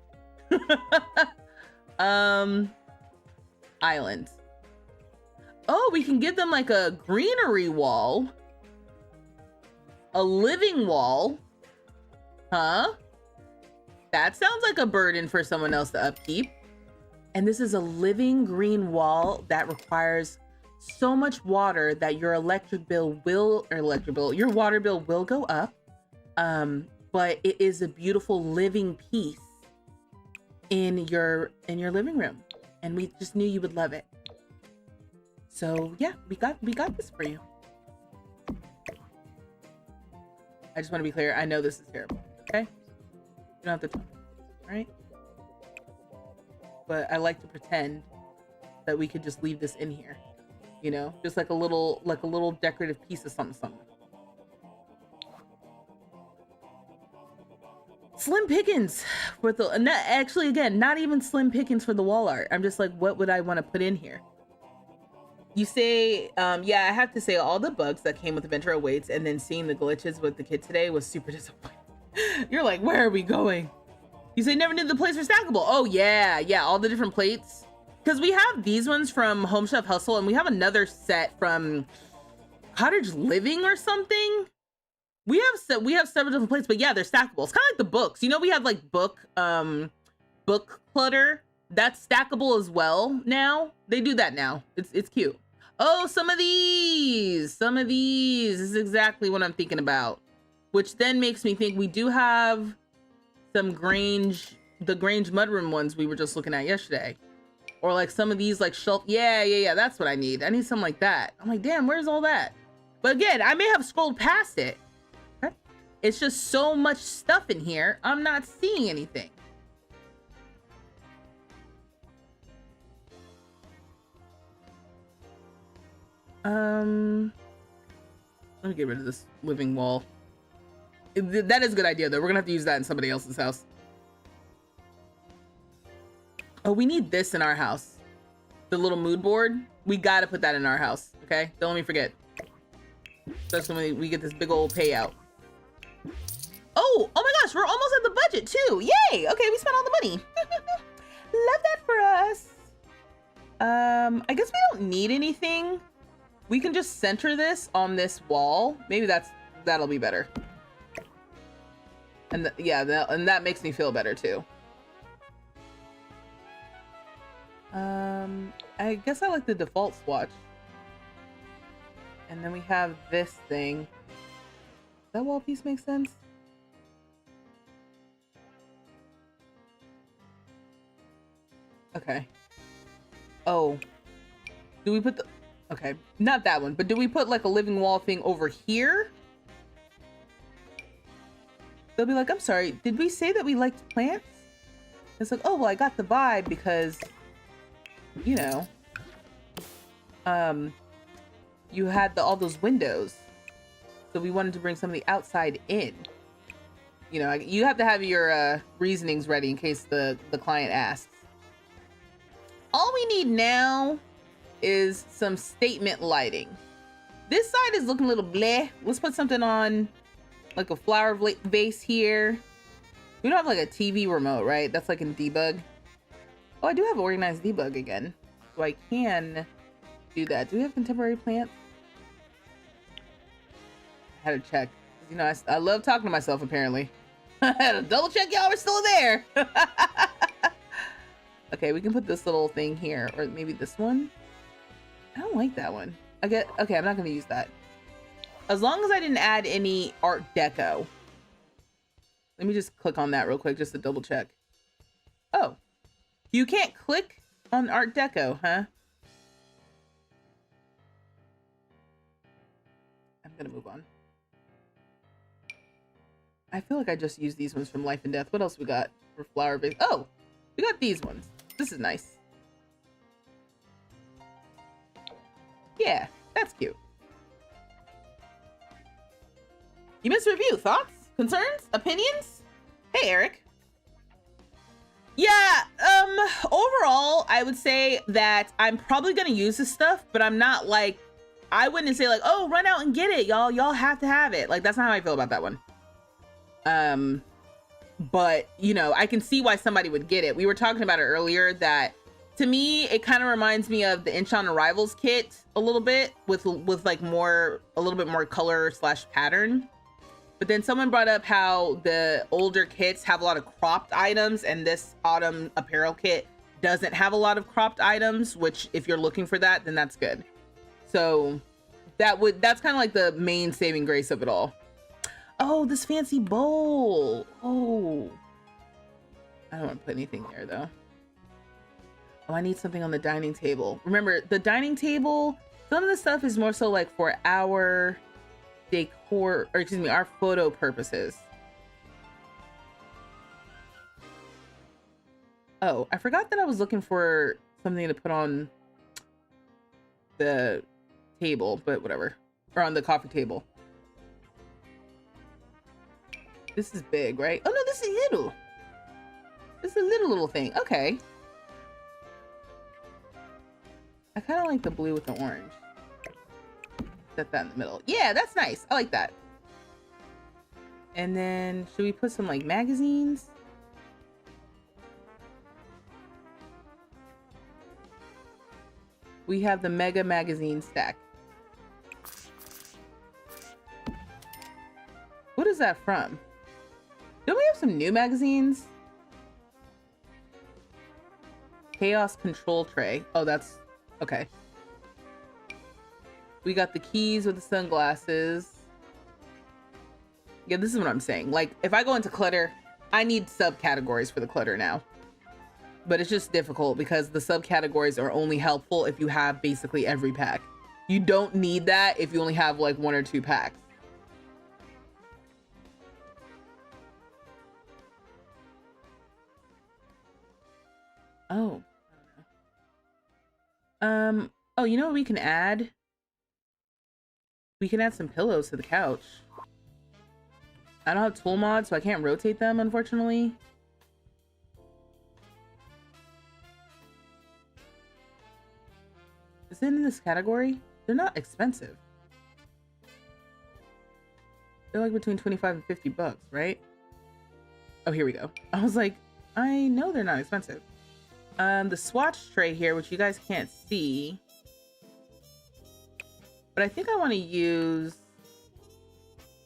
Island. Oh, we can give them like a greenery wall. A living wall. Huh? That sounds like a burden for someone else to upkeep. And this is a living green wall that requires so much water that your your water bill will go up. But it is a beautiful living piece in your living room. And we just knew you would love it. So yeah, we got this for you. I just want to be clear. I know this is terrible. Okay? You don't have to talk. All right? But I like to pretend that we could just leave this in here. You know, just like a little decorative piece of something. Slim pickings for the, actually, again, not even slim pickings for the wall art. I'm just like, what would I want to put in here? You say, yeah, I have to say all the bugs that came with Adventure Awaits and then seeing the glitches with the kid today was super disappointing. You're like, where are we going? You say never knew the plates were stackable. Oh yeah, all the different plates. Because we have these ones from Home Chef Hustle and we have another set from Cottage Living or something. We have several different plates, but yeah, they're stackable. It's kind of like the books. You know, we have like book clutter. That's stackable as well now. They do that now. It's cute. Oh, some of these. This is exactly what I'm thinking about. Which then makes me think we do have some the Grange mudroom ones we were just looking at yesterday. Or like some of these like shelf. Yeah, that's what I need. I need something like that. I'm like, damn, where's all that? But again, I may have scrolled past it. Okay. It's just so much stuff in here. I'm not seeing anything. Let me get rid of this living wall. That is a good idea though. We're gonna have to use that in somebody else's house. Oh, we need this in our house. The little mood board. We gotta put that in our house, okay? Don't let me forget. Especially when we get this big old payout. Oh my gosh, we're almost at the budget too. Yay! Okay, we spent all the money. Love that for us. I guess we don't need anything. We can just center this on this wall. Maybe that'll be better. And and that makes me feel better too. I guess I like the default swatch. And then we have this thing. Does that wall piece make sense? Okay. Oh. Do we put the... Okay, not that one, but do we put like a living wall thing over here? They'll be like, I'm sorry, did we say that we liked plants? It's like, oh, well, I got the vibe because, you know, you had all those windows. So we wanted to bring some of the outside in. You know, you have to have your reasonings ready in case the client asks. All we need now is some statement lighting. This side is looking a little bleh. Let's put something on like a flower vase here. We don't have like a TV remote, right? That's like in debug. Oh, I do have organized debug again. So I can do that. Do we have contemporary plants? I had to check. You know, I love talking to myself apparently. I had to double check y'all were still there. Okay, we can put this little thing here, or maybe this one. I don't like that one. Okay, I'm not gonna use that. As long as I didn't add any Art Deco. Let me just click on that real quick just to double check. Oh, you can't click on Art Deco, huh? I'm gonna move on. I feel like I just used these ones from Life and Death. What else we got for flower base? Oh, we got these ones. This is nice. Yeah, that's cute. You missed review. Thoughts? Concerns? Opinions? Hey, Eric. Yeah, overall, I would say that I'm probably gonna use this stuff, but I'm not like, I wouldn't say like, oh, run out and get it, y'all. Y'all have to have it. Like, that's not how I feel about that one. But you know, I can see why somebody would get it. We were talking about it earlier that to me, it kind of reminds me of the Enchant Arrivals kit a little bit with like a little bit more color slash pattern. But then someone brought up how the older kits have a lot of cropped items, and this autumn apparel kit doesn't have a lot of cropped items, which if you're looking for that, then that's good. So that's kind of like the main saving grace of it all. Oh, this fancy bowl. Oh, I don't want to put anything there though. Oh, I need something on the dining table. Remember, the dining table, some of the stuff is more so like for our decor, or excuse me, our photo purposes. Oh, I forgot that I was looking for something to put on the table, but whatever. Or on the coffee table. This is big, right? Oh no, this is little. This is a little thing. Okay. I kind of like the blue with the orange. Set that in the middle. Yeah, that's nice. I like that. And then should we put some like magazines? We have the mega magazine stack. What is that from? Don't we have some new magazines? Chaos control tray. Oh, that's okay. We got the keys with the sunglasses. Yeah, this is what I'm saying. Like, if I go into clutter, I need subcategories for the clutter now. But it's just difficult because the subcategories are only helpful if you have basically every pack. You don't need that if you only have like 1 or 2 packs. Oh. Oh, you know what we can add? We can add some pillows to the couch. I don't have tool mods, so I can't rotate them, unfortunately. Is it in this category? They're not expensive. They're like between 25 and 50 bucks, right? Oh, here we go. I was like, I know they're not expensive. The swatch tray here, which you guys can't see, but I think I want to use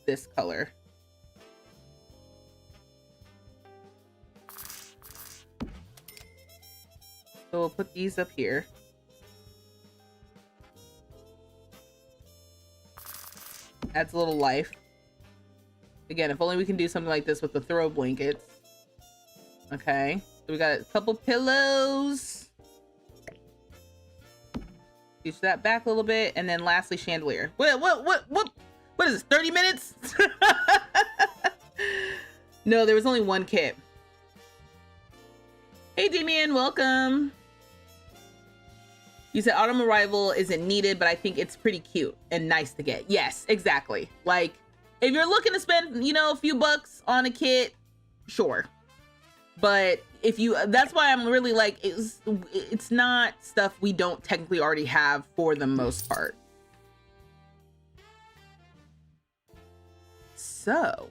this color. So we'll put these up here. Adds a little life. Again, if only we can do something like this with the throw blankets. Okay, so we got a couple pillows. Scooch that back a little bit, and then lastly, chandelier. What is this? 30 minutes? No, there was only one kit. Hey, Damien, welcome. You said autumn arrival isn't needed, but I think it's pretty cute and nice to get. Yes, exactly. Like, if you're looking to spend, you know, a few bucks on a kit, sure. But if you, that's why I'm really like, it's not stuff we don't technically already have for the most part. So,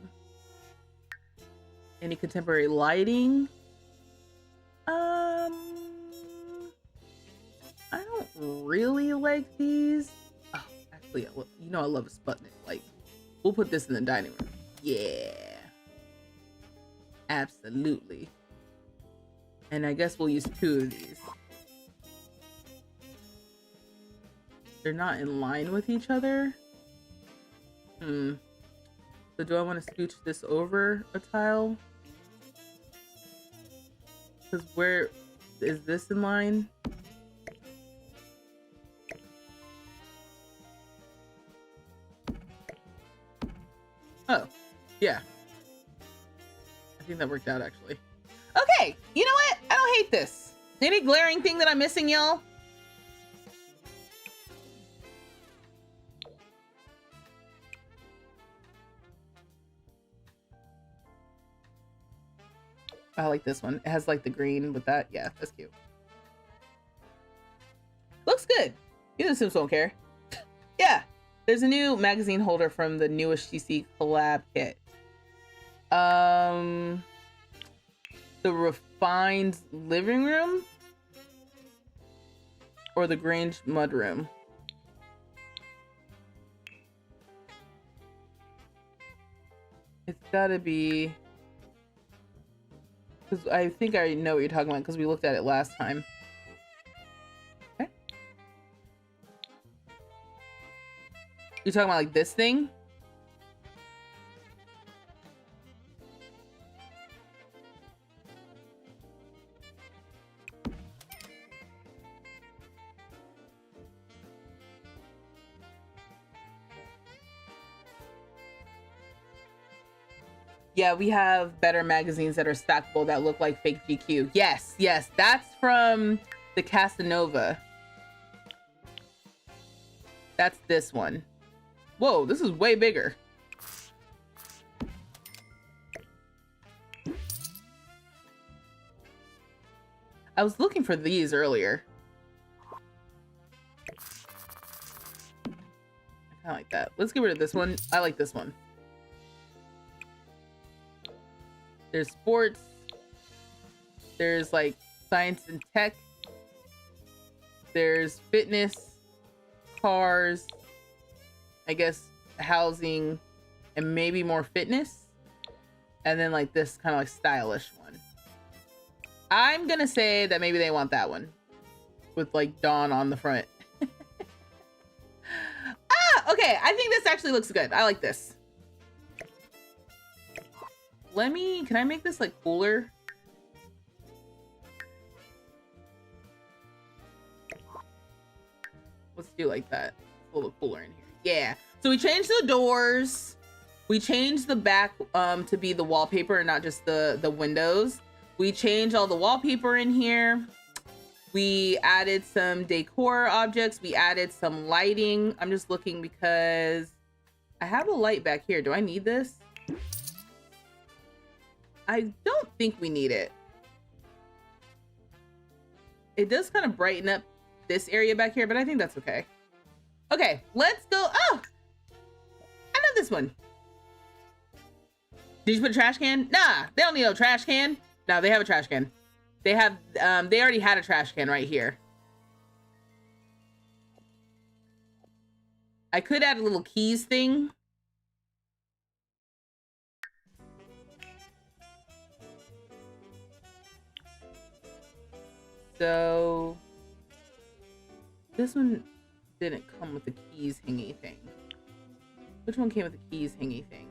any contemporary lighting? I don't really like these. Oh, actually, you know I love a Sputnik. Like, we'll put this in the dining room. Yeah. Absolutely. And I guess we'll use 2 of these. They're not in line with each other. So do I want to scooch this over a tile? Because where is this in line? Oh, yeah. I think that worked out actually. Okay, you know what? I don't hate this. Any glaring thing that I'm missing, y'all? I like this one. It has like the green with that. Yeah, that's cute. Looks good. You the Sims won't care. Yeah. There's a new magazine holder from the newest GC collab kit. The refined living room or the Grange mudroom. It's gotta be, because I think I know what you're talking about because we looked at it last time. Okay. You're talking about like this thing? Yeah, we have better magazines that are stackable that look like fake GQ. Yes, yes, that's from the Casanova. That's this one. Whoa, this is way bigger. I was looking for these earlier. I kind of like that. Let's get rid of this one. I like this one. There's sports. There's like science and tech. There's fitness, cars, I guess housing, and maybe more fitness. And then like this kind of like stylish one. I'm gonna say that maybe they want that one with like Dawn on the front. Ah, okay. I think this actually looks good. I like this. Can I make this like cooler? Let's do like that. It's a little cooler in here. Yeah. So we changed the doors. We changed the back to be the wallpaper and not just the windows. We changed all the wallpaper in here. We added some decor objects. We added some lighting. I'm just looking because I have a light back here. Do I need this? I don't think we need it. It does kind of brighten up this area back here, but I think that's okay. Okay, let's go. Oh, I love this one. Did you put a trash can? Nah, they don't need no trash can. No, they have a trash can. They have, they already had a trash can right here. I could add a little keys thing. So this one didn't come with the keys hingy thing. Which one came with the keys hingy thing?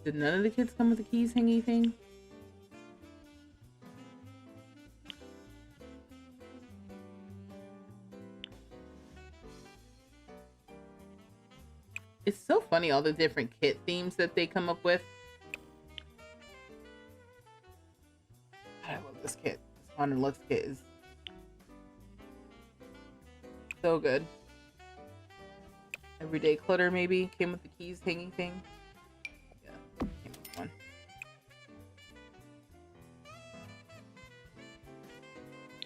Did none of the kids come with the keys hingy thing? It's so funny all the different kit themes that they come up with. I love this kit. This Haunted Lux kit is so good. Everyday Clutter maybe came with the keys hanging thing. Yeah, came with one.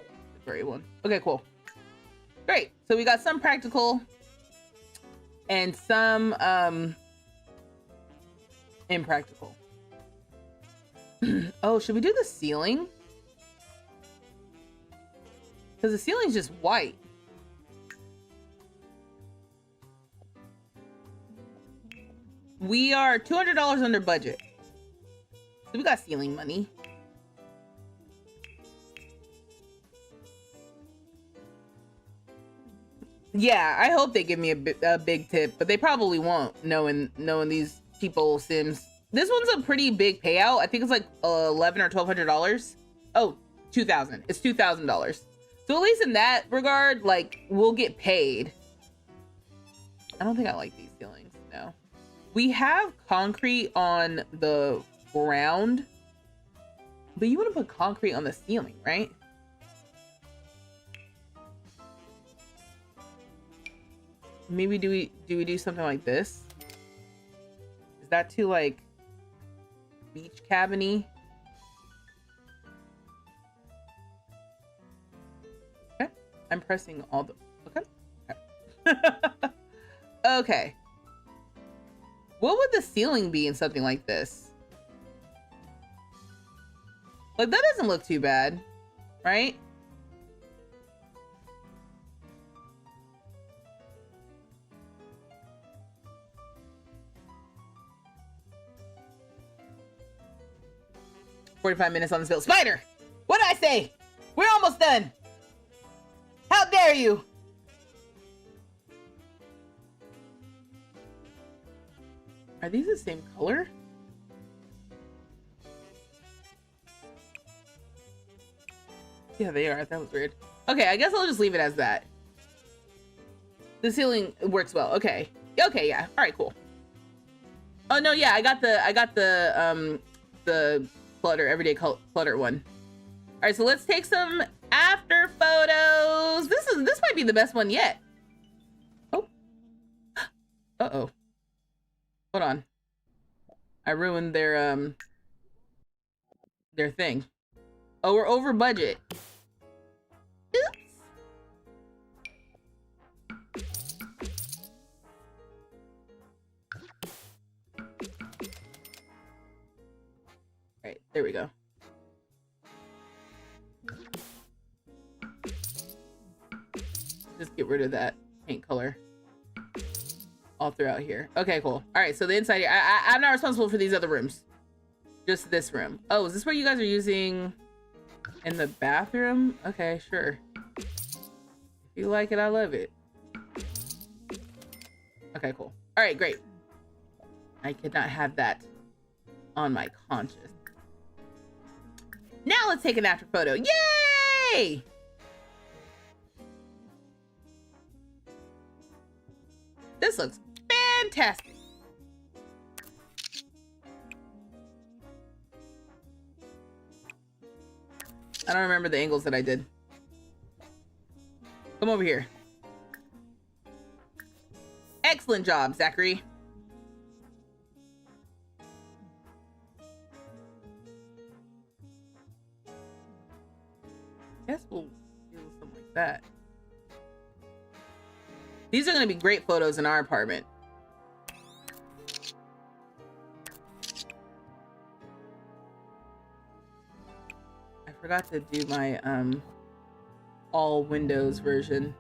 The gray one. Okay, cool. Great. So we got some practical and some impractical. Oh, should we do the ceiling? Because the ceiling's just white. We are $200 under budget. So we got ceiling money. Yeah, I hope they give me a big tip, but they probably won't, knowing these people Sims. This one's a pretty big payout. I think it's like $1,100 or $1,200. Oh, $2,000. It's $2,000. So at least in that regard, like, we'll get paid. I don't think I like these ceilings. No. We have concrete on the ground, but you want to put concrete on the ceiling, right? Maybe do we do something like this? that too like beach cabin-y? Okay. I'm pressing all the okay. Okay. What would the ceiling be in something like this? Like, that doesn't look too bad, right? "45 minutes on this bill." Spider! What did I say? We're almost done. How dare you? Are these the same color? Yeah, they are. That was weird. Okay, I guess I'll just leave it as that. The ceiling works well. Okay. Okay, yeah. All right, cool. Oh no, yeah, I got the clutter, everyday clutter one. All right, so let's take some after photos. This might be the best one yet. Oh. Uh-oh. Hold on. I ruined their thing. Oh, we're over budget. Oops. All right, there we go. Just get rid of that paint color all throughout here. Okay, cool. All right, so the inside here, I'm not responsible for these other rooms. Just this room. Oh, is this what you guys are using in the bathroom? Okay, sure. If you like it, I love it. Okay, cool. All right, great. I could not have that on my conscience. Now let's take an after photo. Yay! This looks fantastic. I don't remember the angles that I did. Come over here. Excellent job, Zachary. Guess we'll do something like that. These are going to be great photos in our apartment. I forgot to do my all windows version.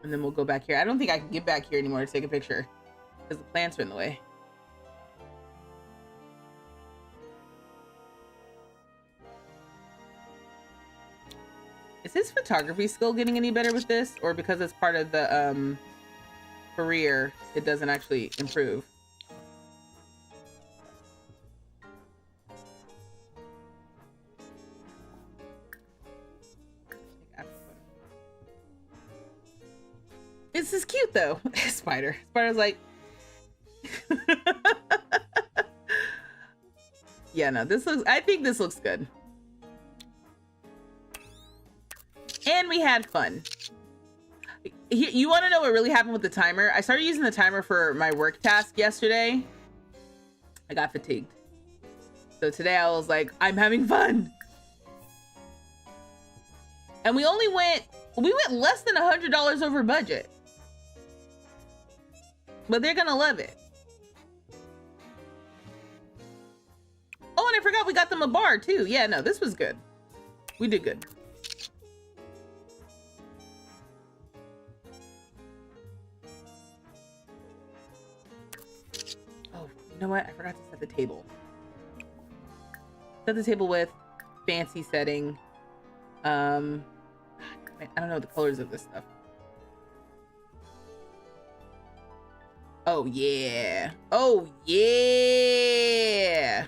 And then we'll go back here. I don't think I can get back here anymore to take a picture because the plants are in the way. Is his photography skill getting any better with this? Or because it's part of the career, it doesn't actually improve? This is cute though. Spider. Spider's like... Yeah, no, this looks... I think this looks good. And we had fun. You want to know what really happened with the timer? I started using the timer for my work task yesterday. I got fatigued. So today I was like, I'm having fun. And we went less than $100 over budget. But they're gonna love it. Oh, and I forgot we got them a bar too. Yeah, no, this was good. We did good. Oh, you know what? I forgot to set the table. Set the table with fancy setting. I don't know the colors of this stuff. Oh yeah. Oh yeah.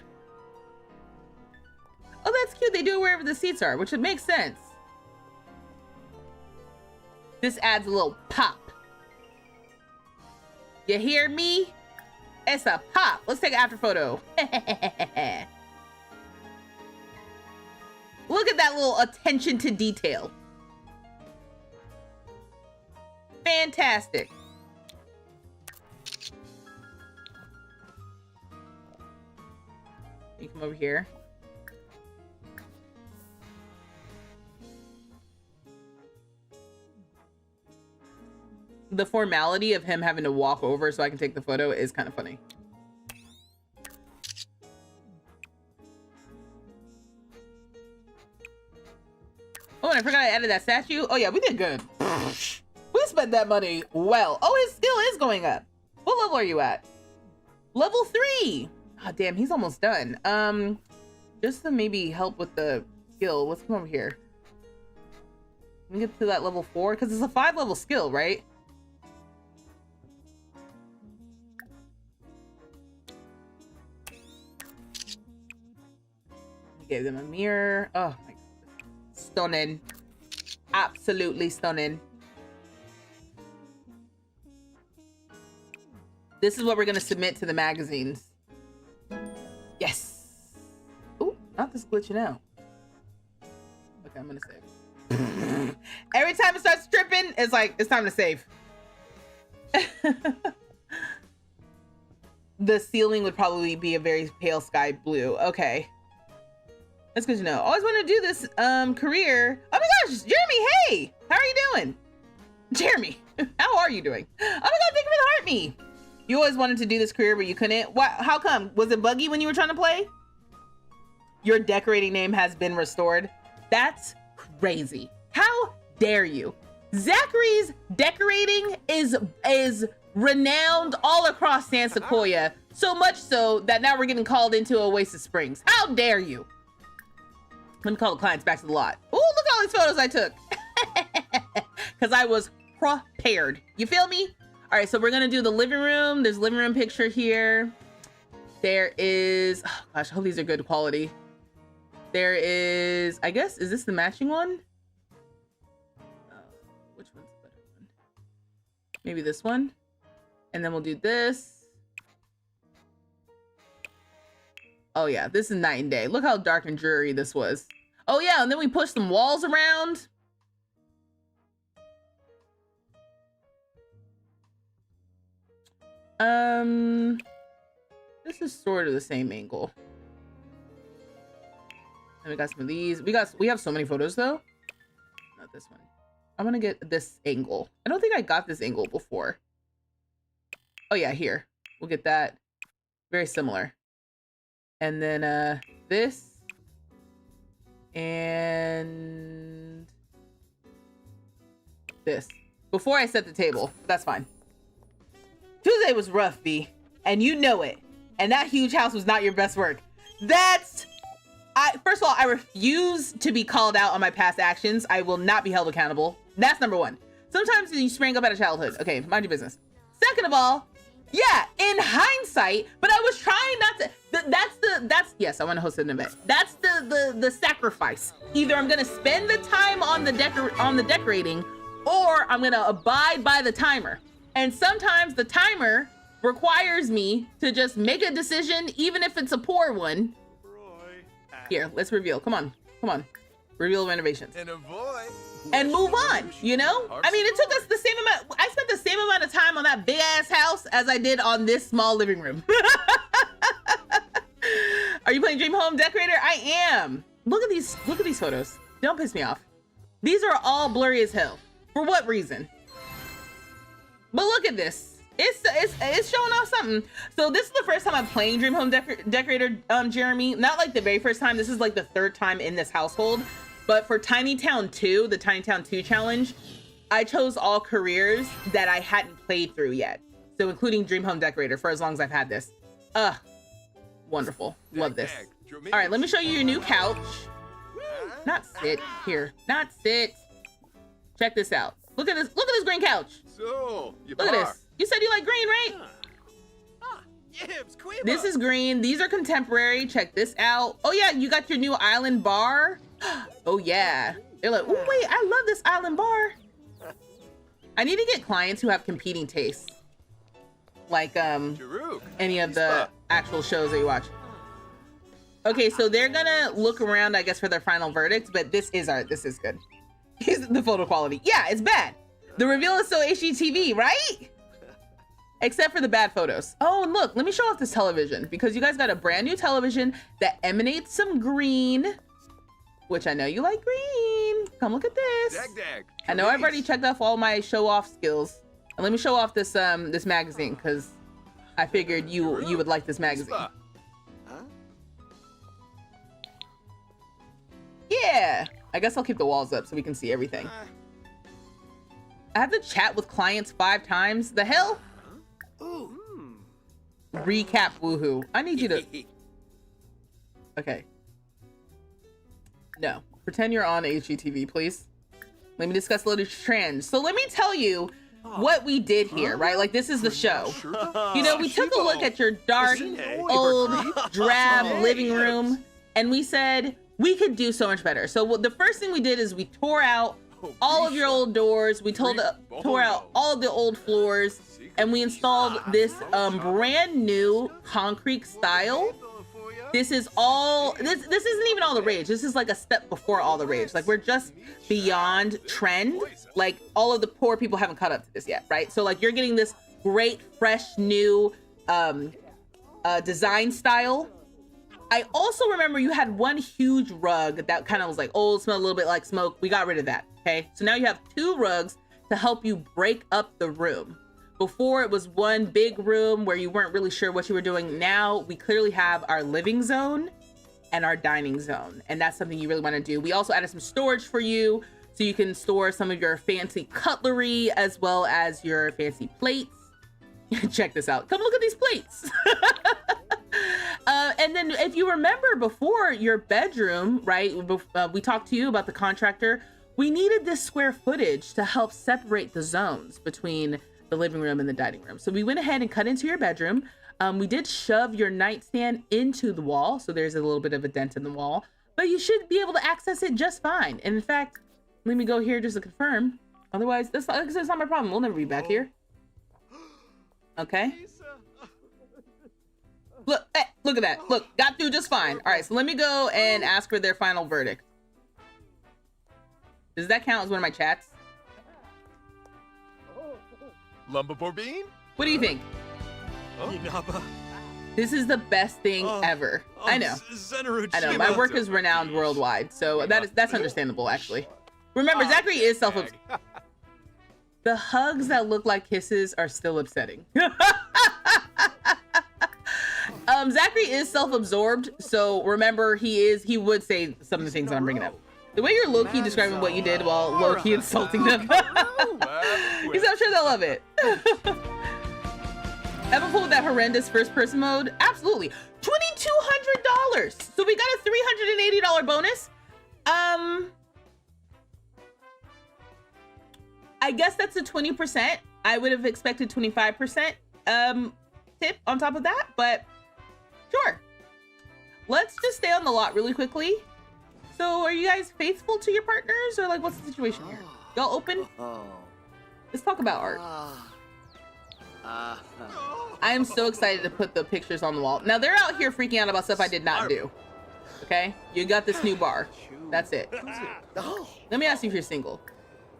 Oh, that's cute. They do it wherever the seats are, which would make sense. This adds a little pop. You hear me? It's a pop. Let's take an after photo. Look at that little attention to detail. Fantastic. You come over here. The formality of him having to walk over so I can take the photo is kind of funny. Oh, and I forgot I added that statue. Oh yeah, we did good. We spent that money well. Oh, his skill is going up. What level are you at? Level 3. Oh, damn, he's almost done. Just to maybe help with the skill, let's come over here. Let me get to that level 4, because it's a 5-level skill, right? Gave them a mirror. Oh my god. Stunning. Absolutely stunning. This is what we're going to submit to the magazines. Yes. Ooh, not this glitching out. Okay, I'm going to save. Every time it starts tripping, it's like, it's time to save. The ceiling would probably be a very pale sky blue. Okay. That's good to know. Always wanted to do this career. Oh my gosh, Jeremy, hey! How are you doing? Jeremy, how are you doing? Oh my god, thank you for the heart me. You always wanted to do this career, but you couldn't. What? How come? Was it buggy when you were trying to play? Your decorating name has been restored. That's crazy. How dare you? Zachary's decorating is renowned all across San Sequoia. So much so that now we're getting called into Oasis Springs. How dare you? Let me call the clients back to the lot. Oh, look at all these photos I took. Because I was prepared. You feel me? All right, so we're gonna do the living room. There's a living room picture here. There is, oh gosh, I hope these are good quality. There is, I guess, is this the matching one? Which one's the better one? Maybe this one. And then we'll do this. Oh yeah, this is night and day. Look how dark and dreary this was. Oh yeah, and then we pushed some walls around. This is sort of the same angle. And we got some of these. We have so many photos though. Not this one. I'm gonna get this angle. I don't think I got this angle before. Oh yeah, here. We'll get that. Very similar. And then this and this before I set the table. That's fine. Tuesday was rough, B, and you know it. And that huge house was not your best work. First of all, I refuse to be called out on my past actions. I will not be held accountable. That's number one. Sometimes you spring up out of childhood. Okay, mind your business. Second of all, yeah, in hindsight, but I was trying not to. Yes, I want to host an event. That's the sacrifice. Either I'm gonna spend the time on the decorating, or I'm gonna abide by the timer. And sometimes the timer requires me to just make a decision, even if it's a poor one. Here, let's reveal. Come on. Reveal renovations. And move on, you know? I mean, it took us the same amount. I spent the same amount of time on that big ass house as I did on this small living room. Are you playing Dream Home Decorator? I am. Look at these photos. Don't piss me off. These are all blurry as hell. For what reason? But look at this. It's showing off something. So this is the first time I'm playing Dream Home Decorator, Jeremy. Not like the very first time. This is like the third time in this household. But for Tiny Town 2, the Tiny Town 2 challenge, I chose all careers that I hadn't played through yet. So including Dream Home Decorator for as long as I've had this. Wonderful. Love this. All right, let me show you your new couch. Not sit. Here. Not sit. Check this out. Look at this. Look at this green couch. Look at this. You said you like green, right? This is green. These are contemporary. Check this out. Oh yeah, you got your new island bar. Oh yeah. They're like, oh wait, I love this island bar. I need to get clients who have competing tastes. Like any of the actual shows that you watch. Okay, so they're gonna look around, I guess, for their final verdict, but this is good. Here's the photo quality. Yeah, it's bad. The reveal is so HGTV, right? except for the bad photos. Oh, and look, let me show off this television because you guys got a brand new television that emanates some green, which I know you like green. Come look at this. Dag. I know I've already checked off all my show off skills. And let me show off this this magazine because I figured you would like this magazine. Yeah, I guess I'll keep the walls up so we can see everything. I have to chat with clients 5 times. The hell? Recap woohoo. I need you to... Okay. No. Pretend you're on HGTV, please. Let me discuss literature trends. So let me tell you what we did here, right? Like, this is the show. You know, we took a look at your dark, old, drab living room, and we said we could do so much better. So the first thing we did is we tore out all of your old doors. We tore out all of the old floors, and we installed this brand new concrete style. This is all, this isn't even all the rage. This is like a step before all the rage. Like, we're just beyond trend. Like, all of the poor people haven't caught up to this yet, right? So like, you're getting this great, fresh, new design style. I also remember you had one huge rug that kind of was like old, smelled a little bit like smoke. We got rid of that, okay? So now you have 2 rugs to help you break up the room. Before, it was one big room where you weren't really sure what you were doing. Now we clearly have our living zone and our dining zone, and that's something you really want to do. We also added some storage for you so you can store some of your fancy cutlery as well as your fancy plates. Check this out. Come look at these plates. And then if you remember before, your bedroom, right? We talked to you about the contractor. We needed this square footage to help separate the zones between the living room and the dining room. So we went ahead and cut into your bedroom. We did shove your nightstand into the wall, so there's a little bit of a dent in the wall, but you should be able to access it just fine. And in fact, let me go here just to confirm. Otherwise, that's not my problem. We'll never be back here. Okay. Look, hey, look at that. Look, got through just fine. All right, so let me go and ask for their final verdict. Does that count as one of my chats? Lumberboard bean? What do you think? This is the best thing ever. I know. I know. My work is renowned worldwide, so that's understandable, actually. Remember, Zachary is self-absorbed. The hugs that look like kisses are still upsetting. Zachary is self-absorbed, so remember, he would say some of the things that I'm bringing up. The way you're low-key describing what you did while low-key insulting them. Because I'm sure they'll love it. Ever pulled that horrendous first-person mode? Absolutely. $2,200. So we got a $380 bonus. I guess that's a 20%. I would have expected 25% tip on top of that, but sure. Let's just stay on the lot really quickly. So are you guys faithful to your partners, or like what's the situation here? Y'all open? Let's talk about art. I am so excited to put the pictures on the wall. Now they're out here freaking out about stuff I did not do. Okay? You got this new bar. That's it. Let me ask you if you're single.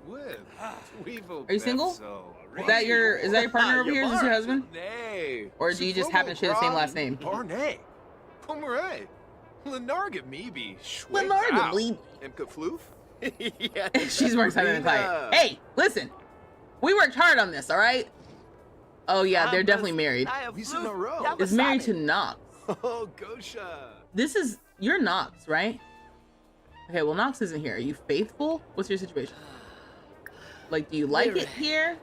Are you single? Is that your partner over here? Is this your husband? Or do you just happen to share the same last name? She's more excited than Clyde. Hey, listen. We worked hard on this, all right? Oh yeah, they're definitely married. Is married to Knox. You're Knox, right? Okay, well Knox isn't here. Are you faithful? What's your situation? Like, do you like it here?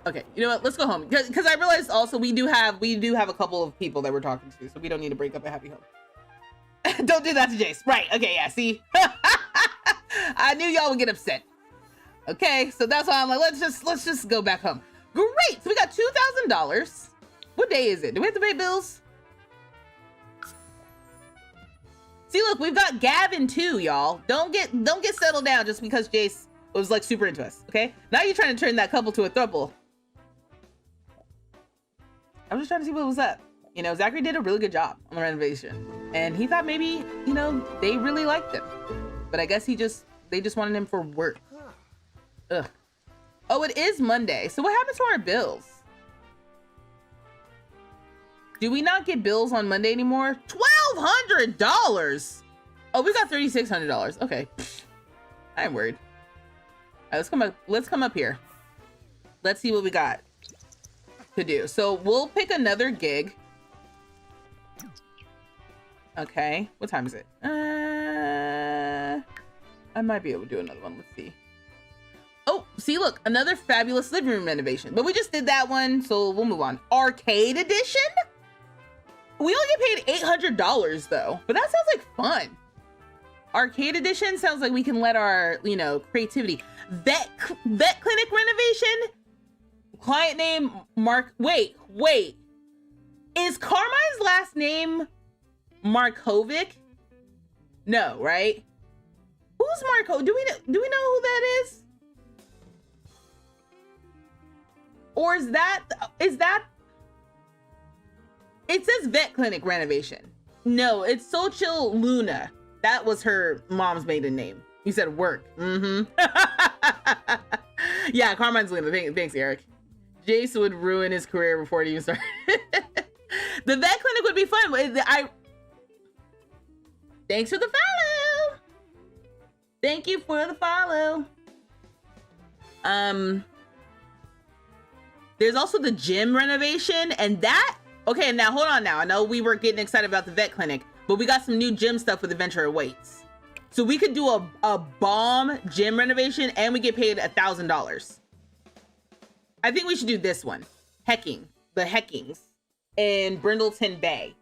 Okay, you know what? Let's go home. Because I realized also we do have a couple of people that we're talking to, so we don't need to break up a happy home. Don't do that to Jace. Right? Okay, yeah. See, I knew y'all would get upset. Okay, so that's why I'm like, let's just go back home. Great. So we got $2,000. What day is it? Do we have to pay bills? See, look, we've got Gavin too, y'all. Don't get settled down just because Jace was like super into us. Okay, now you're trying to turn that couple to a throuple. I'm just trying to see what was up. You know, Zachary did a really good job on the renovation, and he thought maybe, you know, they really liked him, but I guess they just wanted him for work. Ugh. Oh, it is Monday. So what happened to our bills? Do we not get bills on Monday anymore? $1,200. Oh, we got $3,600. Okay, I'm worried. All right, let's come up. Let's come up here. Let's see what we got to do. So we'll pick another gig. Okay, what time is it? I might be able to do another one. Let's see. Oh, see, look, another fabulous living room renovation. But we just did that one, so we'll move on. Arcade edition? We only get paid $800 though, but that sounds like fun. Arcade edition sounds like we can let our, you know, creativity. Vet clinic renovation? Client name, Mark, wait. Is Carmine's last name Markovic? No, right? Who's Marco? Do we know who that is? Or is that it says vet clinic renovation. No, it's Sochil Luna. That was her mom's maiden name. You said work. Mm-hmm. Yeah, Carmine's Luna. Thanks, Eric. Jace would ruin his career before it even started. The vet clinic would be fun. Thanks for the follow. Thank you for the follow. There's also the gym renovation, and that, okay, now hold on now. I know we were getting excited about the vet clinic, but we got some new gym stuff with Adventure Awaits. So we could do a bomb gym renovation and we get paid $1,000. I think we should do this one. The Heckings in Brindleton Bay.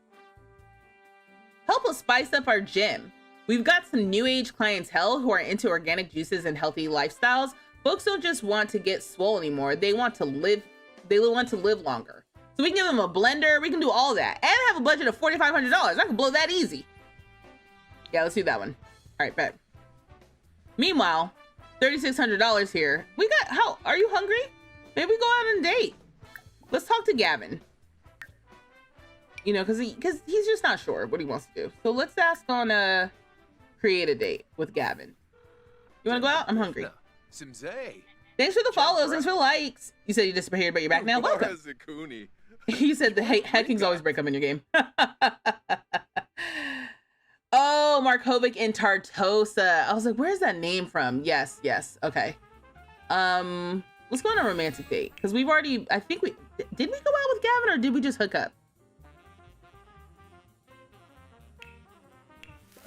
Help us spice up our gym. We've got some new age clientele who are into organic juices and healthy lifestyles. Folks don't just want to get swole anymore. They want to live longer. So we can give them a blender. We can do all that and have a budget of $4,500. I can blow that easy. Yeah, let's do that one. All right, bet. Meanwhile, $3,600 here. We got, how, are you hungry? Maybe we go out on a date. Let's talk to Gavin. You know, because he's just not sure what he wants to do. So let's ask on create a date with Gavin. You want to go out? I'm hungry. Thanks for the follows. Thanks for the likes. You said you disappeared, but you're back now. Welcome. You said the hackings always break up in your game. Oh, Markovic in Tartosa. I was like, where's that name from? Yes. Okay. Let's go on a romantic date because we've already. I think did we go out with Gavin or did we just hook up?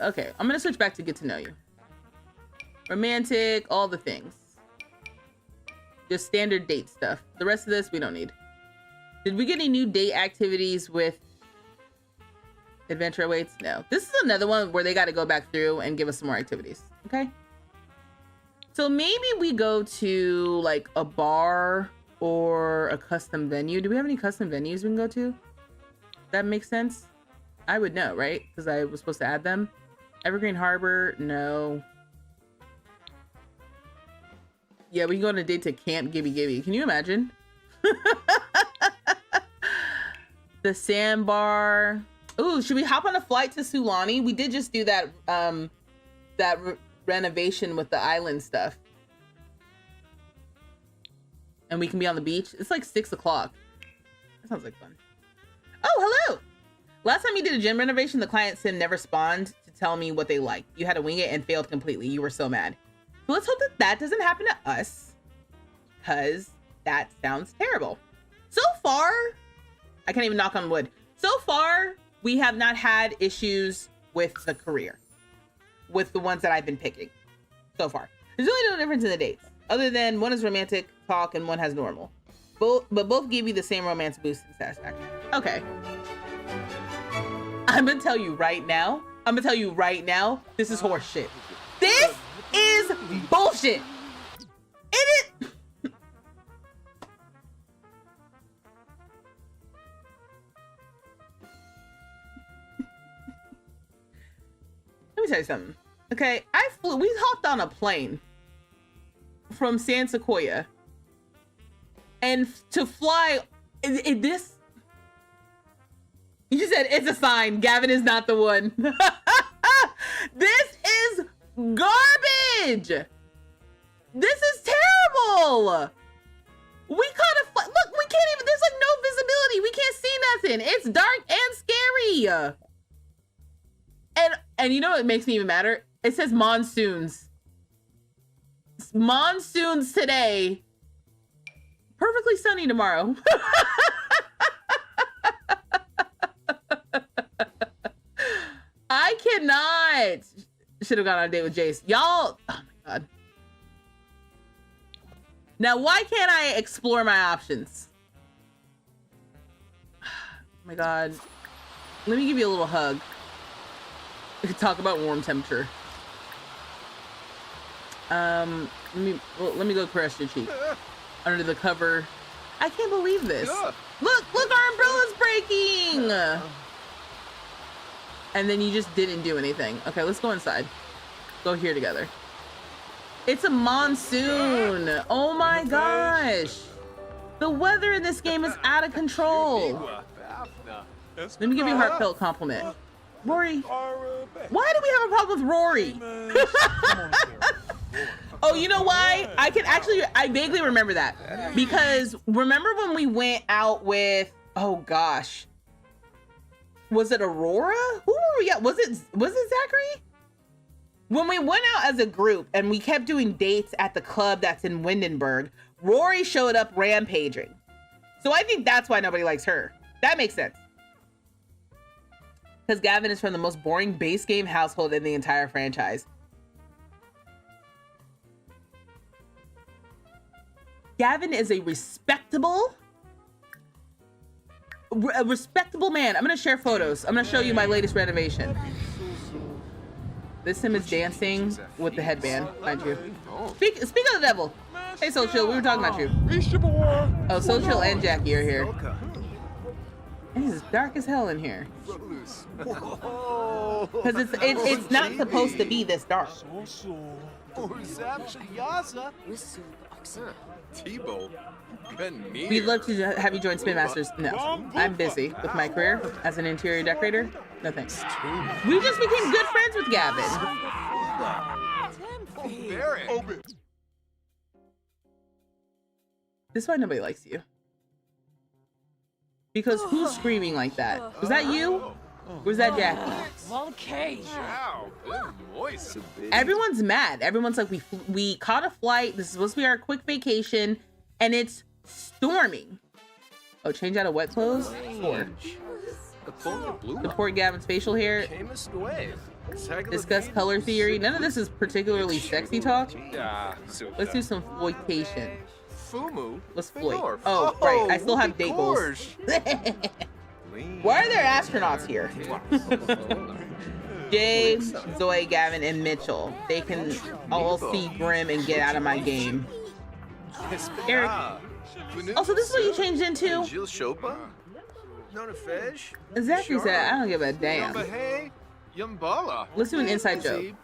Okay, I'm gonna switch back to get to know you. Romantic, all the things. Just standard date stuff. The rest of this we don't need. Did we get any new date activities with Adventure Awaits? No. This is another one where they got to go back through and give us some more activities. Okay. So maybe we go to like a bar or a custom venue. Do we have any custom venues we can go to? That makes sense. I would know, right? Because I was supposed to add them. Evergreen Harbor, no. Yeah, we can go on a date to Camp Gibby Gibby. Can you imagine? The Sandbar. Ooh, should we hop on a flight to Sulani? We did just do that renovation with the island stuff. And we can be on the beach. It's like 6 o'clock. That sounds like fun. Oh, hello. Last time you did a gym renovation, the client sim never spawned to tell me what they liked. You had to wing it and failed completely. You were so mad. So let's hope that doesn't happen to us, because that sounds terrible. So far, I can't even knock on wood. So far, we have not had issues with the career, with the ones that I've been picking so far. There's really no difference in the dates, other than one is romantic talk and one has normal. But both give you the same romance boost and satisfaction. Okay. I'm gonna tell you right now, this is horse shit. This is bullshit. It is. Let me tell you something. Okay, we hopped on a plane from San Sequoia and to fly this. You said it's a sign. Gavin is not the one. This is garbage. This is terrible. We caught a flight. Look, we can't even, there's like no visibility. We can't see listen, it's dark and scary. And you know what makes me even madder? It says monsoons. Monsoons today. Perfectly sunny tomorrow. I cannot. Should have gone on a date with Jace. Y'all, oh my God. Now, why can't I explore my options? Oh my God. Let me give you a little hug. We could talk about warm temperature. Let me go caress your cheek. Under the cover. I can't believe this. Look, our umbrella's breaking. And then you just didn't do anything. Okay, let's go inside. Go here together. It's a monsoon. Oh my gosh. The weather in this game is out of control. Let me give you a heartfelt compliment. Rory. Why do we have a problem with Rory? Oh, you know why? I vaguely remember that. Because remember when we went out with, oh gosh. Was it Aurora? Who were we at? Was it Zachary? When we went out as a group and we kept doing dates at the club that's in Windenburg, Rory showed up rampaging. So I think that's why nobody likes her. That makes sense. Because Gavin is from the most boring base game household in the entire franchise. Gavin is a respectable man. I'm gonna share photos. I'm gonna show you my latest renovation. This sim is dancing with the headband, mind you. Speak of the devil. Hey, Soul Chill, we were talking about you. Oh, Soul Chill and Jackie are here. And it's dark as hell in here. Because it's not supposed to be this dark. We'd love to have you join Spin Masters. No, I'm busy with my career as an interior decorator. No thanks. We just became good friends with Gavin. This is why nobody likes you. Because who's screaming like that? Was that you? Or was that Jackie? Everyone's mad. Everyone's like, we caught a flight. This is supposed to be our quick vacation. And it's storming. Oh, change out of wet clothes? Sure. Support Gavin's facial hair. Discuss color theory. None of this is particularly sexy talk. Let's do some floitation. Let's float. Oh, right. I still have date goals. Why are there astronauts here? Jay, Zoe, Gavin, and Mitchell. They can all see Grim and get out of my game. Eric. Also, this is what you changed into? Zachary said, I don't give a damn. Let's do an inside joke.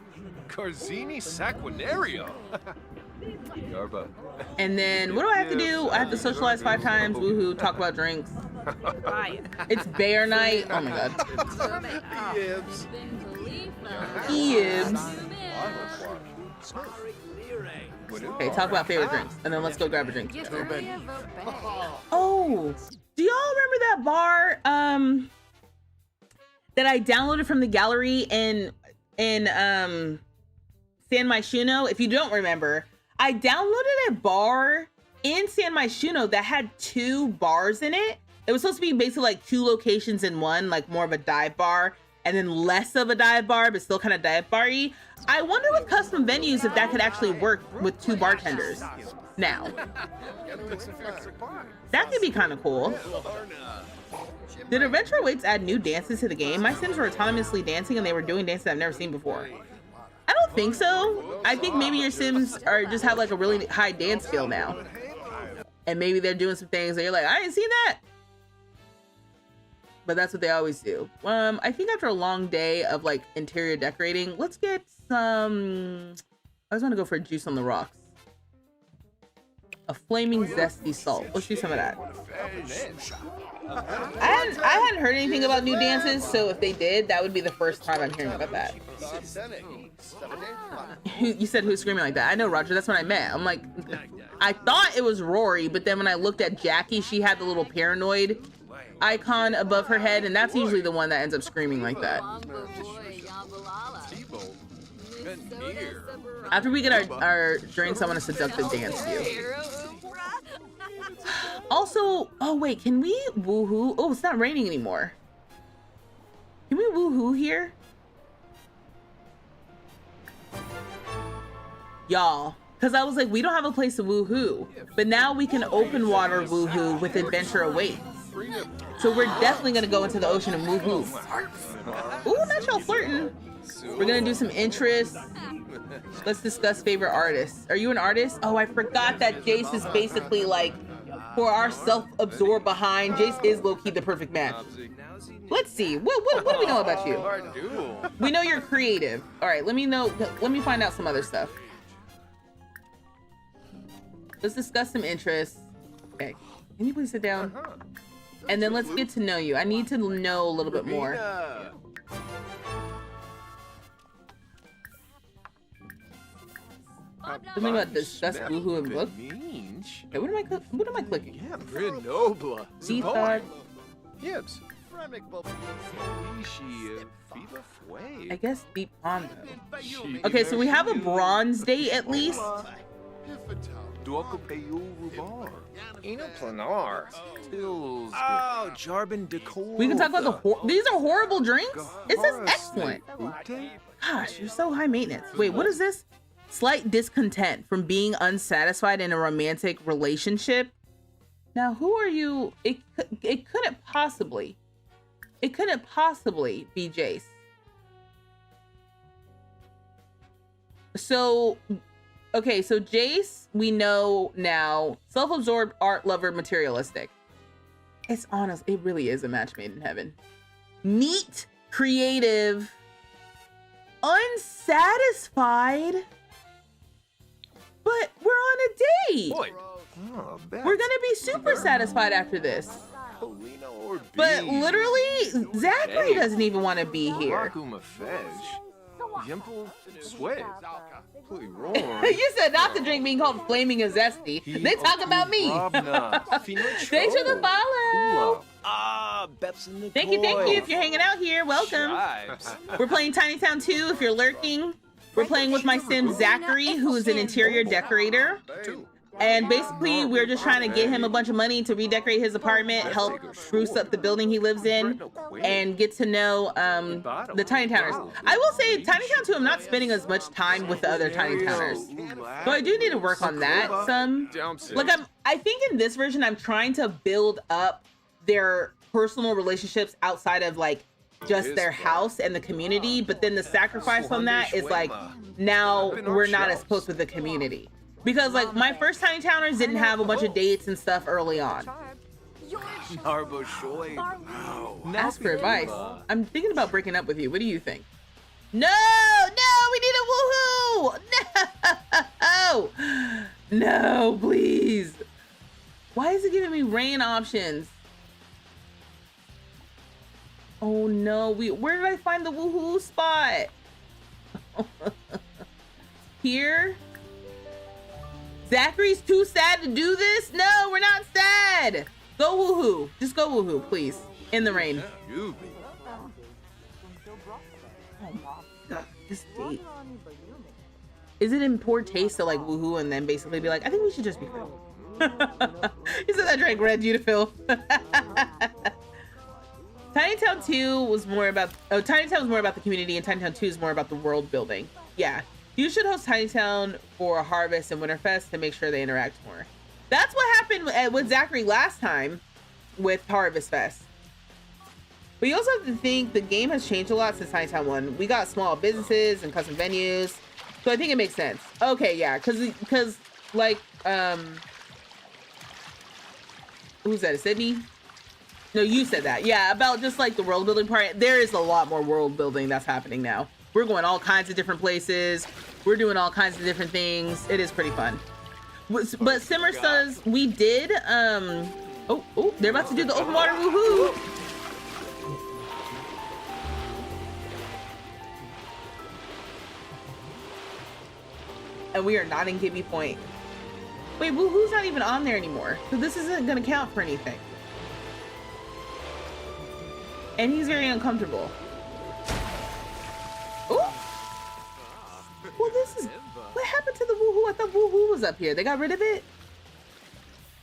And then, what do I have to do? I have to socialize 5 times. Woohoo, talk about drinks. It's bear night. Oh my god. Yibs. Okay, talk about favorite drinks. And then let's go grab a drink. Oh, do y'all remember that bar that I downloaded from the gallery in San Myshuno? If you don't remember, I downloaded a bar in San Myshuno that had 2 bars in it. It was supposed to be basically like 2 locations in one, like more of a dive bar and then less of a dive bar, but still kind of dive bar-y. I wonder with custom venues if that could actually work with 2 bartenders now. That could be kind of cool. Did Adventure Awaits add new dances to the game? My Sims were autonomously dancing and they were doing dances I've never seen before. I don't think so. I think maybe your Sims are just have like a really high dance feel now. And maybe they're doing some things that you're like, I didn't see that. But that's what they always do. I think after a long day of like interior decorating, let's get some, I just want to go for a juice on the rocks. A flaming zesty salt. Let's do some of that. I hadn't heard anything about new dances, so if they did, that would be the first time I'm hearing about that. You said who's screaming like that? I know, Roger, that's what I meant. I'm like, I thought it was Rory, but then when I looked at Jackie, she had the little paranoid icon above her head, and that's usually the one that ends up screaming like that. After we get our drinks, I want a seductive dance to you. Also, oh wait, can we woohoo? Oh, it's not raining anymore. Can we woohoo here? Y'all, because I was like, we don't have a place to woohoo, but now we can open water woohoo with Adventure Awaits. So we're definitely gonna go into the ocean and woohoo. Ooh, not y'all flirting. We're gonna do some interests. Let's discuss favorite artists. Are you an artist? Oh, I forgot that Jace is basically like, for our self-absorbed behind, Jace is low-key the perfect match. Let's see, what do we know about you? We know you're creative. All right, let me find out some other stuff. Let's discuss some interests. Okay, can you please sit down? And then let's get to know you. I need to know a little bit more. Something about discuss woohoo and book. Okay, what am I clicking? Deep thought. I guess deep pond though. Okay, so we have a bronze date at least. Oh, Jarbin Decor. We can talk about these are horrible drinks? It says excellent. Gosh, you're so high maintenance. Wait, what is this? Slight discontent from being unsatisfied in a romantic relationship. Now, who are you? It couldn't possibly be Jace. So, okay, so Jace, we know now, self-absorbed, art lover, materialistic. It's honest, it really is a match made in heaven. Neat, creative, unsatisfied, but we're on a date. We're gonna be super satisfied after this. But literally, Zachary doesn't even want to be here. You said not to drink being called flaming and zesty. They talk about me. Thanks for the follow. Thank you if you're hanging out here. Welcome. We're playing Tiny Town 2 if you're lurking. We're playing with my sim Zachary, who is an interior decorator. And basically, we're just trying to get him a bunch of money to redecorate his apartment, help spruce up the building he lives in, and get to know the Tiny Towners. I will say, Tiny Town 2, I'm not spending as much time with the other Tiny Towners. So I do need to work on that some. Like, I think in this version, I'm trying to build up their personal relationships outside of, like, just their house and the community. But then the sacrifice on that is, like, now we're not as close with the community. Because, like, my first Tiny Towners didn't have a bunch of dates and stuff early on. Ask for advice. I'm thinking about breaking up with you. What do you think? No, we need a woohoo! No, please. Why is it giving me rain options? Oh no, where did I find the woohoo spot? Here? Zachary's too sad to do this? No, we're not sad. Go woohoo. Just go woohoo, please. In the rain. Oh my God, this date. Is it in poor taste to like woohoo and then basically be like, I think we should just be friends? He said I drank red you to fill. Tiny Town 2 was more about, Tiny Town was more about the community, and Tiny Town 2 is more about the world building. Yeah. You should host Tiny Town for Harvest and Winterfest to make sure they interact more. That's what happened with Zachary last time with Harvest Fest. But you also have to think the game has changed a lot since Tiny Town 1. We got small businesses and custom venues. So I think it makes sense. Okay, yeah, because like, who's that, Sydney? No, you said that. Yeah, about just like the world building part. There is a lot more world building that's happening now. We're going all kinds of different places. We're doing all kinds of different things. It is pretty fun. But Simmer says we did, oh, they're about to do the open water woohoo. And we are not in Gibby Point. Wait, woohoo's not even on there anymore. So this isn't gonna count for anything. And he's very uncomfortable. Oh! Well, this is... What happened to the woohoo? I thought woohoo was up here. They got rid of it?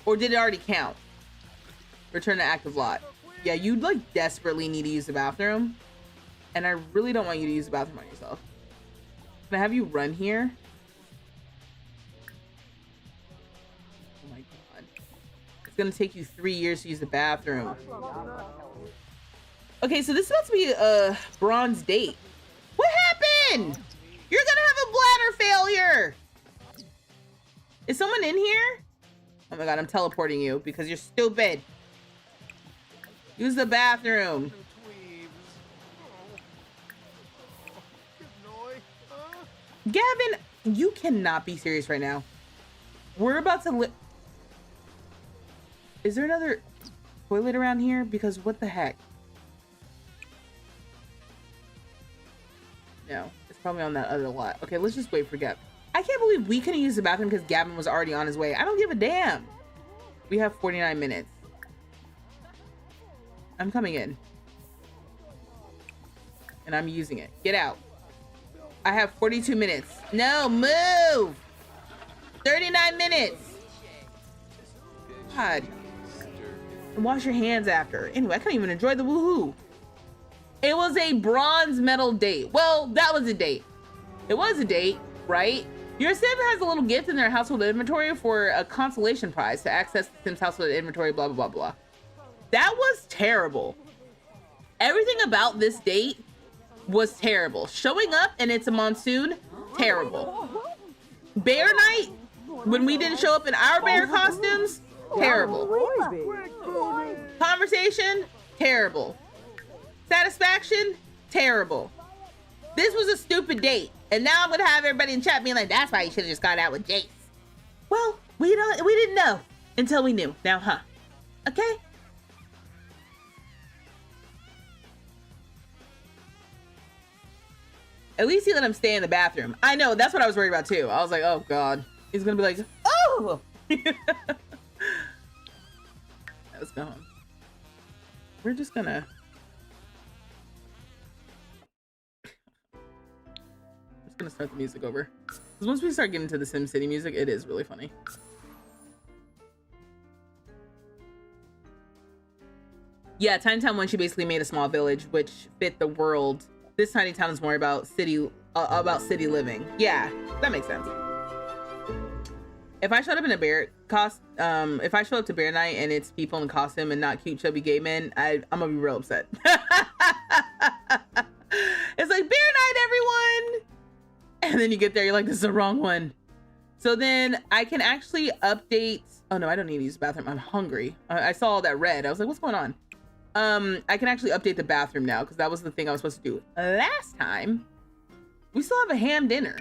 Or did it already count? Return to active lot. Yeah, you like desperately need to use the bathroom. And I really don't want you to use the bathroom on yourself. Can I have you run here? Oh my god. It's gonna take you 3 years to use the bathroom. Okay, so this is about to be a bronze date. What happened? You're gonna have a bladder failure. Is someone in here? Oh my god, I'm teleporting you because you're stupid. Use the bathroom. Gavin, you cannot be serious right now. We're about to Is there another toilet around here? Because what the heck? No, it's probably on that other lot. Okay, let's just wait for Gavin. I can't believe we couldn't use the bathroom because Gavin was already on his way. I don't give a damn. We have 49 minutes. I'm coming in. And I'm using it. Get out. I have 42 minutes. No, move! 39 minutes. God. And wash your hands after. Anyway, I couldn't even enjoy the woohoo. It was a bronze medal date. Well, that was a date. It was a date, right? Your sim has a little gift in their household inventory for a consolation prize to access the sim's household inventory, blah, blah, blah, blah. That was terrible. Everything about this date was terrible. Showing up and it's a monsoon, terrible. Bear night, when we didn't show up in our bear costumes, terrible. Conversation, terrible. Satisfaction, terrible. This was a stupid date. And now I'm gonna have everybody in chat being like, that's why you should have just gone out with Jace. Well, we didn't know until we knew. Now, huh? Okay? At least he let him stay in the bathroom. I know, that's what I was worried about too. I was like, oh God. He's gonna be like, oh! Let's go home. We're just gonna... gonna start the music over because once we start getting to the SimCity music, it is really funny. Yeah, Tiny Town 1, she basically made a small village which fit the world. This Tiny Town is more about city living. Yeah, that makes sense. If I showed up in a bear if I show up to bear night and it's people in costume and not cute chubby gay men, I'm gonna be real upset. It's like bear night, everyone. And then you get there, you're like, this is the wrong one. So then I can actually update. Oh no, I don't need to use the bathroom. I'm hungry. I saw all that red. I was like, what's going on? I can actually update the bathroom now because that was the thing I was supposed to do last time. We still have a ham dinner.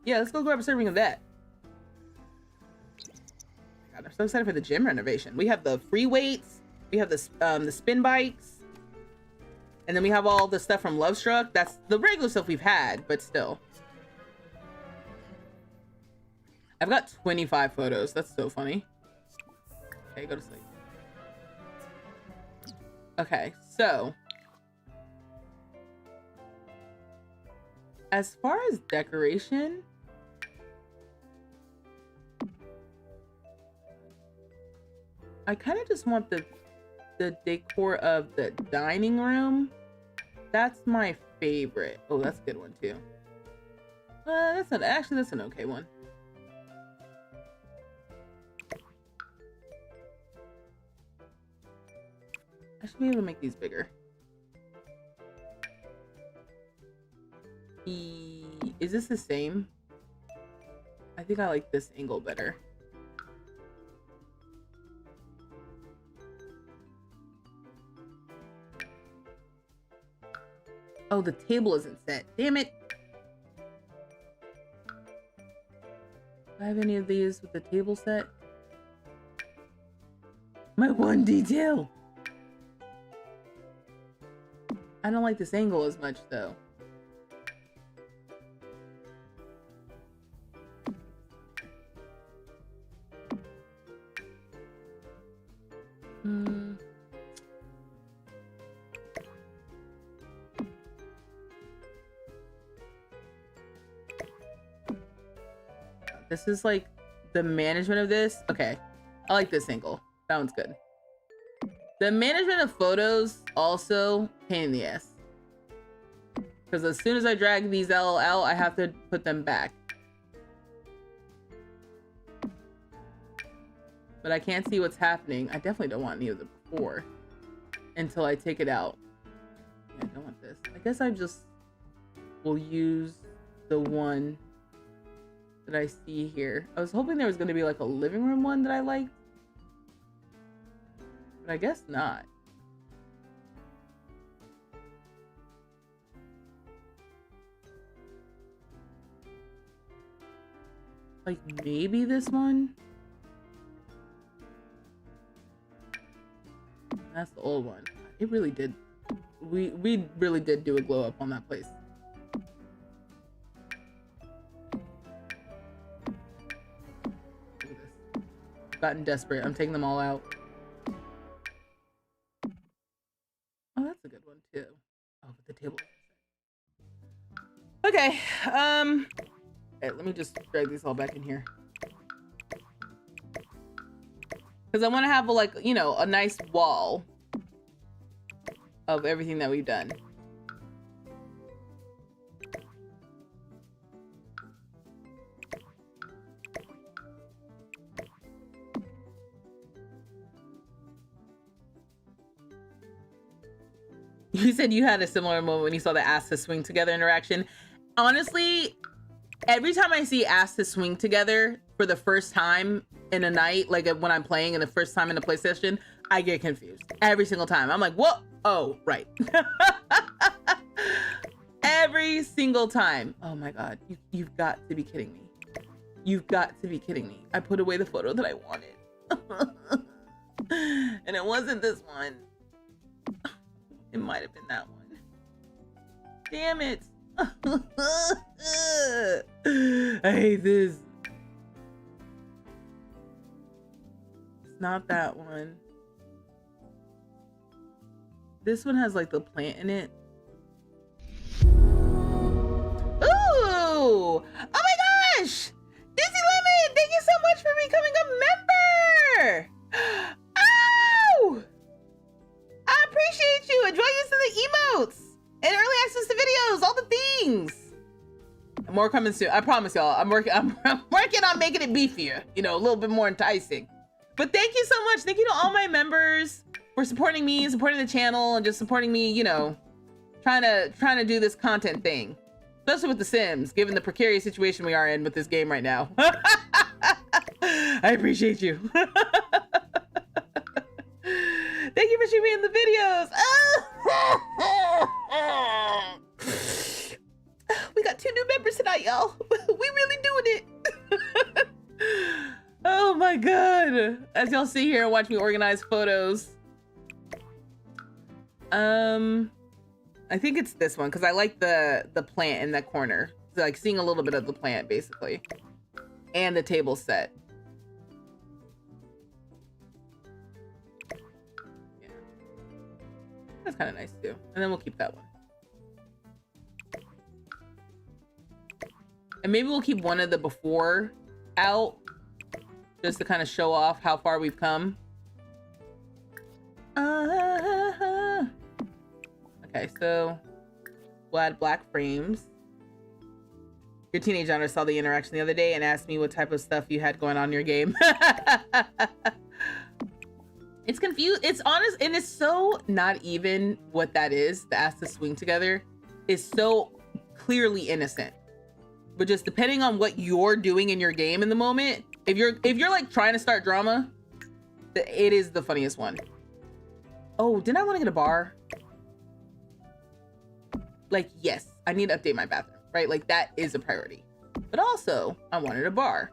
Yeah, let's go grab a serving of that. God, I'm so excited for the gym renovation. We have the free weights. We have the spin bikes. And then we have all the stuff from Lovestruck. That's the regular stuff we've had, but still. I've got 25 photos. That's so funny. Okay, go to sleep. Okay, so as far as decoration, I kind of just want the decor of the dining room. That's my favorite. Oh, that's a good one too. That's an okay one. I should be able to make these bigger. Is this the same? I think I like this angle better. Oh, the table isn't set. Damn it. Do I have any of these with the table set? My one detail. I don't like this angle as much though. This is like the management of this. Okay, I like this angle. That one's good. The management of photos also pain in the ass. Because as soon as I drag these out, I have to put them back. But I can't see what's happening. I definitely don't want any of the before until I take it out. Yeah, I don't want this. I guess I just will use the one that I see here. I was hoping there was going to be like a living room one that I liked. But I guess not. Like maybe this one? That's the old one. It really did. We really did do a glow up on that place. Look at this. I've gotten desperate. I'm taking them all out. Oh, that's a good one too. Oh, but the table. Okay. Let me just drag these all back in here. Because I want to have a nice wall of everything that we've done. You said you had a similar moment when you saw the ass to swing together interaction. Honestly, every time I see ass to swing together for the first time in a night, like when I'm playing in the first time in a play session, I get confused every single time. I'm like, what? Oh, right. Every single time. Oh my God, you've got to be kidding me. You've got to be kidding me. I put away the photo that I wanted. And it wasn't this one. It might have been that one. Damn it. I hate this. It's not that one. This one has like the plant in it. Ooh! Oh my gosh! Dizzy Lemon, thank you so much for becoming a member! Oh! I appreciate you. Enjoy using the emotes and early access to videos, all the things. More coming soon. I promise y'all. I'm working on making it beefier, a little bit more enticing. But thank you so much. Thank you to all my members for supporting me, supporting the channel, and just supporting me, trying to do this content thing. Especially with The Sims, given the precarious situation we are in with this game right now. I appreciate you. Thank you for shooting me in the videos. We got 2 new members tonight, y'all. We really doing it. Oh my God. As y'all see here and watch me organize photos. I think it's this one because I like the plant in that corner. So, like seeing a little bit of the plant basically. And the table set. Yeah. That's kind of nice too. And then we'll keep that one. And maybe we'll keep one of the before out just to kind of show off how far we've come. Okay, so we'll add black frames. Your teenage daughter saw the interaction the other day and asked me what type of stuff you had going on in your game. It's confused. It's honest, and it's so not even what that is. The ass to swing together is so clearly innocent. But just depending on what you're doing in your game in the moment, if you're like trying to start drama, it is the funniest one. Oh, didn't I want to get a bar? Like, yes, I need to update my bathroom, right? Like that is a priority. But also, I wanted a bar.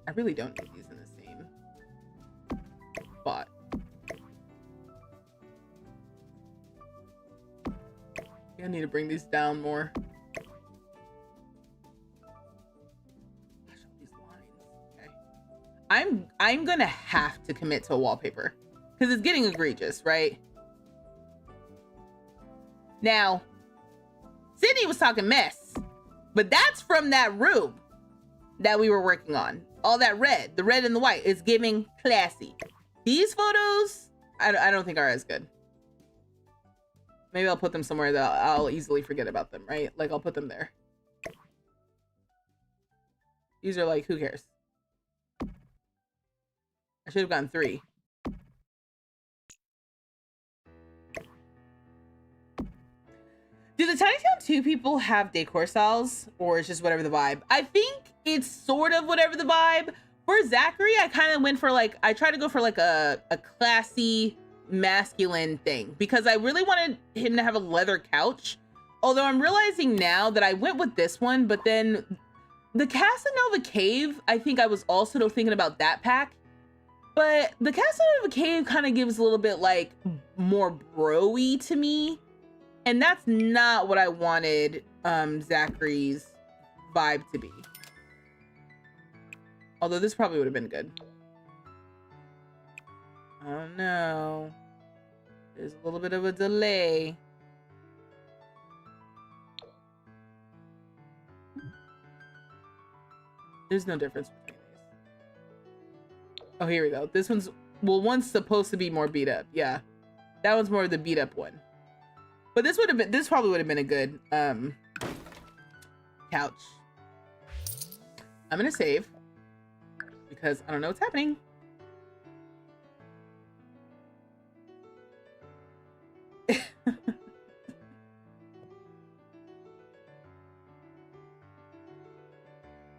I really don't need these in the same spot. I need to bring these down more. Gosh, all these lines. Okay. I'm gonna have to commit to a wallpaper because it's getting egregious, right? Now, Sydney was talking mess, But that's from that room that we were working on. All that red, the red and the white is giving classy. These photos, I don't think are as good. Maybe I'll put them somewhere that I'll easily forget about them, right? Like I'll put them there. These are like, who cares? I should have gotten 3. Do the Tiny Town 2 people have decor styles, or it's just whatever the vibe? I think it's sort of whatever the vibe. For Zachary, I kind of went for like, I tried to go for like a classy masculine thing because I really wanted him to have a leather couch. Although I'm realizing now that I went with this one, but then the Casanova Cave, I think I was also thinking about that pack. But the Casanova Cave kind of gives a little bit like more bro-y to me. And that's not what I wanted Zachary's vibe to be. Although this probably would have been good. Oh no. There's a little bit of a delay. There's no difference between these. Oh, here we go. This one's, well, one's supposed to be more beat up. Yeah. That one's more of the beat up one. But this would have been, this probably would have been a good couch. I'm gonna save because I don't know what's happening.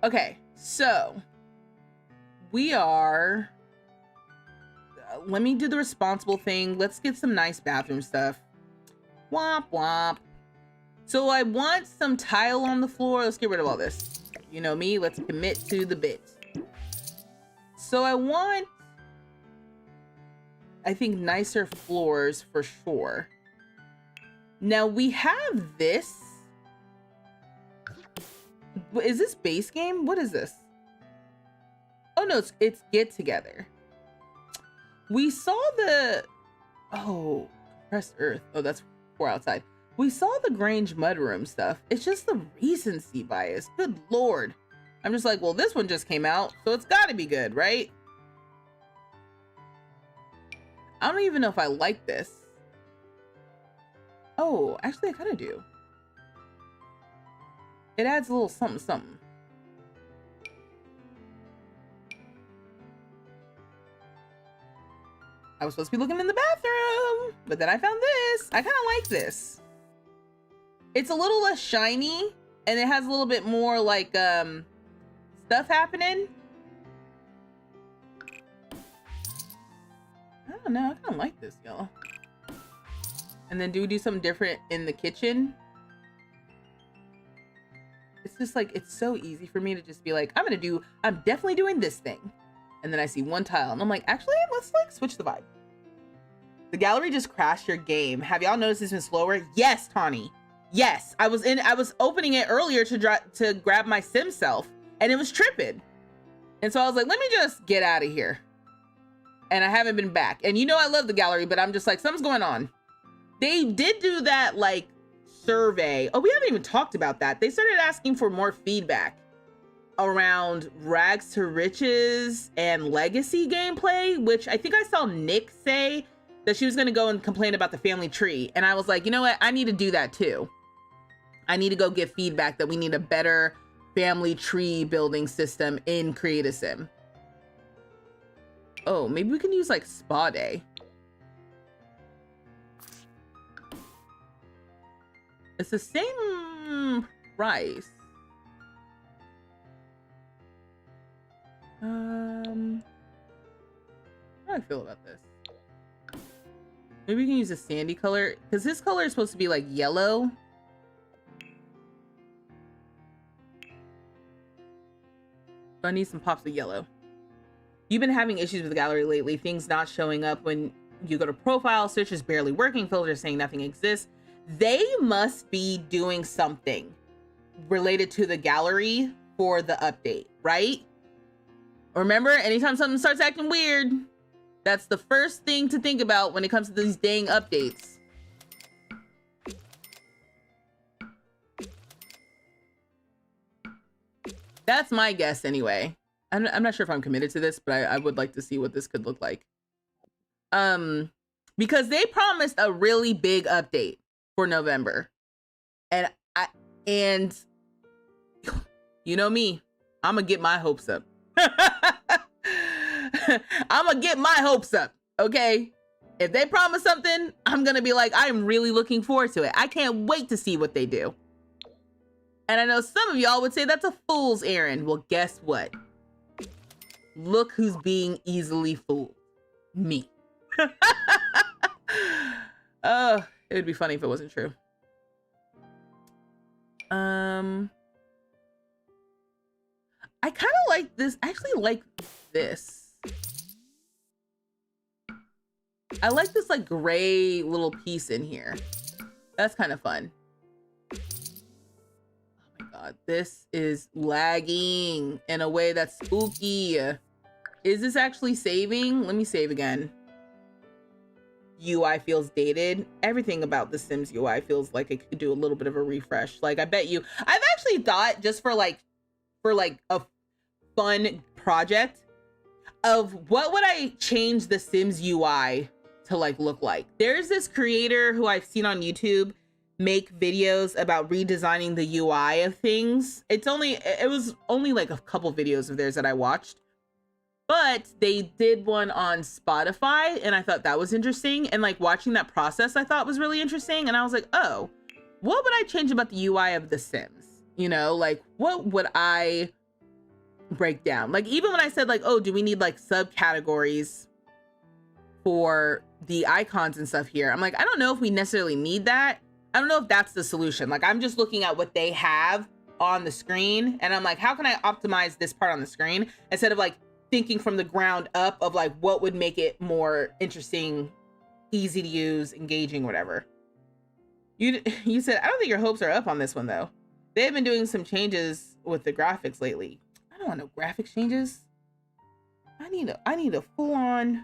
Okay, so we are, let me do the responsible thing. Let's get some nice bathroom stuff. Womp womp. So I want some tile on the floor. Let's get rid of all this. You know me, let's commit to the bit. So I want, I think, nicer floors for sure. Now we have this. Is this base game? What is this? Oh no, it's Get Together. We saw the, oh, compressed earth. Oh, that's for outside. We saw the Grange mudroom stuff. It's just the recency bias. Good Lord. I'm just like, well, this one just came out, so it's gotta be good, right? I don't even know if I like this. Oh, actually I kind of do. It adds a little something, something. I was supposed to be looking in the bathroom, but then I found this. I kind of like this. It's a little less shiny, and it has a little bit more like stuff happening. I don't know. I kind of like this, y'all. And then do we do something different in the kitchen? It's just like, it's so easy for me to just be like, I'm definitely doing this thing. And then I see one tile and I'm like, actually, let's like switch the vibe. The gallery just crashed your game. Have y'all noticed it's been slower? Yes, Tawny. Yes, I was opening it earlier to grab my sim self and it was tripping. And so I was like, let me just get out of here. And I haven't been back. And you know, I love the gallery, but I'm just like, something's going on. They did do that like survey. Oh, we haven't even talked about that. They started asking for more feedback around Rags to Riches and Legacy gameplay, which I think I saw Nick say that she was going to go and complain about the family tree. And I was like, you know what? I need to do that too. I need to go get feedback that we need a better family tree building system in Create Sim. Oh, maybe we can use like Spa Day. It's the same price. How do I feel about this? Maybe we can use a sandy color, because this color is supposed to be like yellow. So I need some pops of yellow. You've been having issues with the gallery lately. Things not showing up when you go to profile, search is barely working, filters saying nothing exists. They must be doing something related to the gallery for the update, right? Remember, anytime something starts acting weird, that's the first thing to think about when it comes to these dang updates. That's my guess anyway. I'm not sure if I'm committed to this, but I would like to see what this could look like. Because they promised a really big update for November. And you know me, I'm gonna get my hopes up. I'm gonna get my hopes up, okay? If they promise something, I'm gonna be like, I'm really looking forward to it. I can't wait to see what they do. And I know some of y'all would say that's a fool's errand. Well, guess what? Look who's being easily fooled. Me. Oh, it would be funny if it wasn't true. I kind of like this. I actually like this. I like this like gray little piece in here. That's kind of fun. Oh my god, this is lagging in a way that's spooky. Is this actually saving? Let me save again. UI feels dated. Everything about the Sims UI feels like it could do a little bit of a refresh. Like I bet you, I've actually thought just for like a fun project of what would I change the Sims UI to like look like. There's this creator who I've seen on YouTube make videos about redesigning the UI of things. It was only like a couple videos of theirs that I watched, but they did one on Spotify and I thought that was interesting. And like watching that process I thought was really interesting. And I was like, oh, what would I change about the UI of The Sims? You know, like what would I break down? Like even when I said like, oh, do we need like subcategories for the icons and stuff here? I'm like, I don't know if we necessarily need that. I don't know if that's the solution. Like I'm just looking at what they have on the screen and I'm like, how can I optimize this part on the screen instead of like thinking from the ground up of like what would make it more interesting, easy to use, engaging, whatever. You said, I don't think your hopes are up on this one though. They've been doing some changes with the graphics lately. I don't want no graphics changes. I need a full on,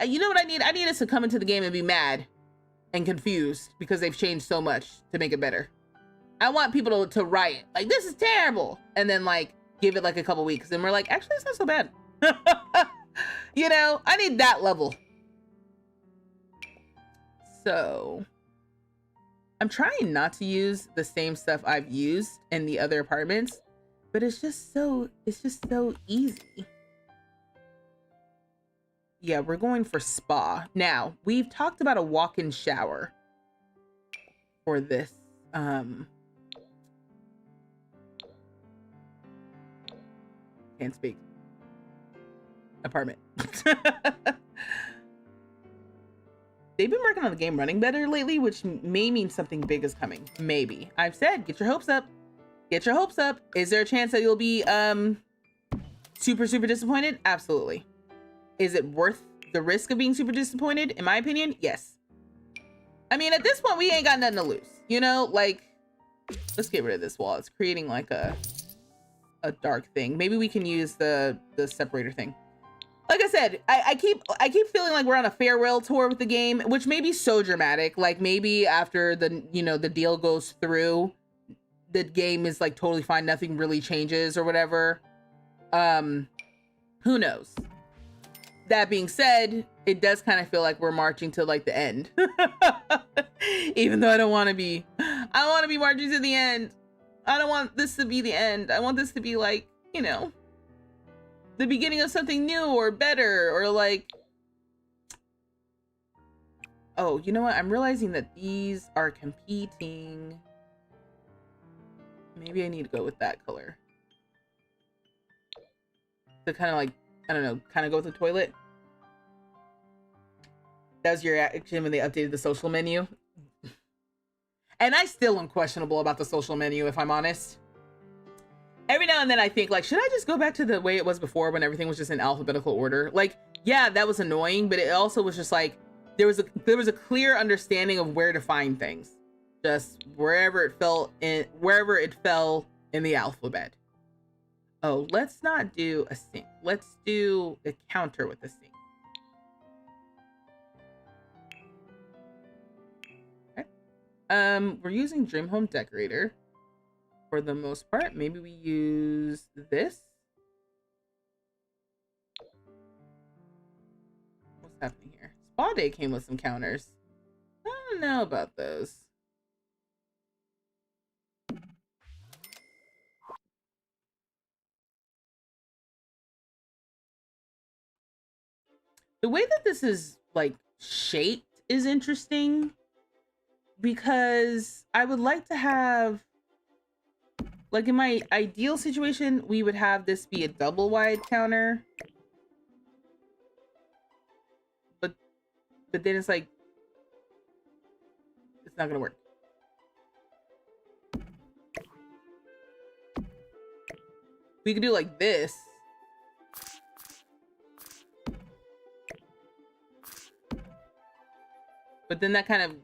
you know what I need? I need us to come into the game and be mad and confused because they've changed so much to make it better. I want people to riot, like this is terrible. And then like, give it like a couple weeks and we're like, actually, it's not so bad. You know, I need that level. So I'm trying not to use the same stuff I've used in the other apartments, but it's just so easy. Yeah, we're going for spa. Now, we've talked about a walk-in shower for this. Can't speak. Apartment. They've been working on the game running better lately, which may mean something big is coming. Maybe. I've said, get your hopes up. Get your hopes up. Is there a chance that you'll be super disappointed? Absolutely. Is it worth the risk of being super disappointed? In my opinion, yes. I mean, at this point, we ain't got nothing to lose. You know, like, let's get rid of this wall. It's creating like a dark thing. Maybe we can use the separator thing. Like I said, I keep feeling like we're on a farewell tour with the game, which may be so dramatic. Like maybe after the deal goes through, the game is like totally fine. Nothing really changes or whatever. Who knows? That being said, it does kind of feel like we're marching to like the end. Even though I don't want to be marching to the end. I don't want this to be the end. I want this to be like, you know, the beginning of something new or better, or like, oh, you know what? I'm realizing that these are competing. Maybe I need to go with that color. To kind of like, I don't know, kind of go with the toilet. That was your reaction when they updated the social menu. And I still am questionable about the social menu, if I'm honest. Every now and then I think like, should I just go back to the way it was before when everything was just in alphabetical order? Like, yeah, that was annoying, but it also was just like, there was a clear understanding of where to find things. Just wherever it fell in the alphabet. Oh, let's not do a sink. Let's do a counter with a sink. Okay. We're using Dream Home Decorator. for the most part. Maybe we use this. What's happening here? Spa Day came with some counters. I don't know about those. The way that this is like shaped is interesting because I would like to have, like in my ideal situation, we would have this be a double wide counter. But then it's like, it's not gonna work. We could do like this. But then that kind of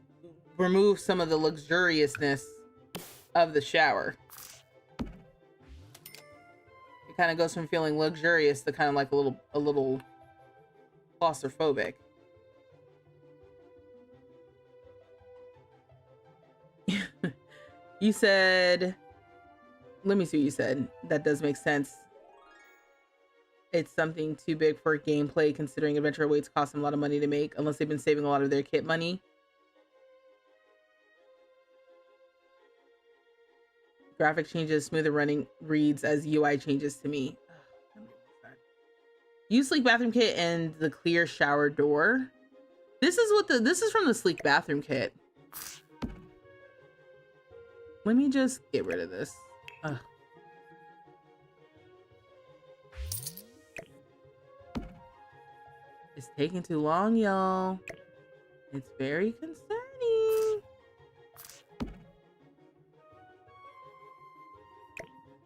removes some of the luxuriousness of the shower. It kind of goes from feeling luxurious to kind of like a little claustrophobic. You said, let me see what you said. That does make sense. It's something too big for gameplay, considering adventure awaits cost them a lot of money to make, unless they've been saving a lot of their kit money. Graphic changes, smoother running reads as UI changes to me. Use sleek bathroom kit and the clear shower door. This is from the sleek bathroom kit. Let me just get rid of this. Ugh. It's taking too long, y'all. It's very concerning.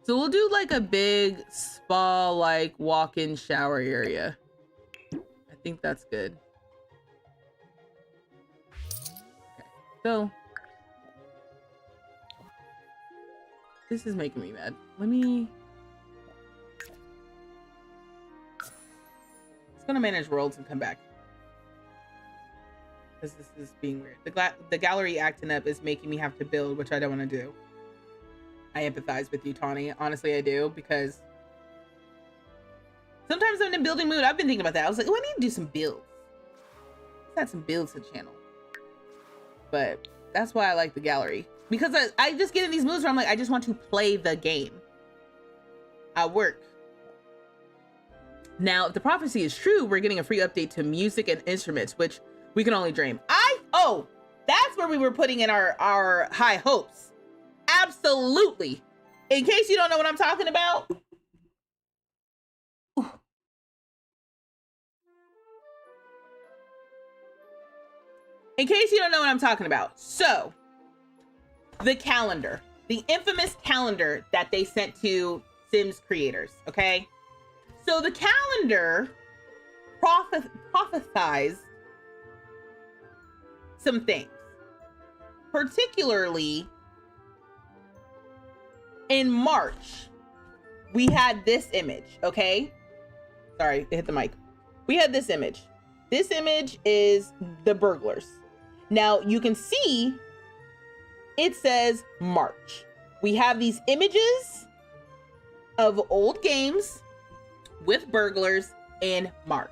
So we'll do like a big spa, like walk-in shower area. I think that's good. Okay, so this is making me mad. Let me. It's gonna manage worlds and come back because this is being weird. The gallery acting up is making me have to build, which I don't want to do. I empathize with you, Tawny. Honestly, I do, because sometimes I'm in a building mood. I've been thinking about that. I was like, oh, I need to do some builds. Let's add some builds to the channel. But that's why I like the gallery, because I just get in these moods where I'm like, I just want to play the game. I work. Now, if the prophecy is true, we're getting a free update to music and instruments, which we can only dream. Oh, that's where we were putting in our high hopes. Absolutely. In case you don't know what I'm talking about. In case you don't know what I'm talking about. So, the calendar. The infamous calendar that they sent to Sims creators, okay? So the calendar prophesized some things. Particularly in March, we had this image, okay? Sorry, it hit the mic. We had this image. This image is the burglars. Now you can see it says March. We have these images of old games with burglars in March.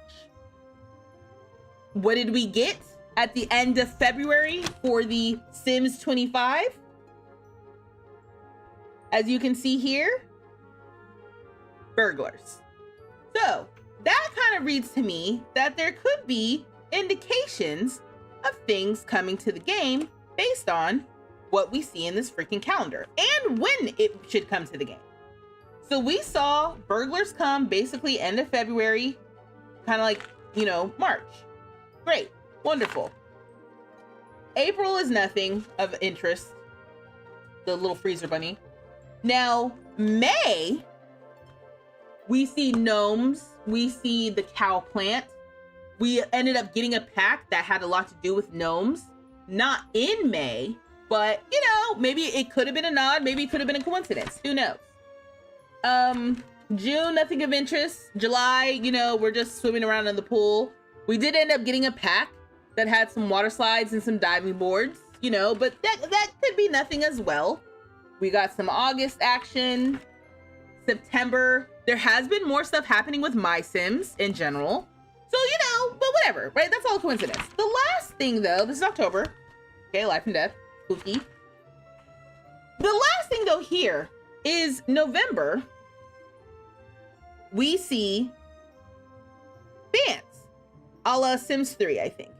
What did we get at the end of February for the Sims 25? As you can see here, burglars. So that kind of reads to me that there could be indications of things coming to the game based on what we see in this freaking calendar and when it should come to the game. So we saw burglars come basically end of February, kind of like, you know, March. Great, wonderful. April is nothing of interest. The little freezer bunny. Now, May, we see gnomes. We see the cow plant. We ended up getting a pack that had a lot to do with gnomes. Not in May, but, you know, maybe it could have been a nod. Maybe it could have been a coincidence. Who knows? June, nothing of interest. July, you know, we're just swimming around in the pool. We did end up getting a pack that had some water slides and some diving boards, you know, but that could be nothing as well. We got some August action. September, there has been more stuff happening with My Sims in general. So, you know, but whatever, right? That's all coincidence. The last thing though, this is October. Okay, life and death, spooky. The last thing though here is November. We see bands, a la Sims 3, I think.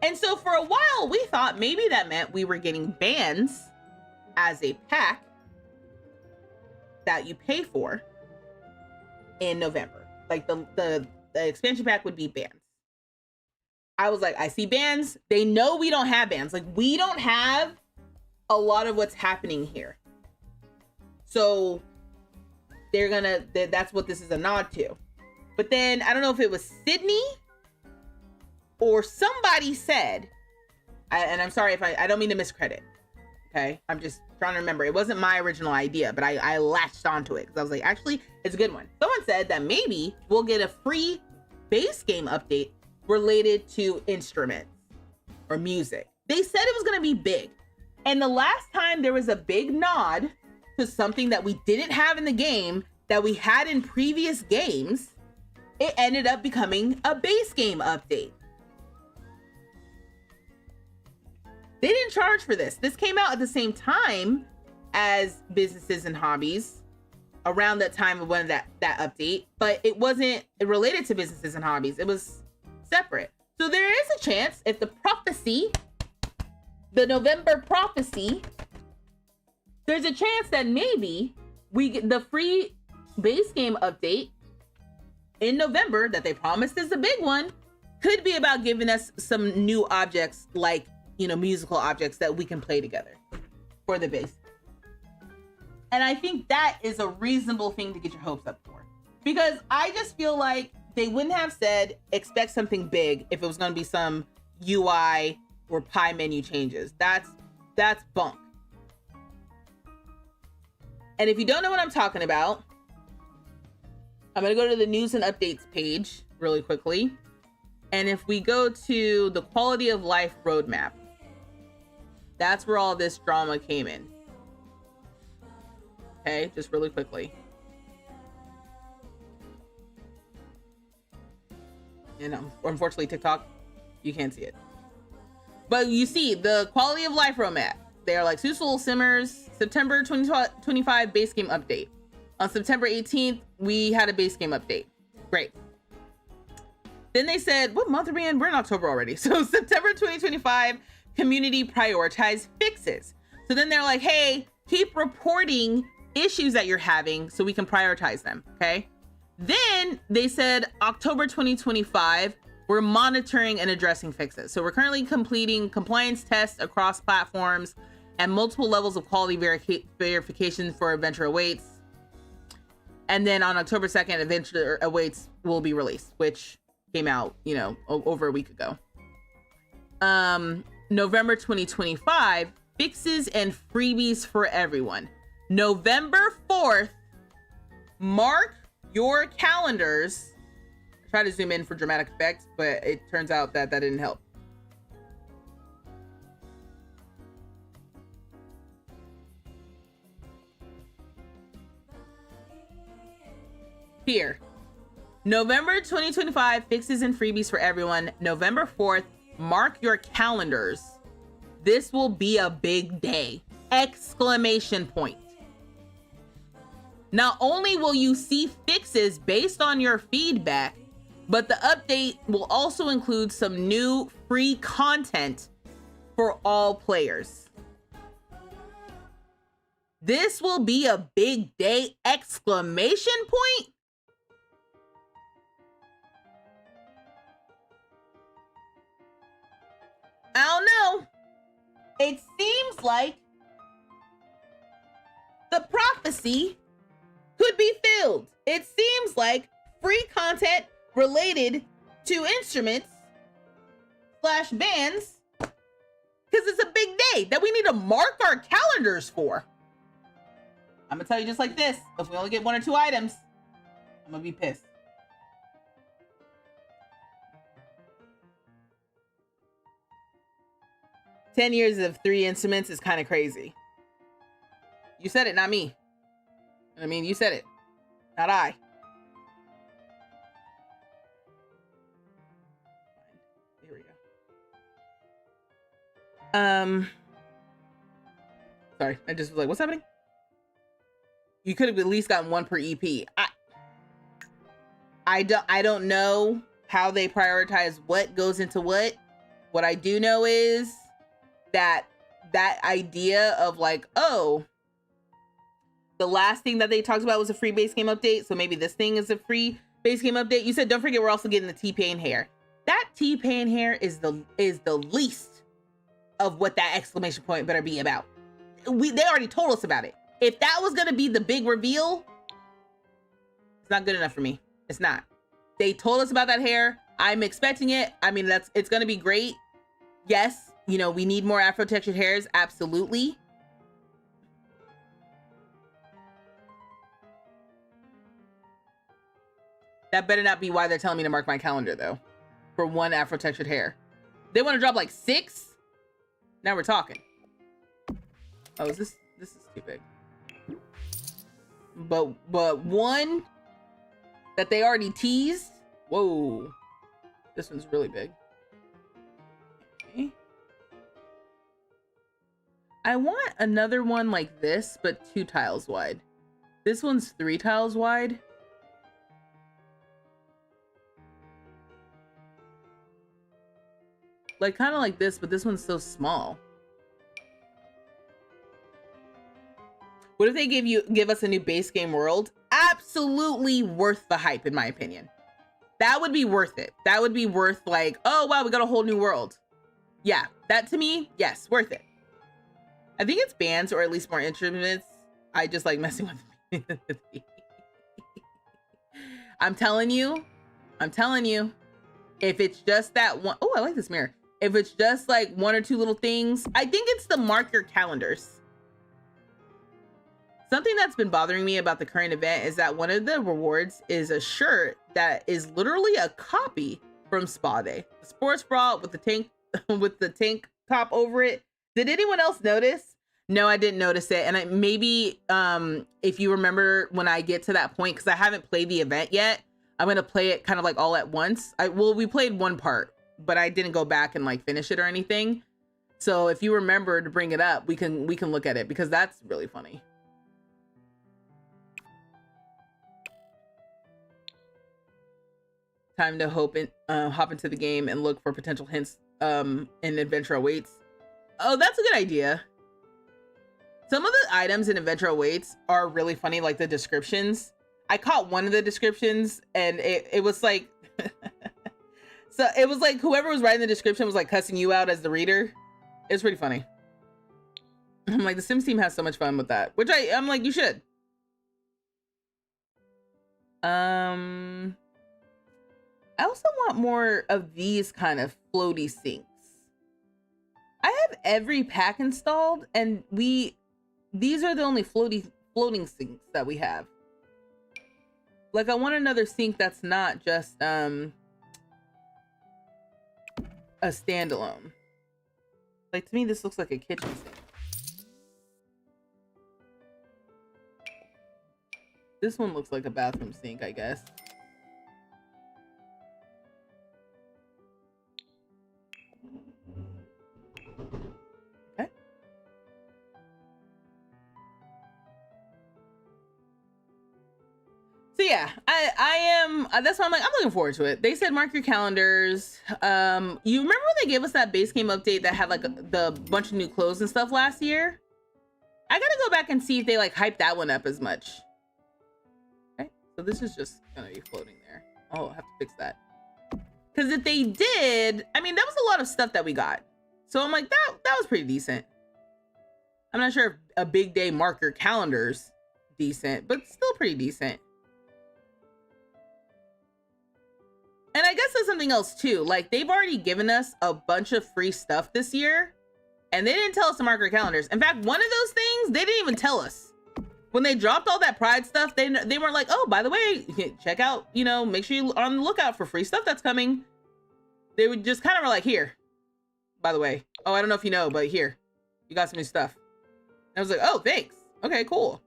And so for a while, we thought maybe that meant we were getting bands as a pack that you pay for in November. Like the expansion pack would be bands. I was like, I see bands. They know we don't have bands. Like, we don't have a lot of what's happening here. So that's what this is a nod to. But then I don't know if it was Sydney or somebody said, and I'm sorry if I don't mean to miscredit. Okay, I'm just trying to remember. It wasn't my original idea, but I latched onto it because I was like, actually, it's a good one. Someone said that maybe we'll get a free base game update related to instruments or music. They said it was going to be big. And the last time there was a big nod to something that we didn't have in the game that we had in previous games, it ended up becoming a base game update. They didn't charge for this. This came out at the same time as Businesses and Hobbies, around that time of when that update, but it wasn't related to Businesses and Hobbies. It was separate. So there is a chance if the prophecy, the November prophecy, there's a chance that maybe we get the free base game update in November that they promised is a big one, could be about giving us some new objects, like, you know, musical objects that we can play together for the base. And I think that is a reasonable thing to get your hopes up for, because I just feel like they wouldn't have said expect something big if it was going to be some UI or pie menu changes. That's bunk. And if you don't know what I'm talking about, I'm going to go to the news and updates page really quickly. And if we go to the quality of life roadmap, that's where all this drama came in. Okay, just really quickly. And unfortunately, TikTok, you can't see it. But you see the quality of life roadmap. They're like, Suitable Simmers, September 2025 base game update. On September 18th, we had a base game update. Great. Then they said, what month are we in? We're in October already. So September 2025, community prioritized fixes. So then they're like, hey, keep reporting issues that you're having so we can prioritize them, okay? Then they said October 2025, we're monitoring and addressing fixes. So we're currently completing compliance tests across platforms and multiple levels of quality verification for Adventure Awaits. And then on October 2nd, Adventure Awaits will be released, which came out, you know, over a week ago. November 2025, fixes and freebies for everyone. November 4th, mark your calendars. I tried to zoom in for dramatic effect, but it turns out that didn't help. Here, November 2025, fixes and freebies for everyone. November 4th, mark your calendars. This will be a big day! Exclamation point. Not only will you see fixes based on your feedback, but the update will also include some new free content for all players. This will be a big day! Exclamation point. I don't know. It seems like the prophecy could be filled. It seems like free content related to instruments / bands, because it's a big day that we need to mark our calendars for. I'm gonna tell you just like this, if we only get 1 or 2 items, I'm gonna be pissed. $10 years of 3 instruments is kind of crazy. You said it, not me. I mean, you said it, not I. Here we go. Sorry, I just was like, what's happening? You could have at least gotten one per EP. I don't know how they prioritize what goes into what. What I do know is that idea of like, oh, the last thing that they talked about was a free base game update, so maybe this thing is a free base game update. You said, don't forget, we're also getting the T-Pain hair. That T-Pain hair is the least of what that exclamation point better be about. They already told us about it. If that was gonna be the big reveal, it's not good enough for me. It's not. They told us about that hair. I'm expecting it. I mean, it's gonna be great. Yes, you know, we need more Afro textured hairs, absolutely. That better not be why they're telling me to mark my calendar though, for one Afro textured hair. They want to drop like 6? Now we're talking. Oh, is this is too big. But one that they already teased. Whoa, this one's really big. Okay. I want another one like this, but 2 tiles wide. This one's 3 tiles wide. Like kind of like this, but this one's so small. What if they give us a new base game world? Absolutely worth the hype, in my opinion. That would be worth it. That would be worth like, oh wow, we got a whole new world. Yeah, that to me, yes, worth it. I think it's bands or at least more instruments. I just like messing with me. I'm telling you, if it's just that one, oh, I like this mirror. If it's just like 1 or 2 little things, I think it's the mark your calendars. Something that's been bothering me about the current event is that one of the rewards is a shirt that is literally a copy from Spa Day. The sports bra with the tank with the tank top over it. Did anyone else notice? No, I didn't notice it. And maybe if you remember when I get to that point, because I haven't played the event yet, I'm gonna play it kind of like all at once. We played one part, but I didn't go back and like finish it or anything. So if you remember to bring it up, we can look at it because that's really funny. Time to hop into the game and look for potential hints in Adventure Awaits. Oh, that's a good idea. Some of the items in Adventure Awaits are really funny, like the descriptions. I caught one of the descriptions and it was like, so it was like whoever was writing the description was like cussing you out as the reader. It's pretty funny. I'm like, the Sims team has so much fun with that, which I'm like, you should. I also want more of these kind of floaty sinks. I have every pack installed and these are the only floating sinks that we have. Like I want another sink that's not just a standalone. Like to me this looks like a kitchen sink. This one looks like a bathroom sink, I guess. Okay. So yeah, I am, that's why I'm like, I'm looking forward to it. They said mark your calendars. You remember when they gave us that base game update that had like the bunch of new clothes and stuff last year? I gotta go back and see if they like hyped that one up as much. Okay, so this is just gonna be floating there. Oh, I'll have to fix that. Because if they did, I mean, that was a lot of stuff that we got. So I'm like, that was pretty decent. I'm not sure if a big day marker calendar's decent, but still pretty decent. And I guess there's something else too. Like they've already given us a bunch of free stuff this year and they didn't tell us to mark our calendars. In fact, one of those things, they didn't even tell us. When they dropped all that Pride stuff, they weren't like, oh, by the way, check out, you know, make sure you're on the lookout for free stuff that's coming. They would just kind of were like, here, by the way. Oh, I don't know if you know, but here, you got some new stuff. And I was like, oh, thanks. Okay, cool.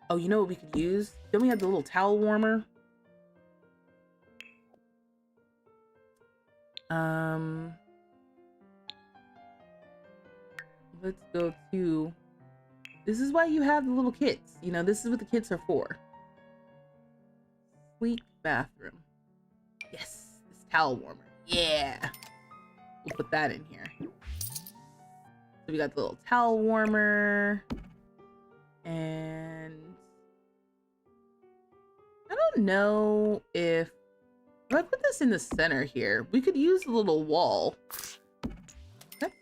Oh, you know what we could use? Then we have the little towel warmer. Let's go to... This is why you have the little kits. You know, this is what the kits are for. Sleek bathroom. Yes, this towel warmer. Yeah. We'll put that in here. So we got the little towel warmer. And... I don't know if I put this in the center here, we could use a little wall. Okay.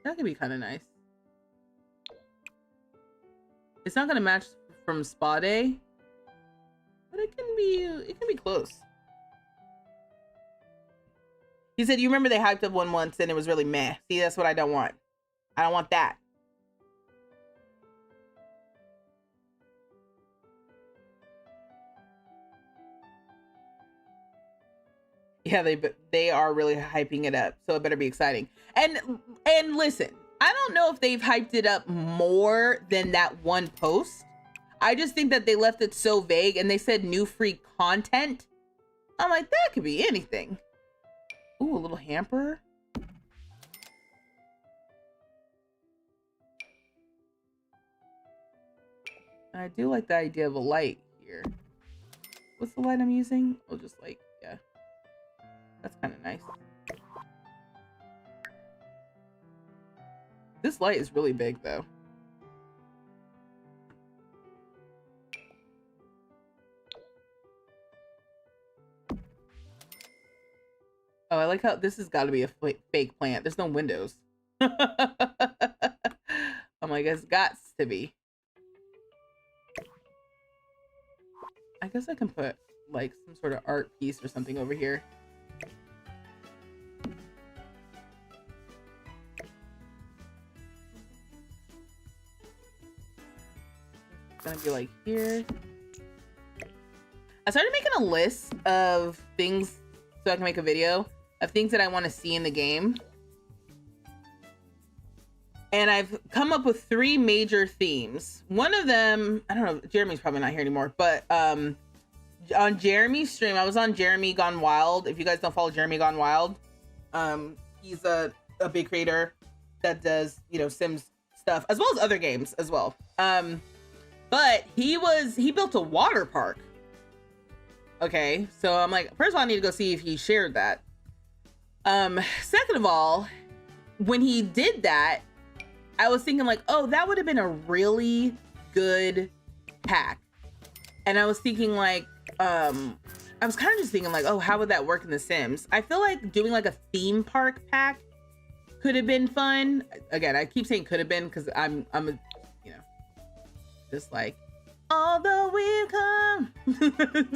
That could be kind of nice. It's not gonna match from Spa Day, but it can be close. He said, you remember they hyped up one once and it was really meh. See, that's what I don't want. I don't want that. Yeah, they are really hyping it up, so it better be exciting. And listen, I don't know if they've hyped it up more than that one post. I just think that they left it so vague, and they said new free content. I'm like, that could be anything. Ooh, a little hamper. I do like the idea of a light here. What's the light I'm using? Oh, just like, yeah. That's kind of nice. This light is really big, though. Oh, I like how this has got to be a fake plant. There's no windows. I'm like, it's got to be. I guess I can put like some sort of art piece or something over here. It's gonna be like here. I started making a list of things so I can make a video of things that I want to see in the game. And I've come up with 3 major themes. One of them, I don't know, Jeremy's probably not here anymore, but on Jeremy's stream, I was on Jeremy Gone Wild. If you guys don't follow Jeremy Gone Wild, he's a big creator that does, you know, Sims stuff, as well as other games as well. But he built a water park. Okay, so I'm like, first of all, I need to go see if he shared that. Second of all, when he did that, I was thinking like, oh, that would have been a really good pack. And I was thinking like, I was kind of just thinking like, oh, how would that work in The Sims? I feel like doing like a theme park pack could have been fun. Again, I keep saying could have been because I'm a, you know, just like, although we've come,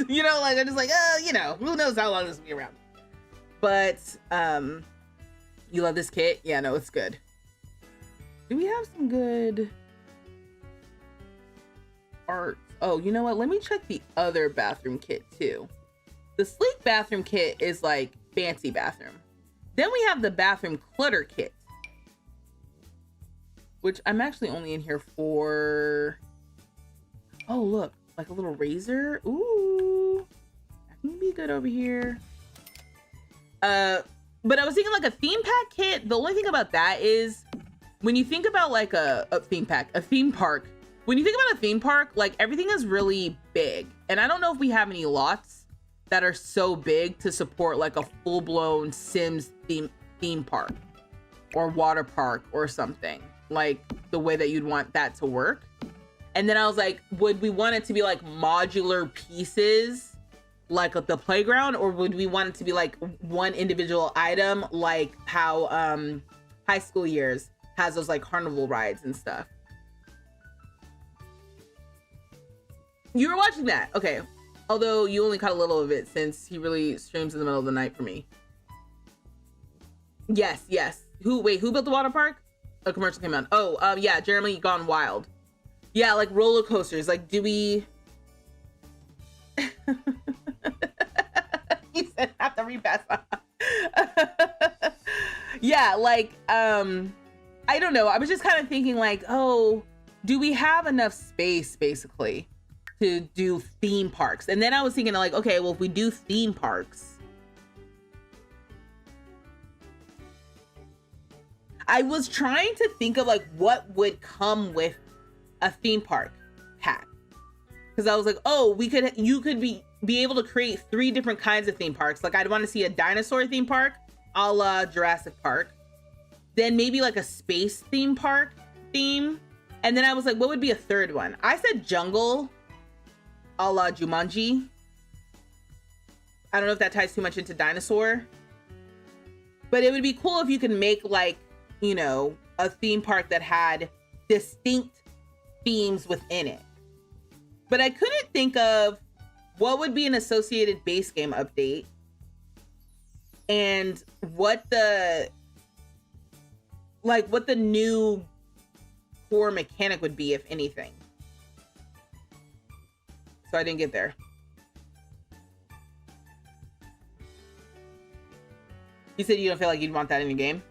you know, like I'm just like, oh, you know, who knows how long this will be around. But you love this kit? Yeah, no, it's good. Do we have some good art? Oh, you know what? Let me check the other bathroom kit too. The sleek bathroom kit is like fancy bathroom. Then we have the bathroom clutter kit, which I'm actually only in here for, oh, look, like a little razor. Ooh, that can be good over here. But I was thinking like a theme pack kit. The only thing about that is when you think about like a theme park, when you think about a theme park, like everything is really big. And I don't know if we have any lots that are so big to support like a full-blown Sims theme park or water park or something, like the way that you'd want that to work. And then I was like, would we want it to be like modular pieces like at the playground, or would we want it to be like one individual item, like how High School Years has those like carnival rides and stuff? You were watching that, okay. Although you only caught a little of it since he really streams in the middle of the night for me. Yes. Who built the water park? A commercial came on. Oh, yeah, Jeremy Gone Wild. Yeah, like roller coasters. Like, do we... He said have to repass. Yeah, like, I don't know. I was just kind of thinking like, oh, do we have enough space basically to do theme parks? And then I was thinking like, okay, well, if we do theme parks, I was trying to think of like what would come with a theme park hat. Because I was like, oh, you could be able to create 3 different kinds of theme parks. Like I'd want to see a dinosaur theme park, a la Jurassic Park. Then maybe like a space theme park theme. And then I was like, what would be a 3rd one? I said jungle, a la Jumanji. I don't know if that ties too much into dinosaur. But it would be cool if you could make like, you know, a theme park that had distinct themes within it. But I couldn't think of what would be an associated base game update and what the new core mechanic would be, if anything. So I didn't get there. You said you don't feel like you'd want that in your game?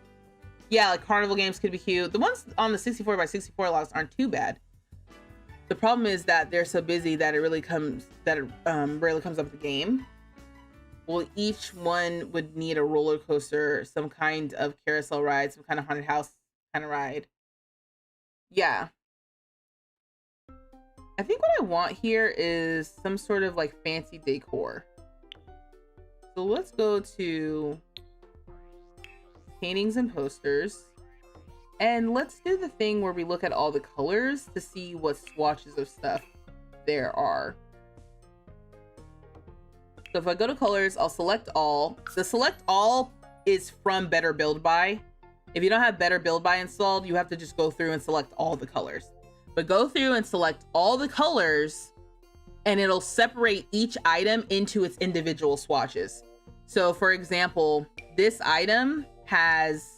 Yeah, like carnival games could be cute. The ones on the 64x64 lots aren't too bad. The problem is that they're so busy that it rarely comes up the game. Well, each one would need a roller coaster, some kind of carousel ride, some kind of haunted house kind of ride. Yeah. I think what I want here is some sort of like fancy decor. So let's go to paintings and posters. And let's do the thing where we look at all the colors to see what swatches of stuff there are. So if I go to colors, I'll select all. The select all is from Better Build By. If you don't have Better Build By installed, you have to just go through and select all the colors. But go through and select all the colors and it'll separate each item into its individual swatches. So for example, this item has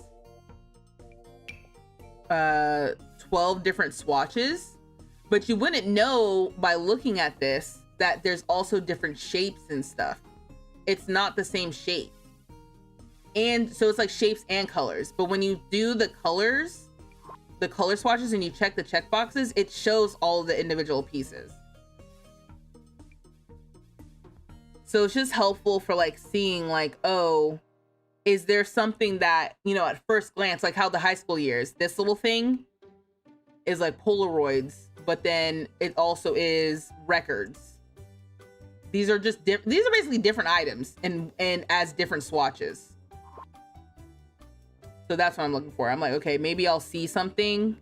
12 different swatches, but you wouldn't know by looking at this that there's also different shapes and stuff. It's not the same shape. And so it's like shapes and colors. But when you do the colors, the color swatches, and you check the check boxes, it shows all the individual pieces. So it's just helpful for like seeing like, oh, is there something that, you know, at first glance, like how the high school years, this little thing is like Polaroids, but then it also is records. These are just these are basically different items and as different swatches. So that's what I'm looking for. I'm like, okay, maybe I'll see something.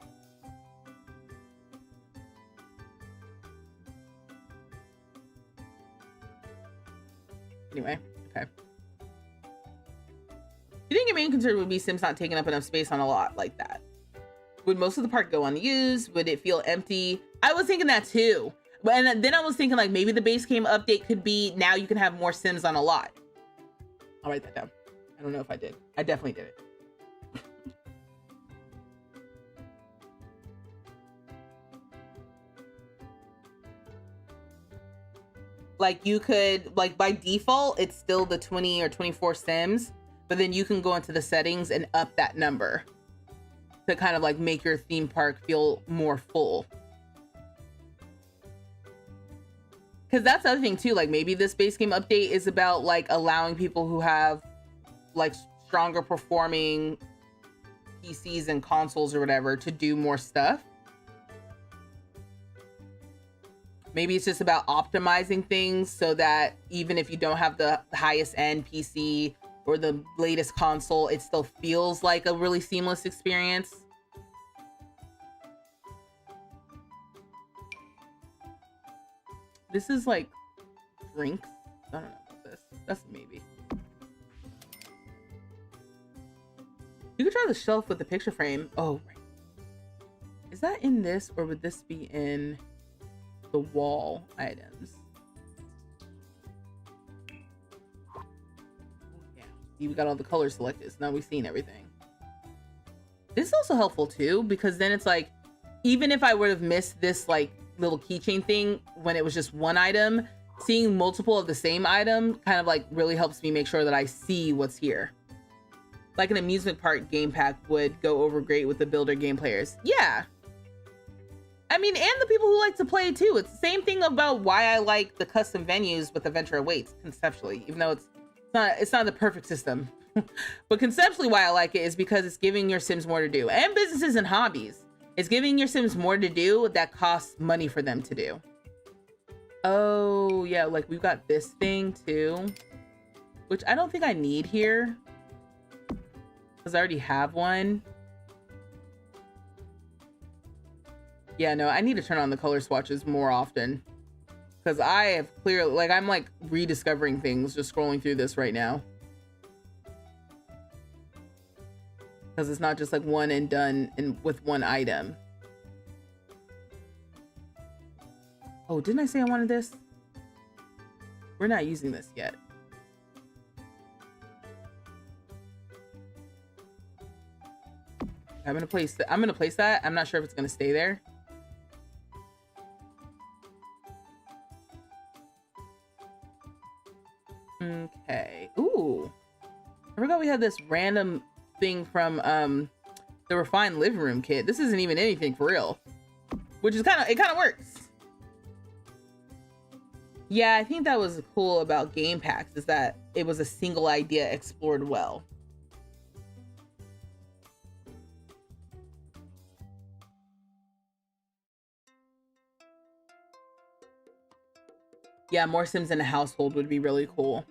Anyway, okay. You think your main concern would be Sims not taking up enough space on a lot like that? Would most of the park go unused? Would it feel empty? I was thinking that too. But and then I was thinking like maybe the base game update could be now you can have more Sims on a lot. I'll write that down. I don't know if I did. I definitely did it. Like you could, like by default, it's still the 20 or 24 Sims, but then you can go into the settings and up that number to kind of like make your theme park feel more full. Because that's the other thing too, like maybe this base game update is about like allowing people who have like stronger performing PCs and consoles or whatever to do more stuff. Maybe it's just about optimizing things so that even if you don't have the highest end PC or the latest console, it still feels like a really seamless experience. This is like drinks. I don't know about this. That's maybe. You could try the shelf with the picture frame. Oh, right. Is that in this or would this be in the wall items? Yeah, we got all the colors selected, so now we've seen everything. This is also helpful too, because then it's like, even if I would have missed this like little keychain thing when it was just one item, seeing multiple of the same item kind of like really helps me make sure that I see what's here. Like an amusement park game pack would go over great with the builder game players. Yeah. I mean, and the people who like to play too. It's the same thing about why I like the custom venues with Adventure Awaits conceptually, even though it's not the perfect system. But conceptually why I like it is because it's giving your Sims more to do. And businesses and hobbies. It's giving your Sims more to do that costs money for them to do. Oh, yeah, like we've got this thing too, which I don't think I need here because I already have one. Yeah, no, I need to turn on the color swatches more often because I have clearly, like, I'm like rediscovering things just scrolling through this right now. Because it's not just like one and done with one item. Oh, didn't I say I wanted this? We're not using this yet. I'm gonna place that. I'm not sure if it's gonna stay there. Okay. Ooh. I forgot we had this random thing from the refined living room kit. This isn't even anything for real, which is kind of works. Yeah, I think that was cool about game packs is that it was a single idea explored well. Yeah, more Sims in a household would be really cool.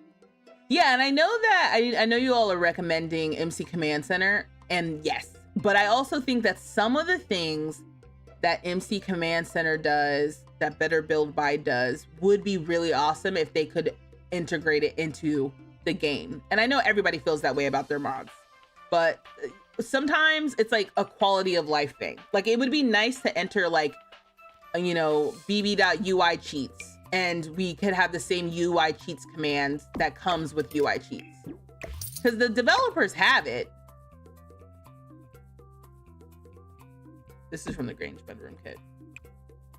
Yeah, and I know that I know you all are recommending MC Command Center, and yes, but I also think that some of the things that MC Command Center does, that Better Build By does, would be really awesome if they could integrate it into the game. And I know everybody feels that way about their mods, but sometimes it's like a quality of life thing. Like it would be nice to enter like, you know, bb.ui cheats, and we could have the same UI cheats command that comes with UI cheats. Because the developers have it. This is from the Grange bedroom kit.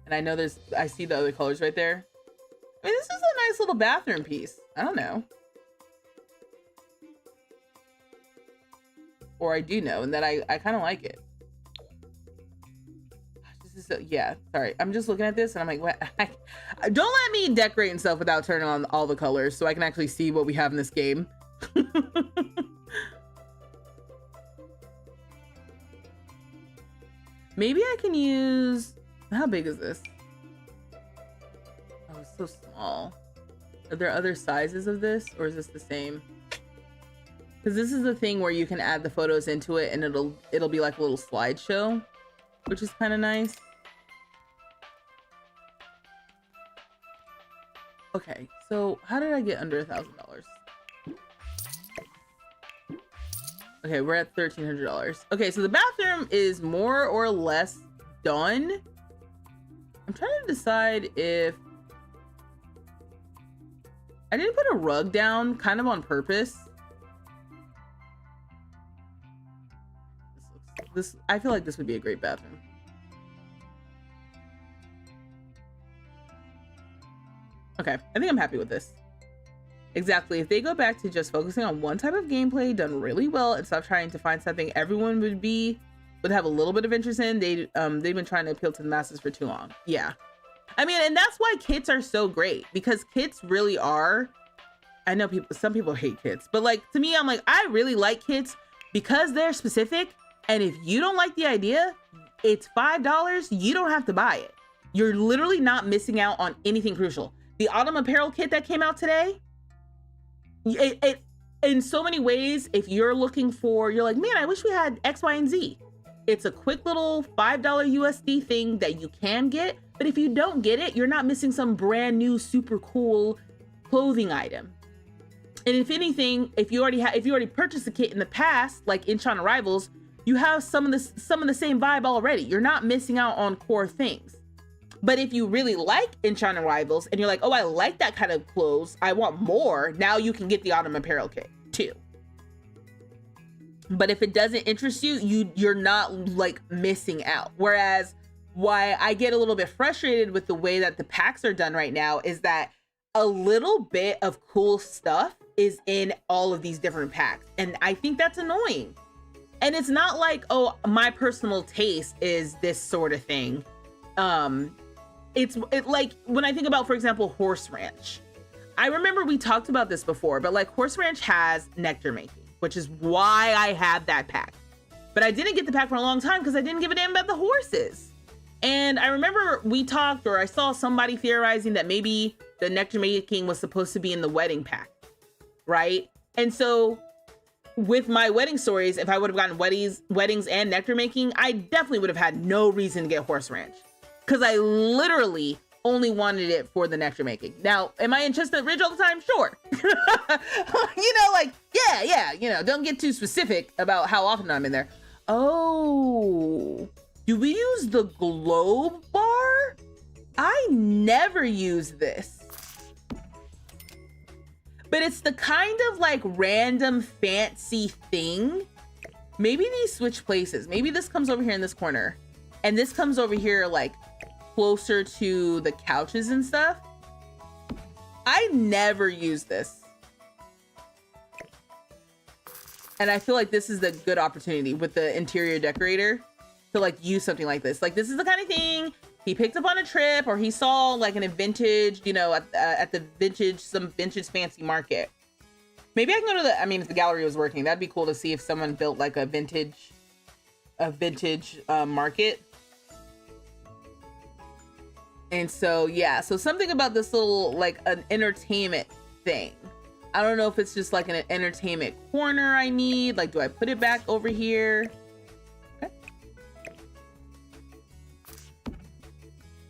And I know I see the other colors right there. I mean, this is a nice little bathroom piece. I don't know. Or I do know, and that I kind of like it. This is yeah, sorry. I'm just looking at this and I'm like, what? Don't let me decorate and stuff without turning on all the colors so I can actually see what we have in this game. Maybe I can use, how big is this? Oh, it's so small. Are there other sizes of this, or is this the same? Because this is the thing where you can add the photos into it and it'll be like a little slideshow, which is kind of nice. Okay, so how did I get under $1,000? Okay, we're at $1,300. Okay, so the bathroom is more or less done. I'm trying to decide if I didn't put a rug down kind of on purpose. I feel like this would be a great bathroom. Okay, I think I'm happy with this. Exactly. If they go back to just focusing on one type of gameplay done really well and stop trying to find something everyone would have a little bit of interest in, they've been trying to appeal to the masses for too long. Yeah. I mean, and that's why kits are so great, because kits really are, I know some people hate kits, but like to me, I'm like, I really like kits because they're specific. And if you don't like the idea, it's $5. You don't have to buy it. You're literally not missing out on anything crucial. The autumn apparel kit that came out today, it in so many ways, if you're looking for, you're like, man, I wish we had X, Y, and Z. It's a quick little $5 USD thing that you can get, but if you don't get it, you're not missing some brand new, super cool clothing item. And if anything, if you already purchased the kit in the past, like Inchon Arrivals, you have some of the same vibe already. You're not missing out on core things. But if you really like Inchon Arrivals and you're like, oh, I like that kind of clothes, I want more, now you can get the autumn apparel kit too. But if it doesn't interest you, you're not like missing out. Whereas why I get a little bit frustrated with the way that the packs are done right now is that a little bit of cool stuff is in all of these different packs. And I think that's annoying. And it's not like, oh, my personal taste is this sort of thing. It's like when I think about, for example, Horse Ranch. I remember we talked about this before, but like Horse Ranch has nectar making, which is why I have that pack. But I didn't get the pack for a long time because I didn't give a damn about the horses. And I remember we talked, or I saw somebody theorizing that maybe the nectar making was supposed to be in the wedding pack, right? And so with my wedding stories, if I would have gotten weddings and nectar making, I definitely would have had no reason to get Horse Ranch because I literally only wanted it for the nectar making. Now, am I in Chestnut Ridge all the time? Sure. Like, yeah, don't get too specific about how often I'm in there. Oh, do we use the globe bar? I never use this. But it's the kind of like random fancy thing. Maybe these switch places. Maybe this comes over here in this corner. And this comes over here like closer to the couches and stuff. I never use this. And I feel like this is the good opportunity with the interior decorator to like use something like this. Like this is the kind of thing he picked up on a trip, or he saw like in a vintage, at the some vintage fancy market. Maybe I can go to if the gallery was working, that'd be cool to see if someone built like a vintage market. And so, yeah, so something about this little like an entertainment thing. I don't know if it's just like an entertainment corner I need. Like, do I put it back over here? Okay.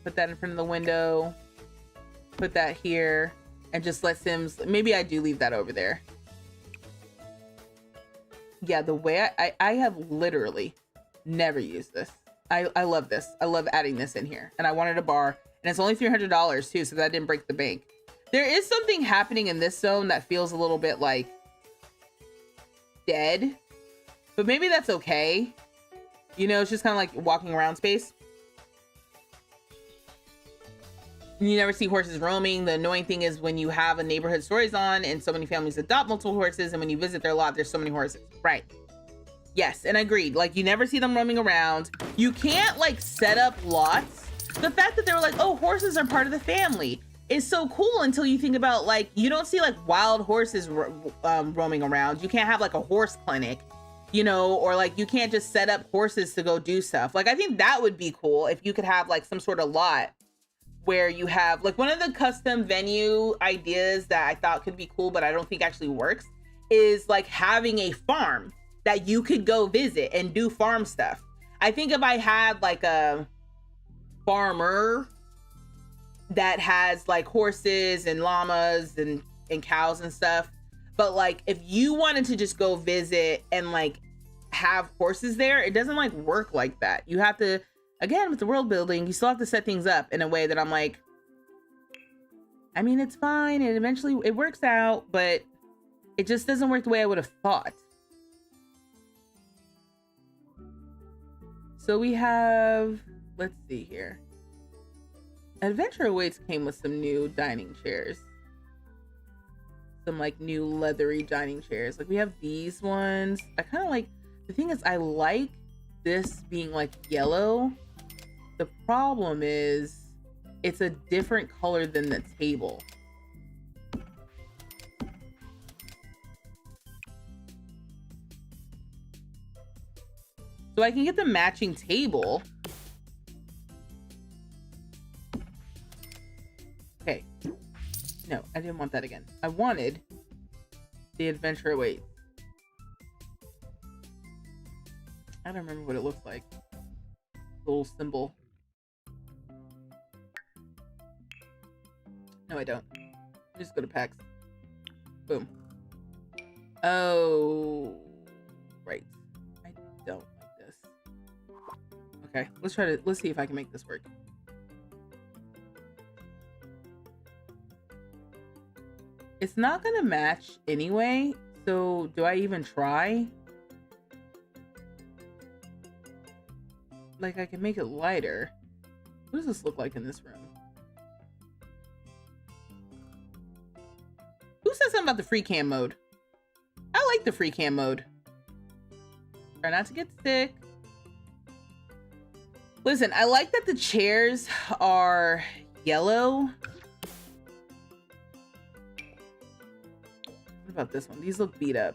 Put that in front of the window. Put that here. And just let Sims, maybe I do leave that over there. Yeah, the way I have literally never used this. I love this. I love adding this in here. And I wanted a bar. And it's only $300 too, so that didn't break the bank. There is something happening in this zone that feels a little bit like dead, but maybe that's okay. It's just kind of like walking around space. You never see horses roaming. The annoying thing is when you have a neighborhood stories on and so many families adopt multiple horses, and when you visit their lot, there's so many horses. Right. Yes, and agreed. Like you never see them roaming around. You can't like set up lots. The fact that they were like, oh, horses are part of the family is so cool until you think about like, you don't see like wild horses roaming around. You can't have like a horse clinic, or like you can't just set up horses to go do stuff. Like, I think that would be cool if you could have like some sort of lot where you have like one of the custom venue ideas that I thought could be cool, but I don't think actually works, is like having a farm that you could go visit and do farm stuff. I think if I had like a farmer that has like horses and llamas and cows and stuff, but like if you wanted to just go visit and like have horses there, it doesn't like work like that. You have to, again, with the world building, you still have to set things up in a way that I'm like, it's fine and eventually it works out, but it just doesn't work the way I would have thought. So we have, let's see here. Adventure Awaits came with some new dining chairs. Some like new leathery dining chairs. Like we have these ones. I kind of like, the thing is I like this being like yellow. The problem is it's a different color than the table. So I can get the matching table. Okay. No, I didn't want that again. I wanted the Adventure Awaits. I don't remember what it looks like. The little symbol. No, I don't. Just go to packs. Boom. Oh, right. I don't like this. Okay, let's see if I can make this work. It's not gonna match anyway, so do I even try? like I can make it lighter. What does this look like in this room? Who said something about the free cam mode? I like the free cam mode. Try not to get sick. Listen, I like that the chairs are yellow. What about this one? These look beat up,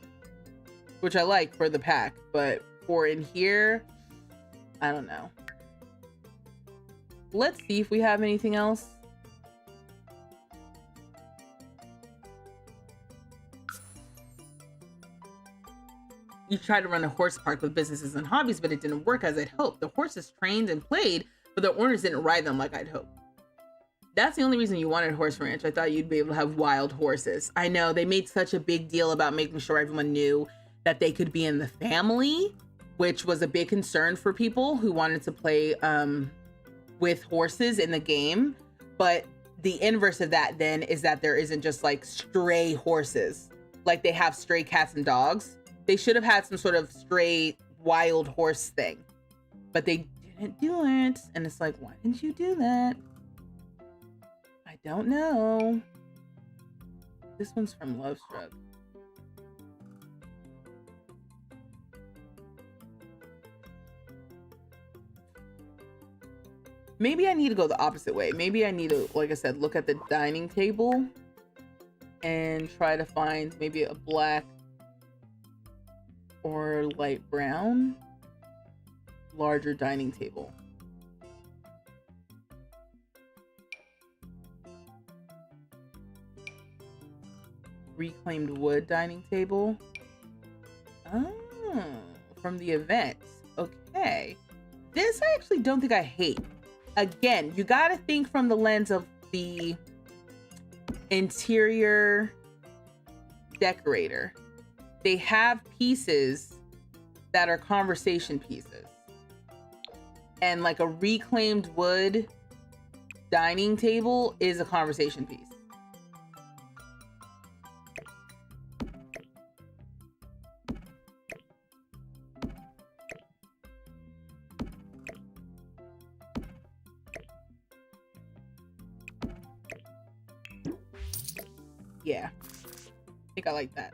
which I like for the pack, but for in here, I don't know. Let's see if we have anything else. You tried to run a horse park with businesses and hobbies, but it didn't work as I'd hoped. The horses trained and played, but the owners didn't ride them like I'd hoped. That's the only reason you wanted Horse Ranch. I thought you'd be able to have wild horses. I know, they made such a big deal about making sure everyone knew that they could be in the family, which was a big concern for people who wanted to play with horses in the game. But the inverse of that then is that there isn't just like stray horses. Like they have stray cats and dogs. They should have had some sort of stray wild horse thing, but they didn't do it. And it's like, why didn't you do that? I don't know. This one's from Love Struck. Maybe I need to go the opposite way. Maybe I need to, like I said, look at the dining table and try to find maybe a black or light brown larger dining table. Reclaimed wood dining table. Oh, from the event. Okay. This I actually don't think I hate. Again, you got to think from the lens of the interior decorator. They have pieces that are conversation pieces. And like a reclaimed wood dining table is a conversation piece. Yeah, I think I like that.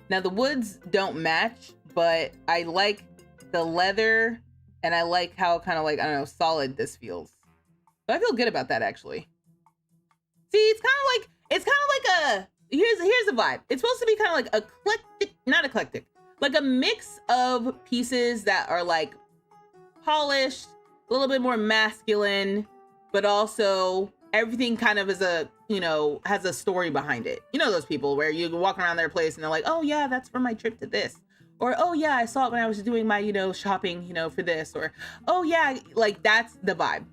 Now the woods don't match, but I like the leather and I like how kind of like, I don't know, solid this feels. So I feel good about that actually. See, it's kind of like a, here's the vibe. It's supposed to be kind of like eclectic, not eclectic, like a mix of pieces that are like polished, a little bit more masculine, but also everything kind of is a, you know, has a story behind it. You know those people where you walk around their place and they're like, oh yeah, that's for my trip to this. Or, oh yeah, I saw it when I was doing my, you know, shopping, you know, for this. Or, oh yeah, like that's the vibe.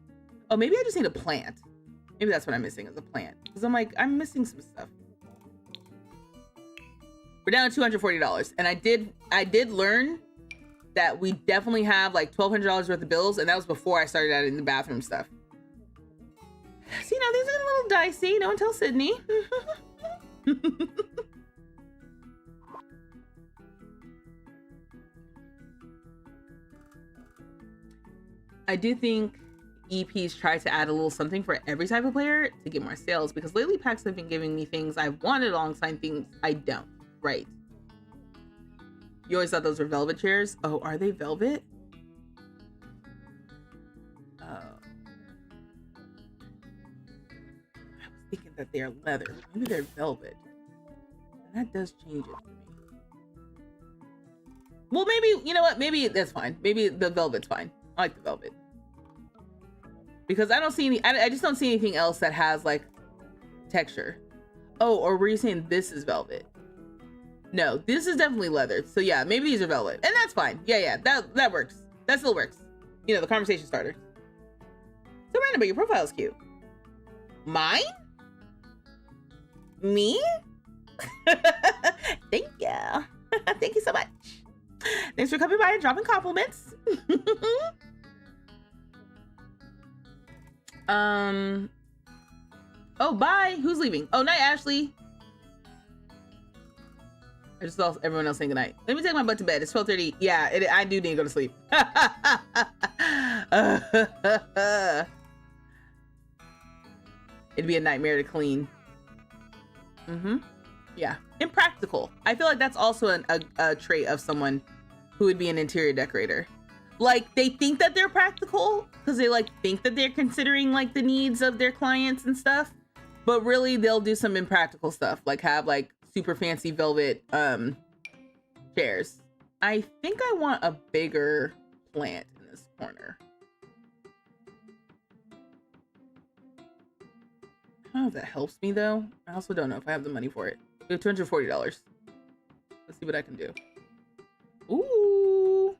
Oh, maybe I just need a plant. Maybe that's what I'm missing is a plant. Because I'm like, I'm missing some stuff. We're down to $240. And I did learn that we definitely have like $1,200 worth of bills. And that was before I started adding the bathroom stuff. See, now these are a little dicey. No one tell Sydney. I do think EPs try to add a little something for every type of player to get more sales, because lately packs have been giving me things I wanted alongside things I don't. Right. You always thought those were velvet chairs? Oh, are they velvet? Oh. I was thinking that they're leather. Maybe they're velvet. And that does change it for me. Well, maybe, you know what? Maybe that's fine. Maybe the velvet's fine. I like the velvet. Because I don't see any, I just don't see anything else that has like texture. Oh, or were you saying this is velvet? No, this is definitely leather. So yeah, maybe these are velvet. And that's fine. Yeah, that works. That still works. You know, the conversation starter. So random, but your profile is cute. Mine? Me? Thank you. Thank you so much. Thanks for coming by and dropping compliments. Oh, bye. Who's leaving? Oh, night, Ashley. I just saw everyone else saying goodnight. Let me take my butt to bed. It's 12:30. Yeah, I do need to go to sleep. It'd be a nightmare to clean. Yeah, impractical. I feel like that's also a trait of someone who would be an interior decorator. Like, they think that they're practical because they like think that they're considering like the needs of their clients and stuff, but really they'll do some impractical stuff, like have like super fancy velvet chairs. I think I want a bigger plant in this corner. I don't know if that helps me though. I also don't know if I have the money for it. We have $240. Let's see what I can do. Ooh.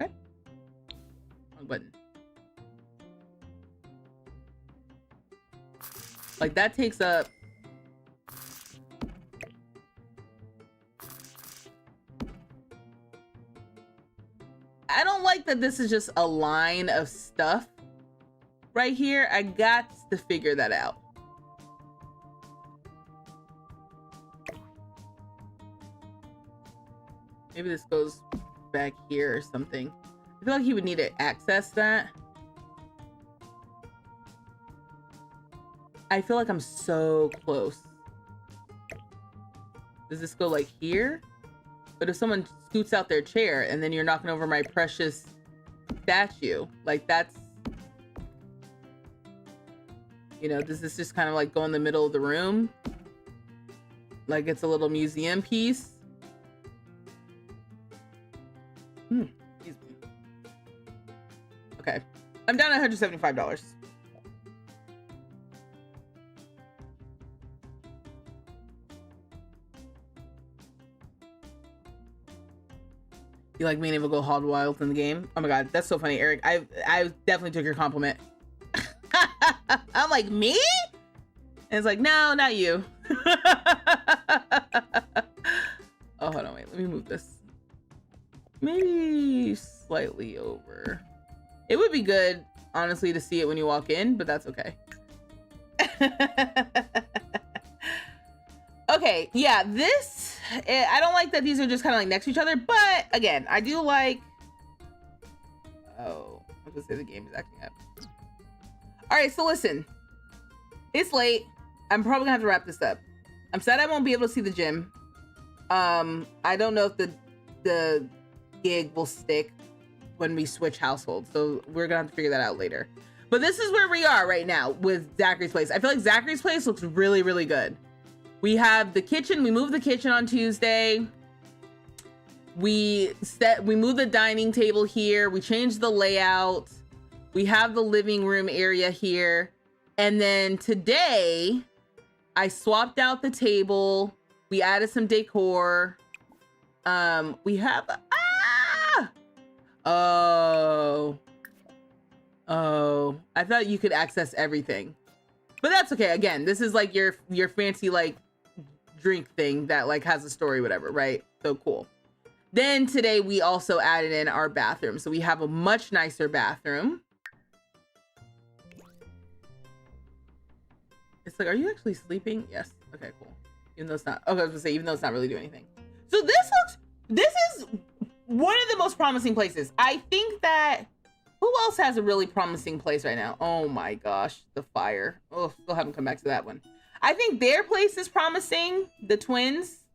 Okay. Wrong button. Like that takes up. I don't like that this is just a line of stuff right here. I got to figure that out. Maybe this goes back here or something. I feel like he would need to access that. I feel like I'm so close. Does this go like here? But if someone scoots out their chair and then you're knocking over my precious statue, like that's, you know, does this just kind of like go in the middle of the room? Like it's a little museum piece? Excuse me. Okay. I'm down at $175. You like being able to go hog wild in the game? Oh my god, that's so funny, Eric. I definitely took your compliment. I'm like, me? And it's like, no, not you. Oh, hold on, wait. Let me move this. Maybe slightly over. It would be good, honestly, to see it when you walk in, but that's okay. Okay, yeah, this, I don't like that these are just kind of like next to each other, but again, I do like, oh, I was gonna say the game is acting up. All right, so listen, it's late. I'm probably gonna have to wrap this up. I'm sad I won't be able to see the gym. I don't know if the gig will stick when we switch households, so we're gonna have to figure that out later. But this is where we are right now with Zachary's place. I feel like Zachary's place looks really, really good. We have the kitchen. We moved the kitchen on Tuesday. We moved the dining table here. We changed the layout. We have the living room area here. And then today, I swapped out the table. We added some decor. We have, oh, I thought you could access everything. But that's okay. Again, this is like your fancy like drink thing that like has a story, whatever, right? So cool. Then today we also added in our bathroom. So we have a much nicer bathroom. It's like, are you actually sleeping? Yes. Okay, cool. Even though it's not, okay, I was gonna say, even though it's not really doing anything. So this is one of the most promising places. I think that, who else has a really promising place right now? Oh my gosh, the fire. Oh, still haven't come back to that one. I think their place is promising. The twins,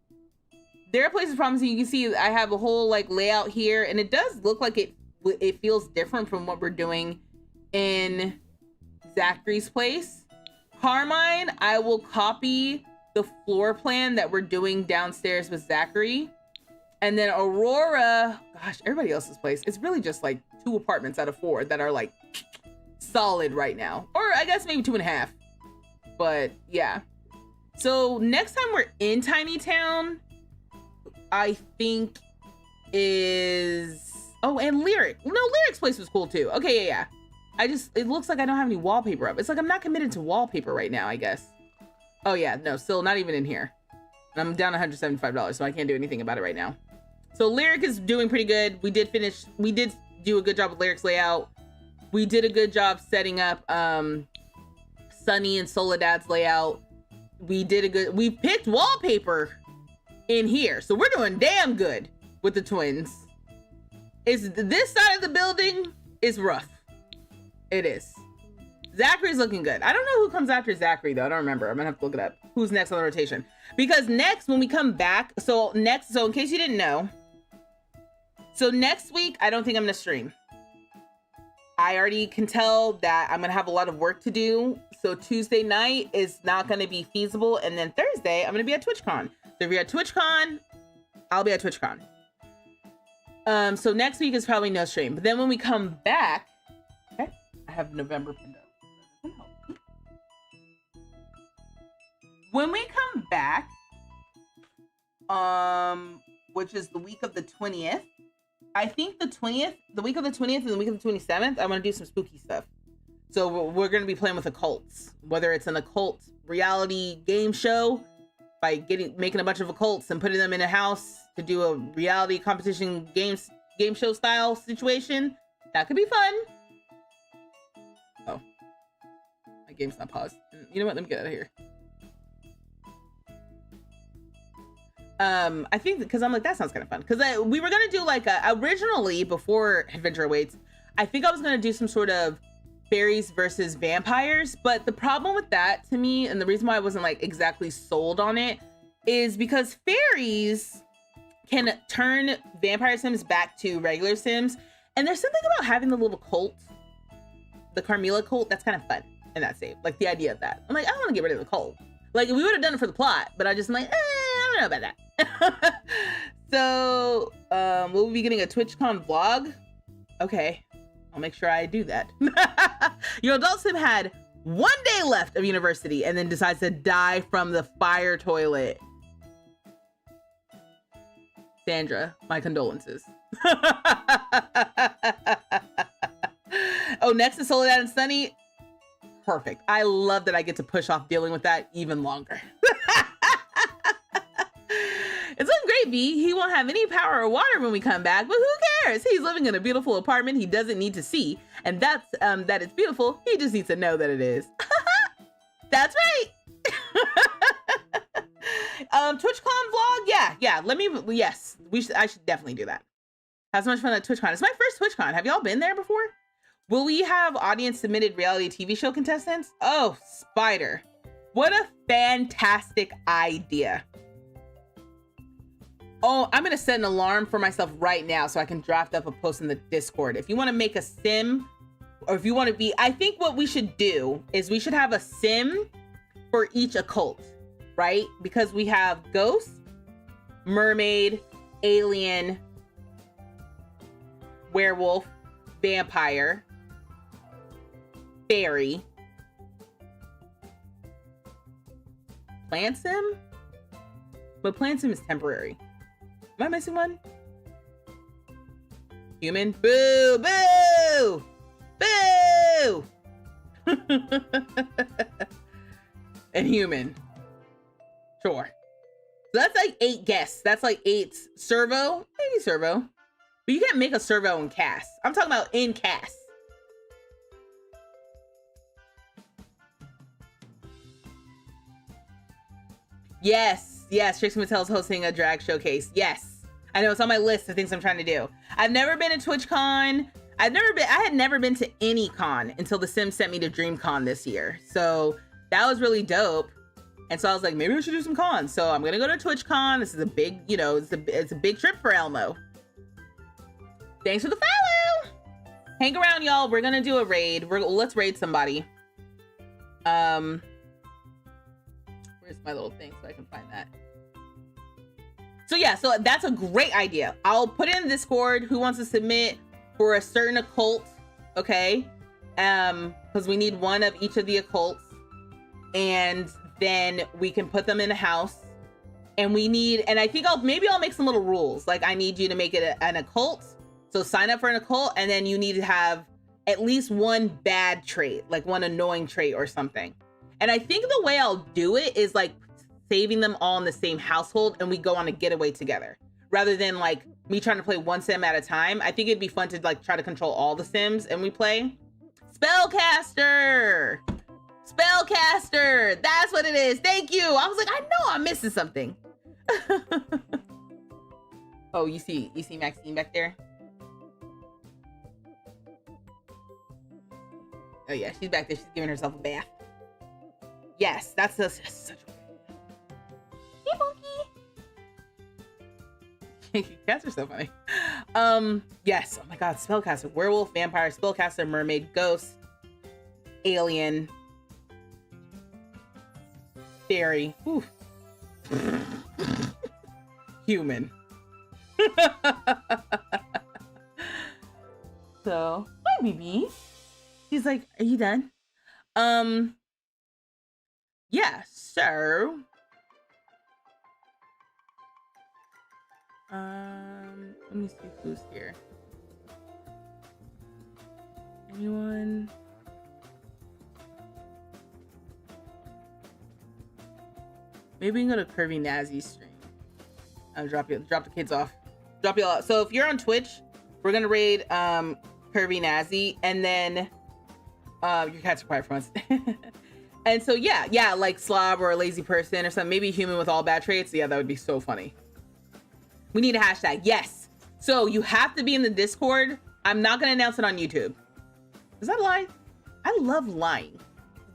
their place is promising. You can see I have a whole like layout here, and it does look like it feels different from what we're doing in Zachary's place. Carmine, I will copy the floor plan that we're doing downstairs with Zachary. And then Aurora, gosh, everybody else's place. It's really just like 2 apartments out of 4 that are like solid right now. Or I guess maybe 2.5. But yeah. So next time we're in Tiny Town, I think is, oh, and Lyric. No, Lyric's place was cool too. Okay, yeah. It looks like I don't have any wallpaper up. It's like I'm not committed to wallpaper right now, I guess. Oh yeah, no, still not even in here. And I'm down $175, so I can't do anything about it right now. So Lyric is doing pretty good. We did do a good job with Lyric's layout. We did a good job setting up Sunny and Soledad's layout. we picked wallpaper in here. So we're doing damn good with the twins. This side of the building is rough. It is. Zachary's looking good. I don't know who comes after Zachary though. I don't remember. I'm gonna have to look it up. Who's next on the rotation? Because next, when we come back, so in case you didn't know, so next week, I don't think I'm gonna stream. I already can tell that I'm gonna have a lot of work to do. So Tuesday night is not gonna be feasible. And then Thursday, I'm gonna be at TwitchCon. So if you're at TwitchCon, I'll be at TwitchCon. So next week is probably no stream. But then when we come back, okay, I have November pinned up. When we come back, which is the week of the 20th, I think the week of the 20th and the week of the 27th, I'm going to do some spooky stuff. So we're going to be playing with occults, whether it's an occult reality game show by making a bunch of occults and putting them in a house to do a reality competition game show style situation. That could be fun. Oh, my game's not paused. You know what? Let me get out of here. I think because I'm like, that sounds kind of fun. Because we were gonna do like originally before Adventure Awaits, I think I was gonna do some sort of fairies versus vampires. But the problem with that to me, and the reason why I wasn't like exactly sold on it, is because fairies can turn vampire sims back to regular sims, and there's something about having the little cult, the Carmilla cult, that's kind of fun in that state. Like the idea of that. I'm like, I don't want to get rid of the cult. Like we would have done it for the plot, but I just am like, I don't know about that. So, will we be getting a TwitchCon vlog? Okay, I'll make sure I do that. Your adult sim had 1 day left of university and then decides to die from the fire toilet. Sandra, my condolences. Oh, next is Soledad and Sunny. Perfect. I love that I get to push off dealing with that even longer. It's looking great, B. He won't have any power or water when we come back, but who cares? He's living in a beautiful apartment he doesn't need to see. And that it's beautiful. He just needs to know that it is. That's right. TwitchCon vlog? Yeah. I should definitely do that. Have so much fun at TwitchCon. It's my first TwitchCon. Have y'all been there before? Will we have audience submitted reality TV show contestants? Oh, Spider. What a fantastic idea. Oh, I'm going to set an alarm for myself right now so I can draft up a post in the Discord. If you want to make a sim, or if you want to be, I think what we should do is we should have a sim for each occult, right? Because we have ghost, mermaid, alien, werewolf, vampire, fairy, plant sim? But plant sim is temporary. Am I missing one? Human? Boo! Boo! Boo! And human. Sure. So that's like 8 guests. That's like 8 servo. Maybe servo. But you can't make a servo in cast. I'm talking about in cast. Yes. Trixie Mattel is hosting a drag showcase. Yes. I know, it's on my list of things I'm trying to do. I've never been to TwitchCon. I had never been to any con until The Sims sent me to DreamCon this year. So that was really dope. And so I was like, maybe we should do some cons. So I'm gonna go to TwitchCon. This is a big, it's a big trip for Elmo. Thanks for the follow. Hang around, y'all. We're gonna do a raid. Let's raid somebody. Where's my little thing so I can find that? So yeah, so that's a great idea. I'll put it in Discord who wants to submit for a certain occult, okay? Because we need one of each of the occults, and then we can put them in a house. And I think I'll make some little rules. Like, I need you to make it an occult. So sign up for an occult, and then you need to have at least one bad trait, like one annoying trait or something. And I think the way I'll do it is like saving them all in the same household and we go on a getaway together rather than like me trying to play one sim at a time. I think it'd be fun to like try to control all the sims and we play. Spellcaster! Spellcaster. That's what it is. Thank you. I was like, I know I'm missing something. Oh, you see Maxine back there? Oh yeah, she's back there. She's giving herself a bath. Yes, that's such a... Hey, Monkey. Cats are so funny. Yes. Oh my God. Spellcaster, werewolf, vampire, spellcaster, mermaid, ghost, alien, fairy, oof. Human. So, hi, BB. He's like, are you done? Yeah, so let me see who's here. Anyone? Maybe we can go to Curvy Nazi's stream. I'll drop the kids off. Drop you all out. So if you're on Twitch, we're gonna raid Curvy Nazi, and then your cats are quiet for once. And so yeah, like slob or a lazy person or something, maybe human with all bad traits. Yeah, that would be so funny. We need a hashtag. Yes. So you have to be in the Discord. I'm not gonna announce it on YouTube. Is that a lie? I love lying.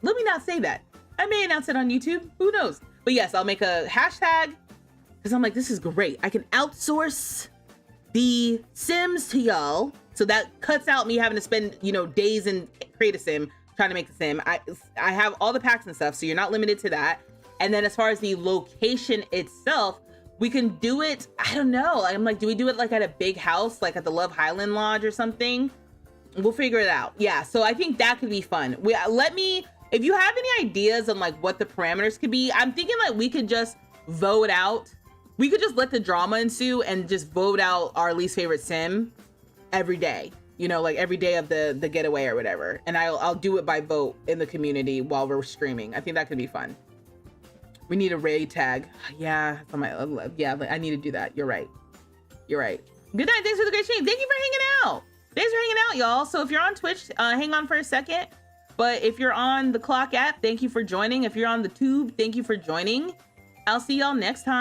Let me not say that. I may announce it on YouTube. Who knows? But yes, I'll make a hashtag because I'm like, this is great. I can outsource the Sims to y'all. So that cuts out me having to spend, days and create a sim, trying to make the sim. I have all the packs and stuff, so you're not limited to that. And then as far as the location itself, we can do it, I don't know. I'm like, do we do it like at a big house, like at the Love Highland Lodge or something? We'll figure it out. Yeah, so I think that could be fun. If you have any ideas on like what the parameters could be, I'm thinking like we could just vote out. We could just let the drama ensue and just vote out our least favorite sim every day. Like every day of the getaway or whatever. And I'll do it by vote in the community while we're streaming. I think that could be fun. We need a raid tag. Yeah, I need to do that. You're right. Good night. Thanks for the great stream. Thank you for hanging out. Thanks for hanging out, y'all. So if you're on Twitch, hang on for a second. But if you're on the Clock app, thank you for joining. If you're on the Tube, thank you for joining. I'll see y'all next time.